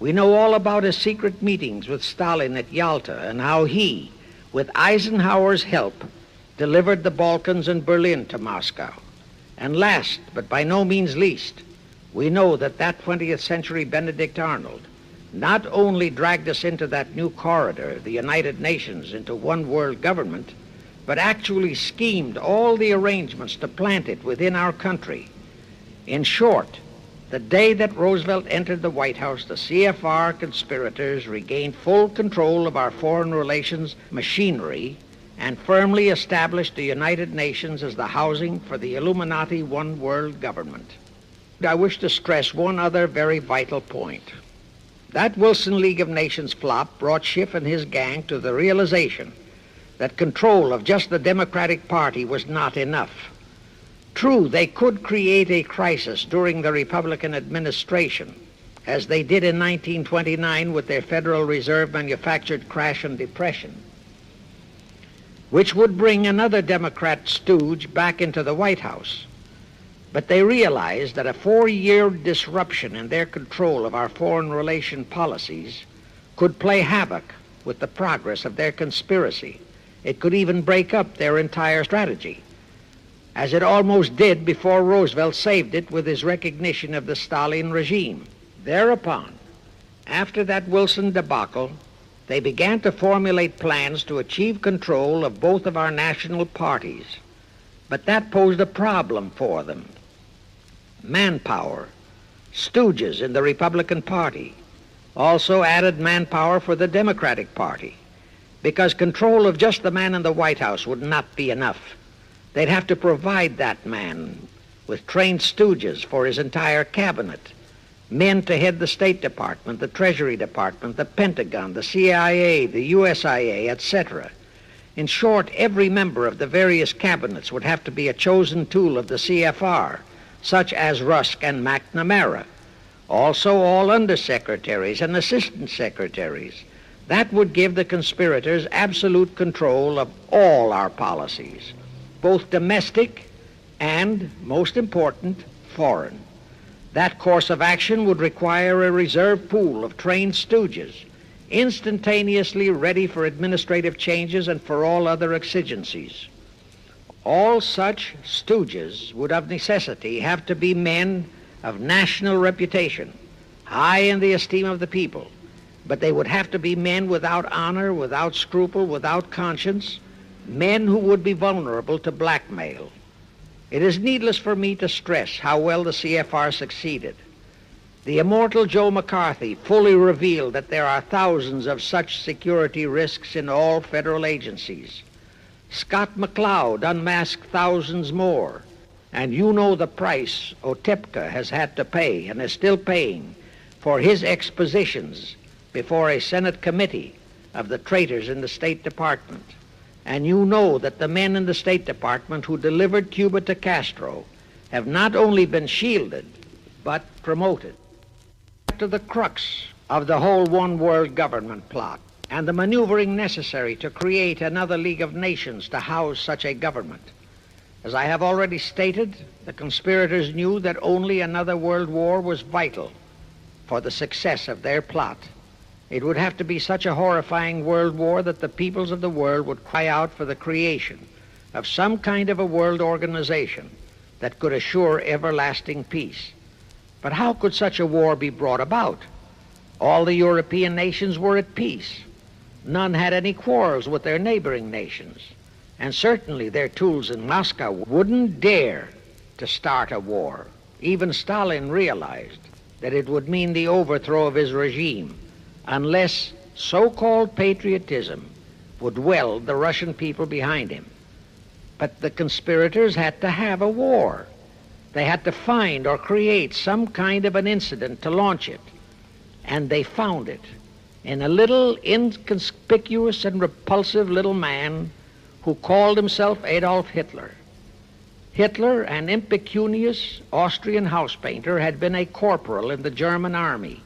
We know all about his secret meetings with Stalin at Yalta and how he, with Eisenhower's help, delivered the Balkans and Berlin to Moscow. And last, but by no means least, we know that 20th century Benedict Arnold not only dragged us into that new corridor, the United Nations, into one world government, but actually schemed all the arrangements to plant it within our country. In short, the day that Roosevelt entered the White House, the CFR conspirators regained full control of our foreign relations machinery and firmly established the United Nations as the housing for the Illuminati One World government. I wish to stress one other very vital point. That Wilson League of Nations flop brought Schiff and his gang to the realization that control of just the Democratic Party was not enough. True, they could create a crisis during the Republican administration, as they did in 1929 with their Federal Reserve manufactured crash and depression, which would bring another Democrat stooge back into the White House. But they realized that a 4-year disruption in their control of our foreign relation policies could play havoc with the progress of their conspiracy. It could even break up their entire strategy, as it almost did before Roosevelt saved it with his recognition of the Stalin regime. Thereupon, after that Wilson debacle, they began to formulate plans to achieve control of both of our national parties. But that posed a problem for them. Manpower, stooges in the Republican Party, also added manpower for the Democratic Party, because control of just the man in the White House would not be enough. They'd have to provide that man with trained stooges for his entire cabinet, men to head the State Department, the Treasury Department, the Pentagon, the CIA, the USIA, etc. In short, every member of the various cabinets would have to be a chosen tool of the CFR, such as Rusk and McNamara, also all undersecretaries and assistant secretaries. That would give the conspirators absolute control of all our policies, both domestic and, most important, foreign. That course of action would require a reserve pool of trained stooges, instantaneously ready for administrative changes and for all other exigencies. All such stooges would of necessity have to be men of national reputation, high in the esteem of the people, but they would have to be men without honor, without scruple, without conscience, men who would be vulnerable to blackmail. It is needless for me to stress how well the CFR succeeded. The immortal Joe McCarthy fully revealed that there are thousands of such security risks in all federal agencies. Scott McCloud unmasked thousands more, and you know the price Otepka has had to pay and is still paying for his expositions before a Senate committee of the traitors in the State Department. And you know that the men in the State Department who delivered Cuba to Castro have not only been shielded, but promoted. To the crux of the whole one-world government plot and the maneuvering necessary to create another League of Nations to house such a government. As I have already stated, the conspirators knew that only another world war was vital for the success of their plot. It would have to be such a horrifying world war that the peoples of the world would cry out for the creation of some kind of a world organization that could assure everlasting peace. But how could such a war be brought about? All the European nations were at peace. None had any quarrels with their neighboring nations. And certainly their tools in Moscow wouldn't dare to start a war. Even Stalin realized that it would mean the overthrow of his regime unless so-called patriotism would weld the Russian people behind him. But the conspirators had to have a war. They had to find or create some kind of an incident to launch it. And they found it in a little inconspicuous and repulsive little man who called himself Adolf Hitler. Hitler, an impecunious Austrian house painter, had been a corporal in the German army.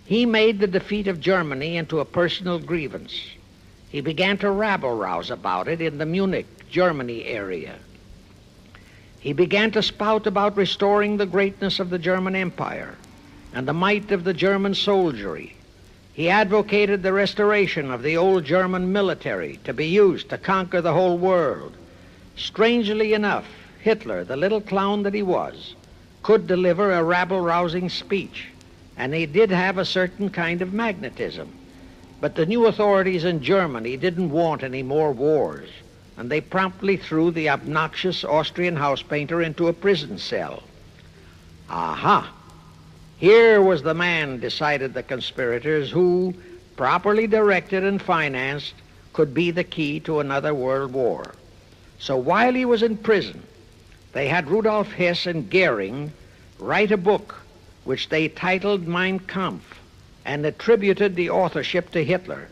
He made the defeat of Germany into a personal grievance. He began to rabble-rouse about it in the Munich, Germany area. He began to spout about restoring the greatness of the German Empire and the might of the German soldiery. He advocated the restoration of the old German military to be used to conquer the whole world. Strangely enough, Hitler, the little clown that he was, could deliver a rabble-rousing speech, and he did have a certain kind of magnetism. But the new authorities in Germany didn't want any more wars, and they promptly threw the obnoxious Austrian house painter into a prison cell. Aha! Here was the man, decided the conspirators, who, properly directed and financed, could be the key to another world war. So while he was in prison, they had Rudolf Hess and Goering write a book which they titled Mein Kampf and attributed the authorship to Hitler,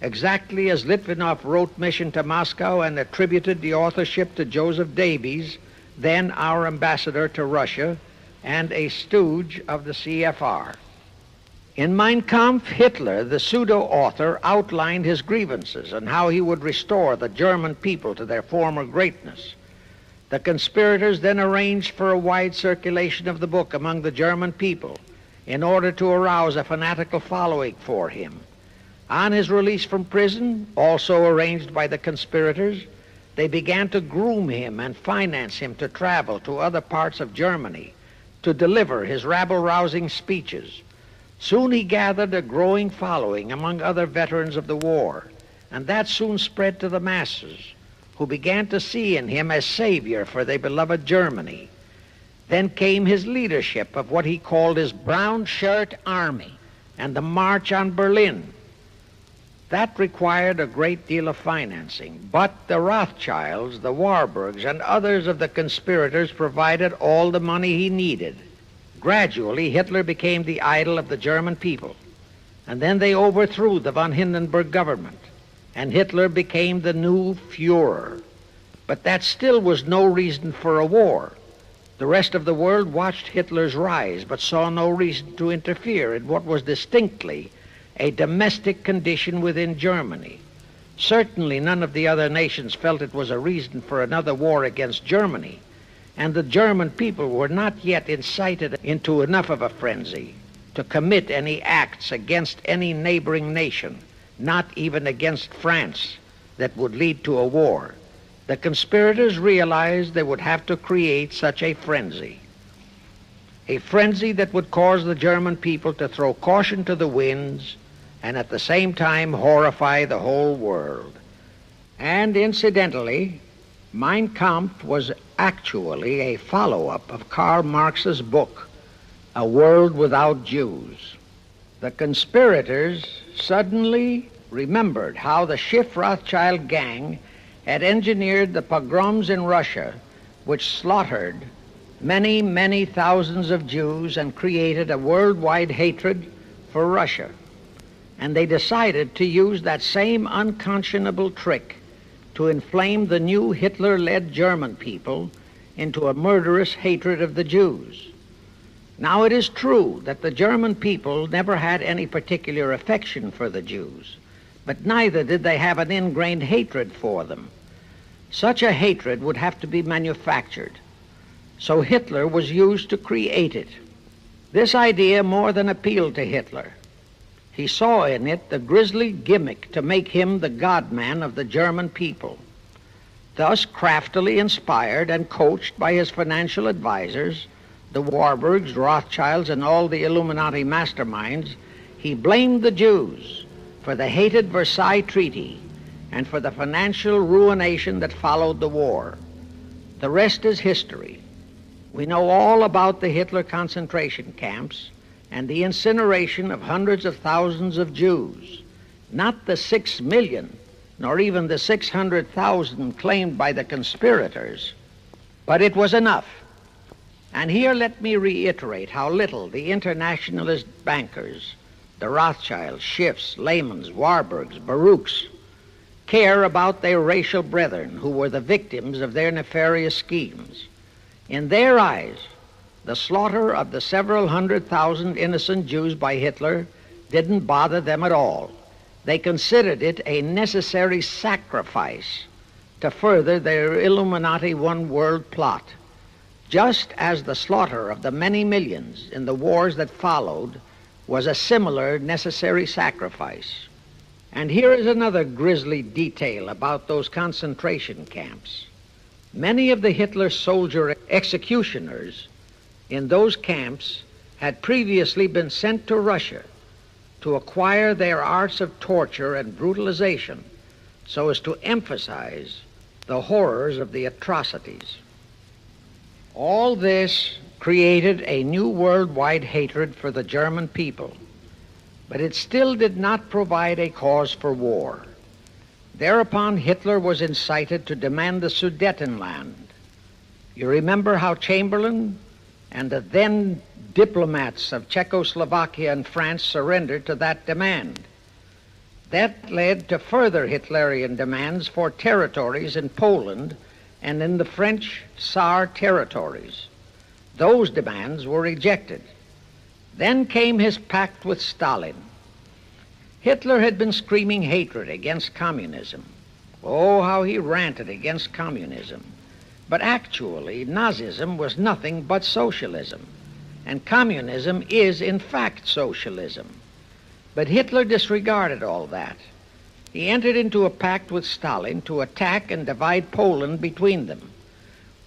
exactly as Litvinov wrote Mission to Moscow and attributed the authorship to Joseph Davies, then our ambassador to Russia and a stooge of the CFR. In Mein Kampf, Hitler, the pseudo-author, outlined his grievances and how he would restore the German people to their former greatness. The conspirators then arranged for a wide circulation of the book among the German people in order to arouse a fanatical following for him. On his release from prison, also arranged by the conspirators, they began to groom him and finance him to travel to other parts of Germany to deliver his rabble-rousing speeches. Soon he gathered a growing following among other veterans of the war, and that soon spread to the masses, who began to see in him a savior for their beloved Germany. Then came his leadership of what he called his Brown Shirt Army and the March on Berlin. That required a great deal of financing, but the Rothschilds, the Warburgs, and others of the conspirators provided all the money he needed. Gradually, Hitler became the idol of the German people, and then they overthrew the von Hindenburg government, and Hitler became the new Führer. But that still was no reason for a war. The rest of the world watched Hitler's rise, but saw no reason to interfere in what was distinctly a domestic condition within Germany. Certainly none of the other nations felt it was a reason for another war against Germany, and the German people were not yet incited into enough of a frenzy to commit any acts against any neighboring nation, not even against France, that would lead to a war. The conspirators realized they would have to create such a frenzy that would cause the German people to throw caution to the winds and at the same time horrify the whole world. And incidentally, Mein Kampf was actually a follow-up of Karl Marx's book, A World Without Jews. The conspirators suddenly remembered how the Schiff Rothschild gang had engineered the pogroms in Russia, which slaughtered many, many thousands of Jews and created a worldwide hatred for Russia. And they decided to use that same unconscionable trick to inflame the new Hitler-led German people into a murderous hatred of the Jews. Now, it is true that the German people never had any particular affection for the Jews, but neither did they have an ingrained hatred for them. Such a hatred would have to be manufactured, so Hitler was used to create it. This idea more than appealed to Hitler. He saw in it the grisly gimmick to make him the God-man of the German people. Thus, craftily inspired and coached by his financial advisors, the Warburgs, Rothschilds, and all the Illuminati masterminds, he blamed the Jews for the hated Versailles Treaty and for the financial ruination that followed the war. The rest is history. We know all about the Hitler concentration camps and the incineration of hundreds of thousands of Jews, not the 6 million, nor even the 600,000 claimed by the conspirators, but it was enough. And here let me reiterate how little the internationalist bankers, the Rothschilds, Schiffs, Lehmans, Warburgs, Baruchs, care about their racial brethren who were the victims of their nefarious schemes. In their eyes, the slaughter of the several 100,000 innocent Jews by Hitler didn't bother them at all. They considered it a necessary sacrifice to further their Illuminati one-world plot, just as the slaughter of the many millions in the wars that followed was a similar necessary sacrifice. And here is another grisly detail about those concentration camps. Many of the Hitler soldier executioners in those camps had previously been sent to Russia to acquire their arts of torture and brutalization so as to emphasize the horrors of the atrocities. All this created a new worldwide hatred for the German people, but it still did not provide a cause for war. Thereupon Hitler was incited to demand the Sudetenland. You remember how Chamberlain and the then diplomats of Czechoslovakia and France surrendered to that demand. That led to further Hitlerian demands for territories in Poland and in the French Saar territories. Those demands were rejected. Then came his pact with Stalin. Hitler had been screaming hatred against communism. Oh, how he ranted against communism. But actually, Nazism was nothing but socialism, and communism is, in fact, socialism. But Hitler disregarded all that. He entered into a pact with Stalin to attack and divide Poland between them.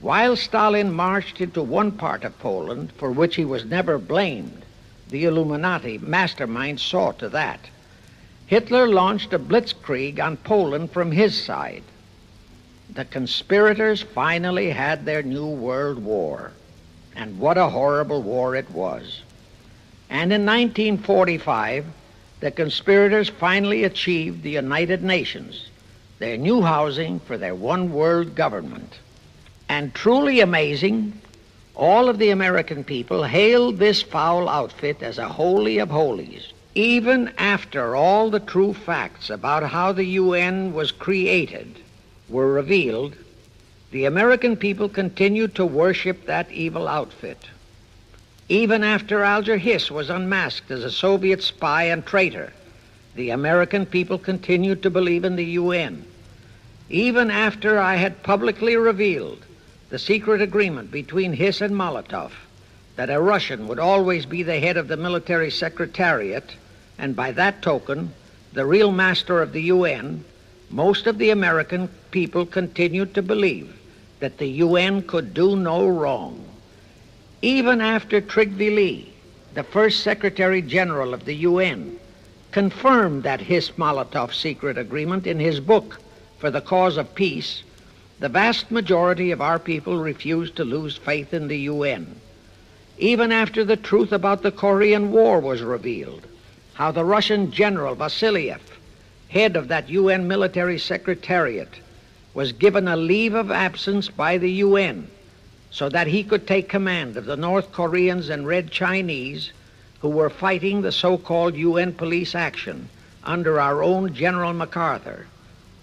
While Stalin marched into one part of Poland, for which he was never blamed, the Illuminati mastermind saw to that. Hitler launched a blitzkrieg on Poland from his side. The conspirators finally had their new world war, and what a horrible war it was. And in 1945, the conspirators finally achieved the United Nations, their new housing for their one world government. And truly amazing, all of the American people hailed this foul outfit as a holy of holies, even after all the true facts about how the UN was created were revealed. The American people continued to worship that evil outfit. Even after Alger Hiss was unmasked as a Soviet spy and traitor, the American people continued to believe in the UN. Even after I had publicly revealed the secret agreement between Hiss and Molotov that a Russian would always be the head of the military secretariat, and by that token, the real master of the UN, most of the American people continued to believe that the UN could do no wrong. Even after Trygve Lie, the first Secretary General of the UN, confirmed that Hiss-Molotov secret agreement in his book For the Cause of Peace, the vast majority of our people refused to lose faith in the UN. Even after the truth about the Korean War was revealed, how the Russian General Vasiliev, head of that UN military secretariat, was given a leave of absence by the UN so that he could take command of the North Koreans and Red Chinese who were fighting the so-called UN police action under our own General MacArthur,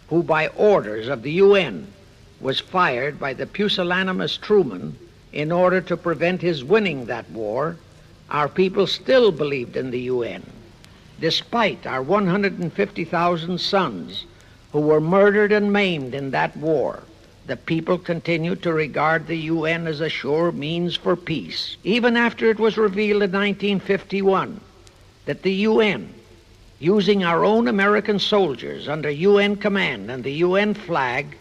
who by orders of the UN was fired by the pusillanimous Truman in order to prevent his winning that war, our people still believed in the UN. Despite our 150,000 sons who were murdered and maimed in that war, the people continued to regard the UN as a sure means for peace. Even after it was revealed in 1951 that the UN, using our own American soldiers under UN command and the UN flag,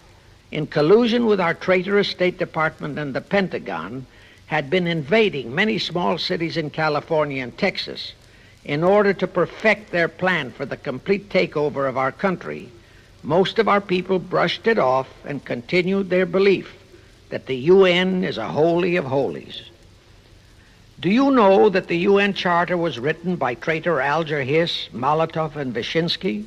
in collusion with our traitorous State Department and the Pentagon, had been invading many small cities in California and Texas in order to perfect their plan for the complete takeover of our country, most of our people brushed it off and continued their belief that the UN is a holy of holies. Do you know that the UN Charter was written by traitor Alger Hiss, Molotov, and Wyszynski?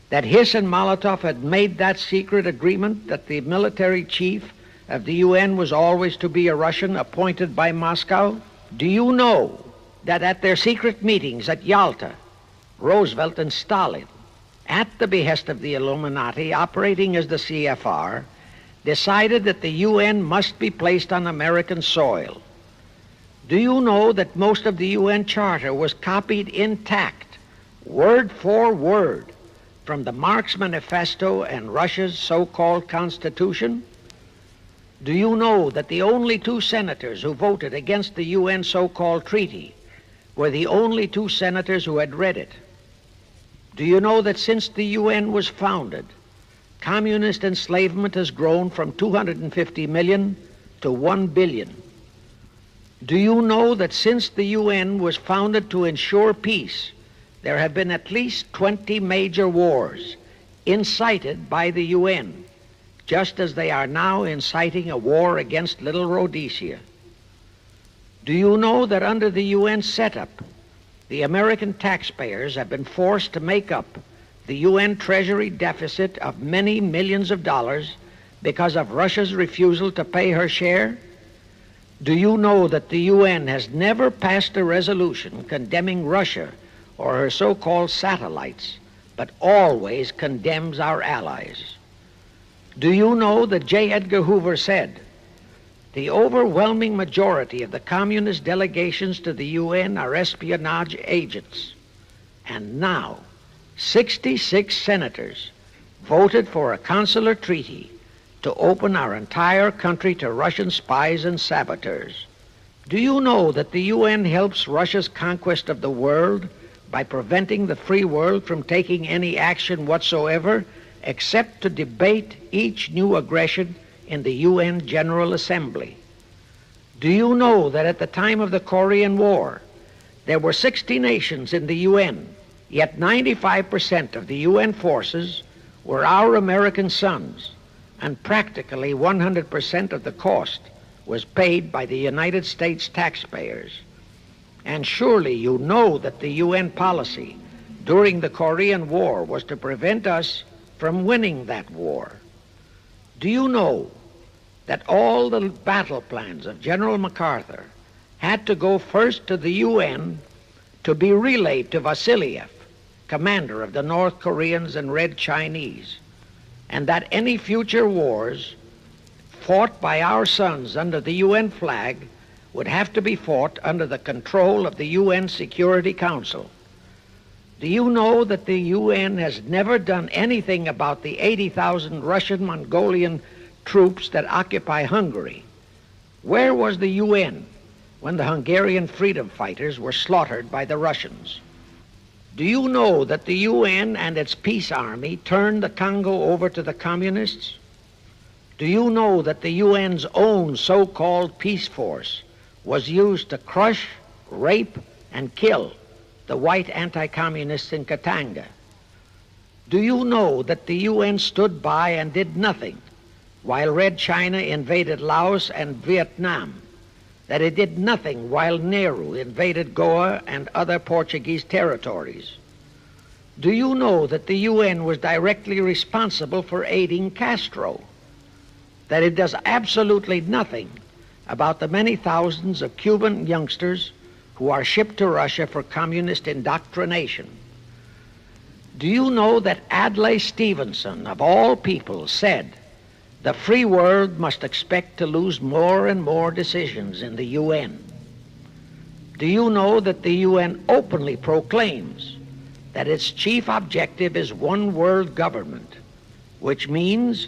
That Hiss and Molotov had made that secret agreement that the military chief of the UN was always to be a Russian appointed by Moscow? Do you know that at their secret meetings at Yalta, Roosevelt and Stalin, at the behest of the Illuminati operating as the CFR, decided that the UN must be placed on American soil? Do you know that most of the UN Charter was copied intact, word for word, from the Marx Manifesto and Russia's so-called Constitution? Do you know that the only two senators who voted against the UN so-called treaty were the only two senators who had read it? Do you know that since the UN was founded, communist enslavement has grown from 250 million to 1 billion? Do you know that since the UN was founded to ensure peace, there have been at least 20 major wars incited by the UN, just as they are now inciting a war against Little Rhodesia? Do you know that under the UN setup, the American taxpayers have been forced to make up the UN Treasury deficit of many millions of dollars because of Russia's refusal to pay her share? Do you know that the UN has never passed a resolution condemning Russia or her so-called satellites, but always condemns our allies? Do you know that J. Edgar Hoover said, "The overwhelming majority of the communist delegations to the UN are espionage agents"? And now, 66 senators voted for a consular treaty to open our entire country to Russian spies and saboteurs. Do you know that the UN helps Russia's conquest of the world by preventing the free world from taking any action whatsoever except to debate each new aggression in the UN General Assembly? Do you know that at the time of the Korean War, there were 60 nations in the UN, yet 95% of the UN forces were our American sons, and practically 100% of the cost was paid by the United States taxpayers? And surely you know that the UN policy during the Korean War was to prevent us from winning that war. Do you know that all the battle plans of General MacArthur had to go first to the UN to be relayed to Vasiliev, commander of the North Koreans and Red Chinese, and that any future wars fought by our sons under the UN flag would have to be fought under the control of the UN Security Council. Do you know that the UN has never done anything about the 80,000 Russian Mongolian troops that occupy Hungary? Where was the UN when the Hungarian freedom fighters were slaughtered by the Russians? Do you know that the UN and its peace army turned the Congo over to the communists? Do you know that the UN's own so-called peace force was used to crush, rape, and kill the white anti-communists in Katanga? Do you know that the UN stood by and did nothing while Red China invaded Laos and Vietnam? That it did nothing while Nehru invaded Goa and other Portuguese territories? Do you know that the UN was directly responsible for aiding Castro? That it does absolutely nothing about the many thousands of Cuban youngsters who are shipped to Russia for communist indoctrination? Do you know that Adlai Stevenson, of all people, said the free world must expect to lose more and more decisions in the UN? Do you know that the UN openly proclaims that its chief objective is one world government, which means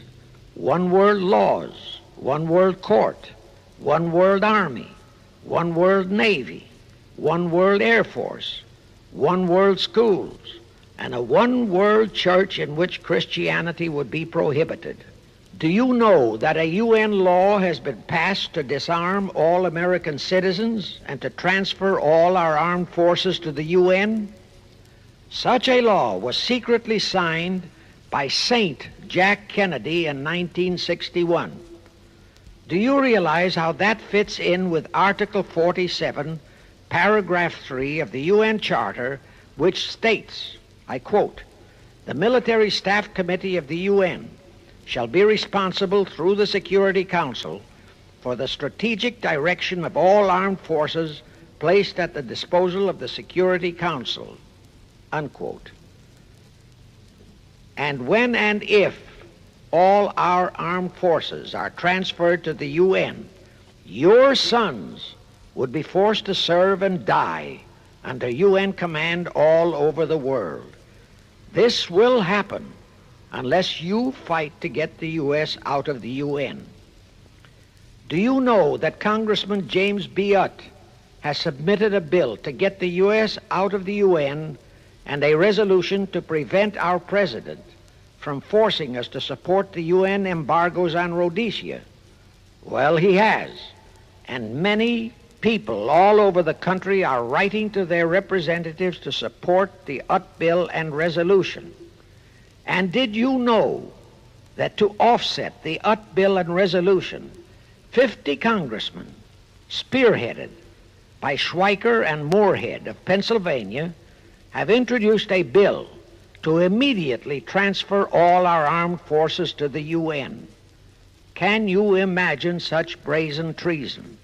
one world laws, one world court, one world army, one world navy, one world air force, one world schools, and a one world church in which Christianity would be prohibited? Do you know that a UN law has been passed to disarm all American citizens and to transfer all our armed forces to the UN? Such a law was secretly signed by Saint Jack Kennedy in 1961. Do you realize how that fits in with Article 47, Paragraph 3 of the UN Charter, which states, I quote, "The Military Staff Committee of the UN shall be responsible through the Security Council for the strategic direction of all armed forces placed at the disposal of the Security Council," unquote. And when and if all our armed forces are transferred to the UN, your sons would be forced to serve and die under UN command all over the world. This will happen unless you fight to get the U.S. out of the UN. Do you know that Congressman James B. Utt has submitted a bill to get the U.S. out of the UN and a resolution to prevent our president from forcing us to support the UN embargoes on Rhodesia? Well, he has, and many people all over the country are writing to their representatives to support the Utt bill and resolution. And did you know that to offset the Utt bill and resolution, 50 congressmen, spearheaded by Schweiker and Moorhead of Pennsylvania, have introduced a bill to immediately transfer all our armed forces to the UN? Can you imagine such brazen treason?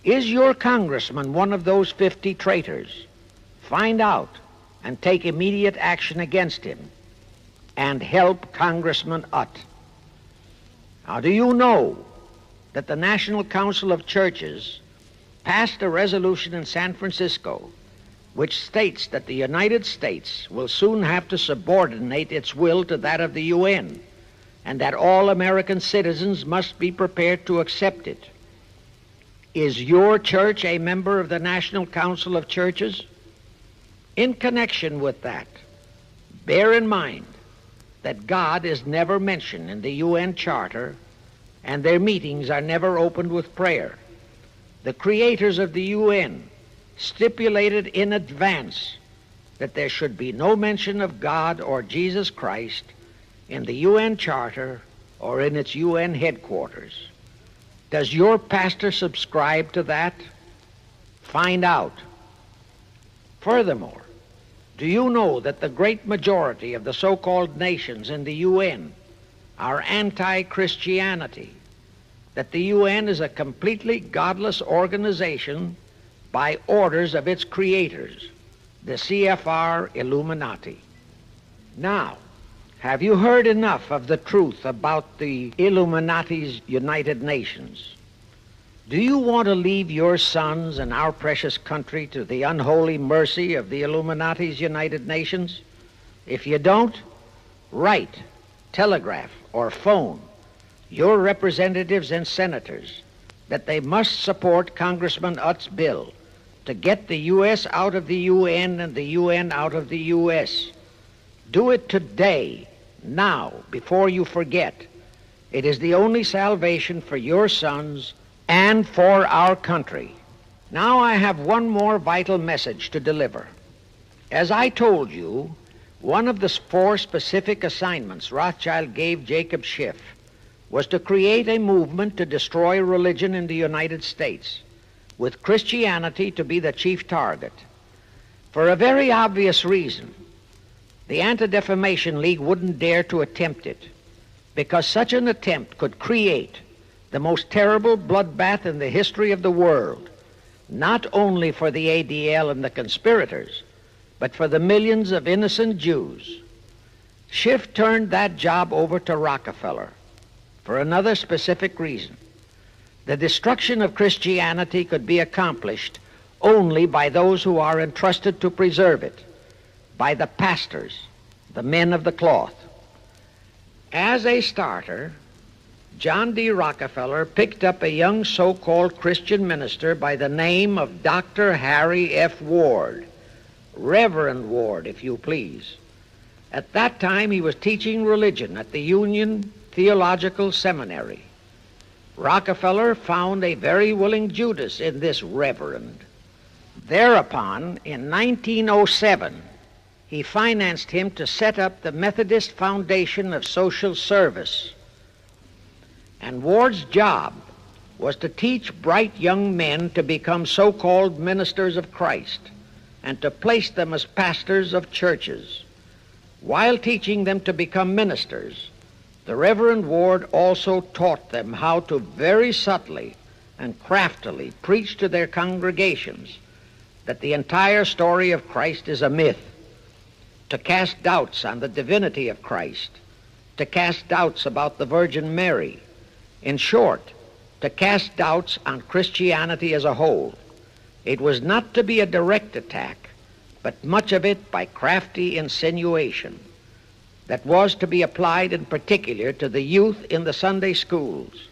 Is your congressman one of those 50 traitors? Find out and take immediate action against him and help Congressman Utt. Now, do you know that the National Council of Churches passed a resolution in San Francisco which states that the United States will soon have to subordinate its will to that of the UN, and that all American citizens must be prepared to accept it? Is your church a member of the National Council of Churches? In connection with that, bear in mind that God is never mentioned in the UN Charter, and their meetings are never opened with prayer. The creators of the UN stipulated in advance that there should be no mention of God or Jesus Christ in the UN Charter or in its UN headquarters. Does your pastor subscribe to that? Find out. Furthermore, do you know that the great majority of the so-called nations in the UN are anti-Christianity? That the UN is a completely godless organization by orders of its creators, the CFR Illuminati. Now, Have you heard enough of the truth about the Illuminati's United Nations? Do you want to leave your sons and our precious country to the unholy mercy of the Illuminati's United Nations? If you don't, write, telegraph, or phone your representatives and senators that they must support Congressman Utt's bill to get the U.S. out of the UN and the UN out of the U.S. Do it today, now, before you forget. It is the only salvation for your sons and for our country. Now I have one more vital message to deliver. As I told you, one of the 4 specific assignments Rothschild gave Jacob Schiff was to create a movement to destroy religion in the United States, with Christianity to be the chief target. For a very obvious reason, the Anti-Defamation League wouldn't dare to attempt it, because such an attempt could create the most terrible bloodbath in the history of the world, not only for the ADL and the conspirators, but for the millions of innocent Jews. Schiff turned that job over to Rockefeller for another specific reason. The destruction of Christianity could be accomplished only by those who are entrusted to preserve it, by the pastors, the men of the cloth. As a starter, John D. Rockefeller picked up a young so-called Christian minister by the name of Dr. Harry F. Ward, Reverend Ward, if you please. At that time, he was teaching religion at the Union Theological Seminary. Rockefeller found a very willing Judas in this reverend. Thereupon, in 1907, he financed him to set up the Methodist Foundation of Social Service. And Ward's job was to teach bright young men to become so-called ministers of Christ and to place them as pastors of churches. While teaching them to become ministers, the Reverend Ward also taught them how to very subtly and craftily preach to their congregations that the entire story of Christ is a myth, to cast doubts on the divinity of Christ, to cast doubts about the Virgin Mary. In short, to cast doubts on Christianity as a whole. It was not to be a direct attack, but much of it by crafty insinuation that was to be applied in particular to the youth in the Sunday schools.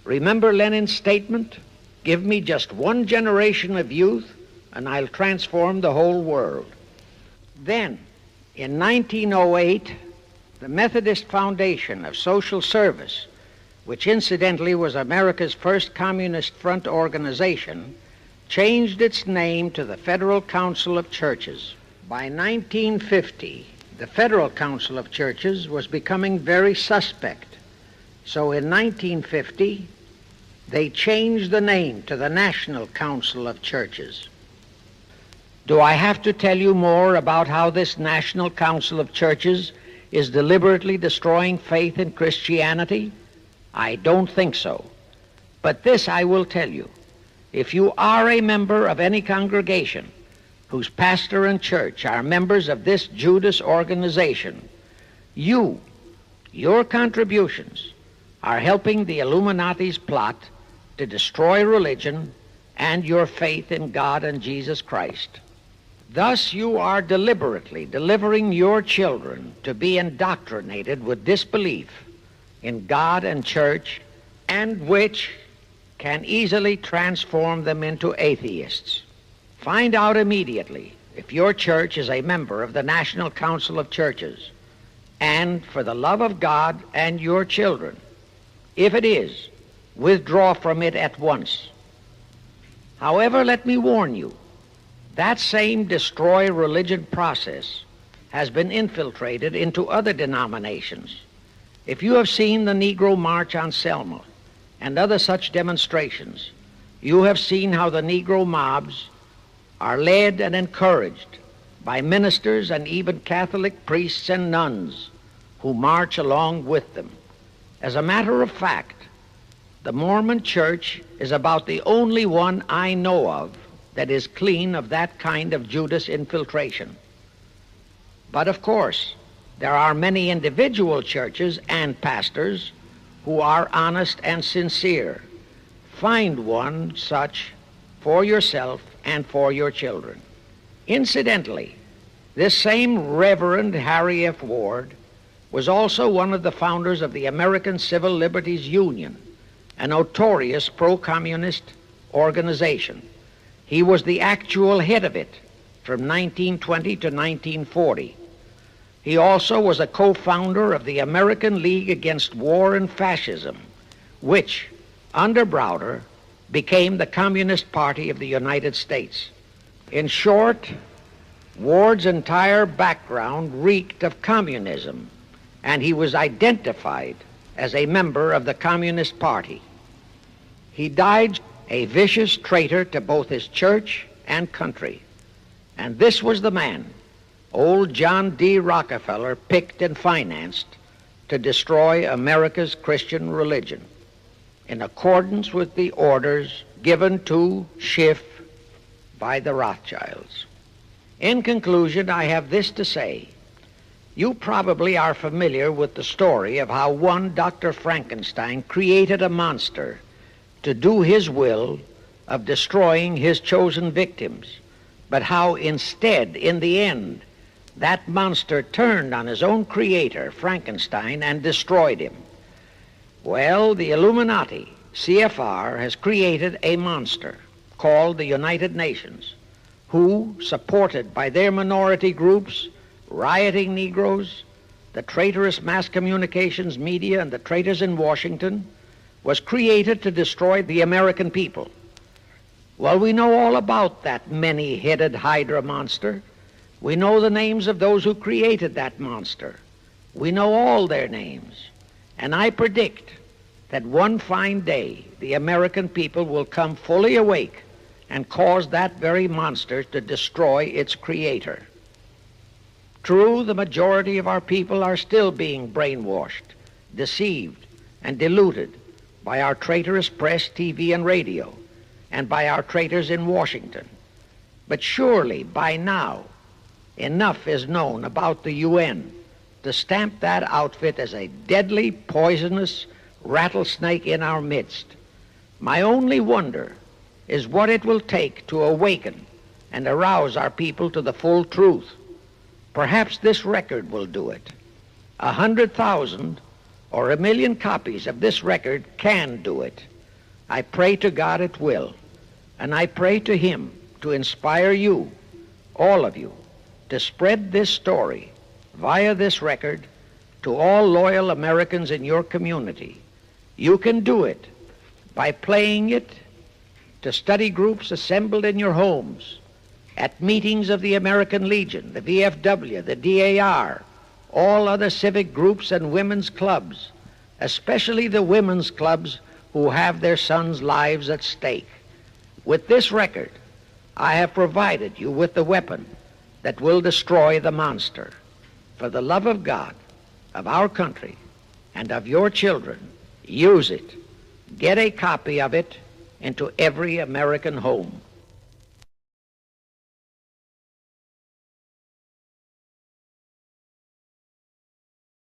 Remember Lenin's statement, "Give me just one generation of youth and I'll transform the whole world." Then, in 1908, the Methodist Foundation of Social Service, which incidentally was America's first Communist Front organization, changed its name to the Federal Council of Churches. By 1950, the Federal Council of Churches was becoming very suspect. So in 1950, they changed the name to the National Council of Churches. Do I have to tell you more about how this National Council of Churches is deliberately destroying faith in Christianity? I don't think so. But this I will tell you. If you are a member of any congregation whose pastor and church are members of this Judas organization, your contributions are helping the Illuminati's plot to destroy religion and your faith in God and Jesus Christ. Thus you are deliberately delivering your children to be indoctrinated with disbelief in God and church, and which can easily transform them into atheists. Find out immediately if your church is a member of the National Council of Churches, and for the love of God and your children, if it is, withdraw from it at once. However, let me warn you, that same destroy religion process has been infiltrated into other denominations. If you have seen the Negro March on Selma and other such demonstrations, you have seen how the Negro mobs are led and encouraged by ministers and even Catholic priests and nuns who march along with them. As a matter of fact, the Mormon Church is about the only one I know of that is clean of that kind of Judas infiltration. But of course, There are many individual churches and pastors who are honest and sincere. Find one such for yourself and for your children. Incidentally, this same Reverend Harry F. Ward was also one of the founders of the American Civil Liberties Union, a notorious pro-communist organization. He was the actual head of it from 1920 to 1940. He also was a co-founder of the American League Against War and Fascism, which, under Browder, became the Communist Party of the United States. In short, Ward's entire background reeked of communism, and he was identified as a member of the Communist Party. He died a vicious traitor to both his church and country, and this was the man old John D. Rockefeller picked and financed to destroy America's Christian religion, in accordance with the orders given to Schiff by the Rothschilds. In conclusion, I have this to say. You probably are familiar with the story of how one Dr. Frankenstein created a monster to do his will of destroying his chosen victims, but how instead, in the end, that monster turned on his own creator, Frankenstein, and destroyed him. Well, the Illuminati, CFR, has created a monster called the United Nations, who, supported by their minority groups, rioting Negroes, the traitorous mass communications media, and the traitors in Washington, was created to destroy the American people. Well, we know all about that many-headed Hydra monster. We know the names of those who created that monster. We know all their names. And I predict that one fine day the American people will come fully awake and cause that very monster to destroy its creator. True, the majority of our people are still being brainwashed, deceived, and deluded by our traitorous press, TV, and radio, and by our traitors in Washington. But surely, by now, enough is known about the UN to stamp that outfit as a deadly, poisonous rattlesnake in our midst. My only wonder is what it will take to awaken and arouse our people to the full truth. Perhaps this record will do it. 100,000 or 1,000,000 copies of this record can do it. I pray to God it will, and I pray to Him to inspire you, all of you, to spread this story via this record to all loyal Americans in your community. You can do it by playing it to study groups assembled in your homes, at meetings of the American Legion, the VFW, the DAR, all other civic groups and women's clubs, especially the women's clubs who have their sons' lives at stake. With this record, I have provided you with the weapon that will destroy the monster. For the love of God, of our country, and of your children, use it. Get a copy of it into every American home.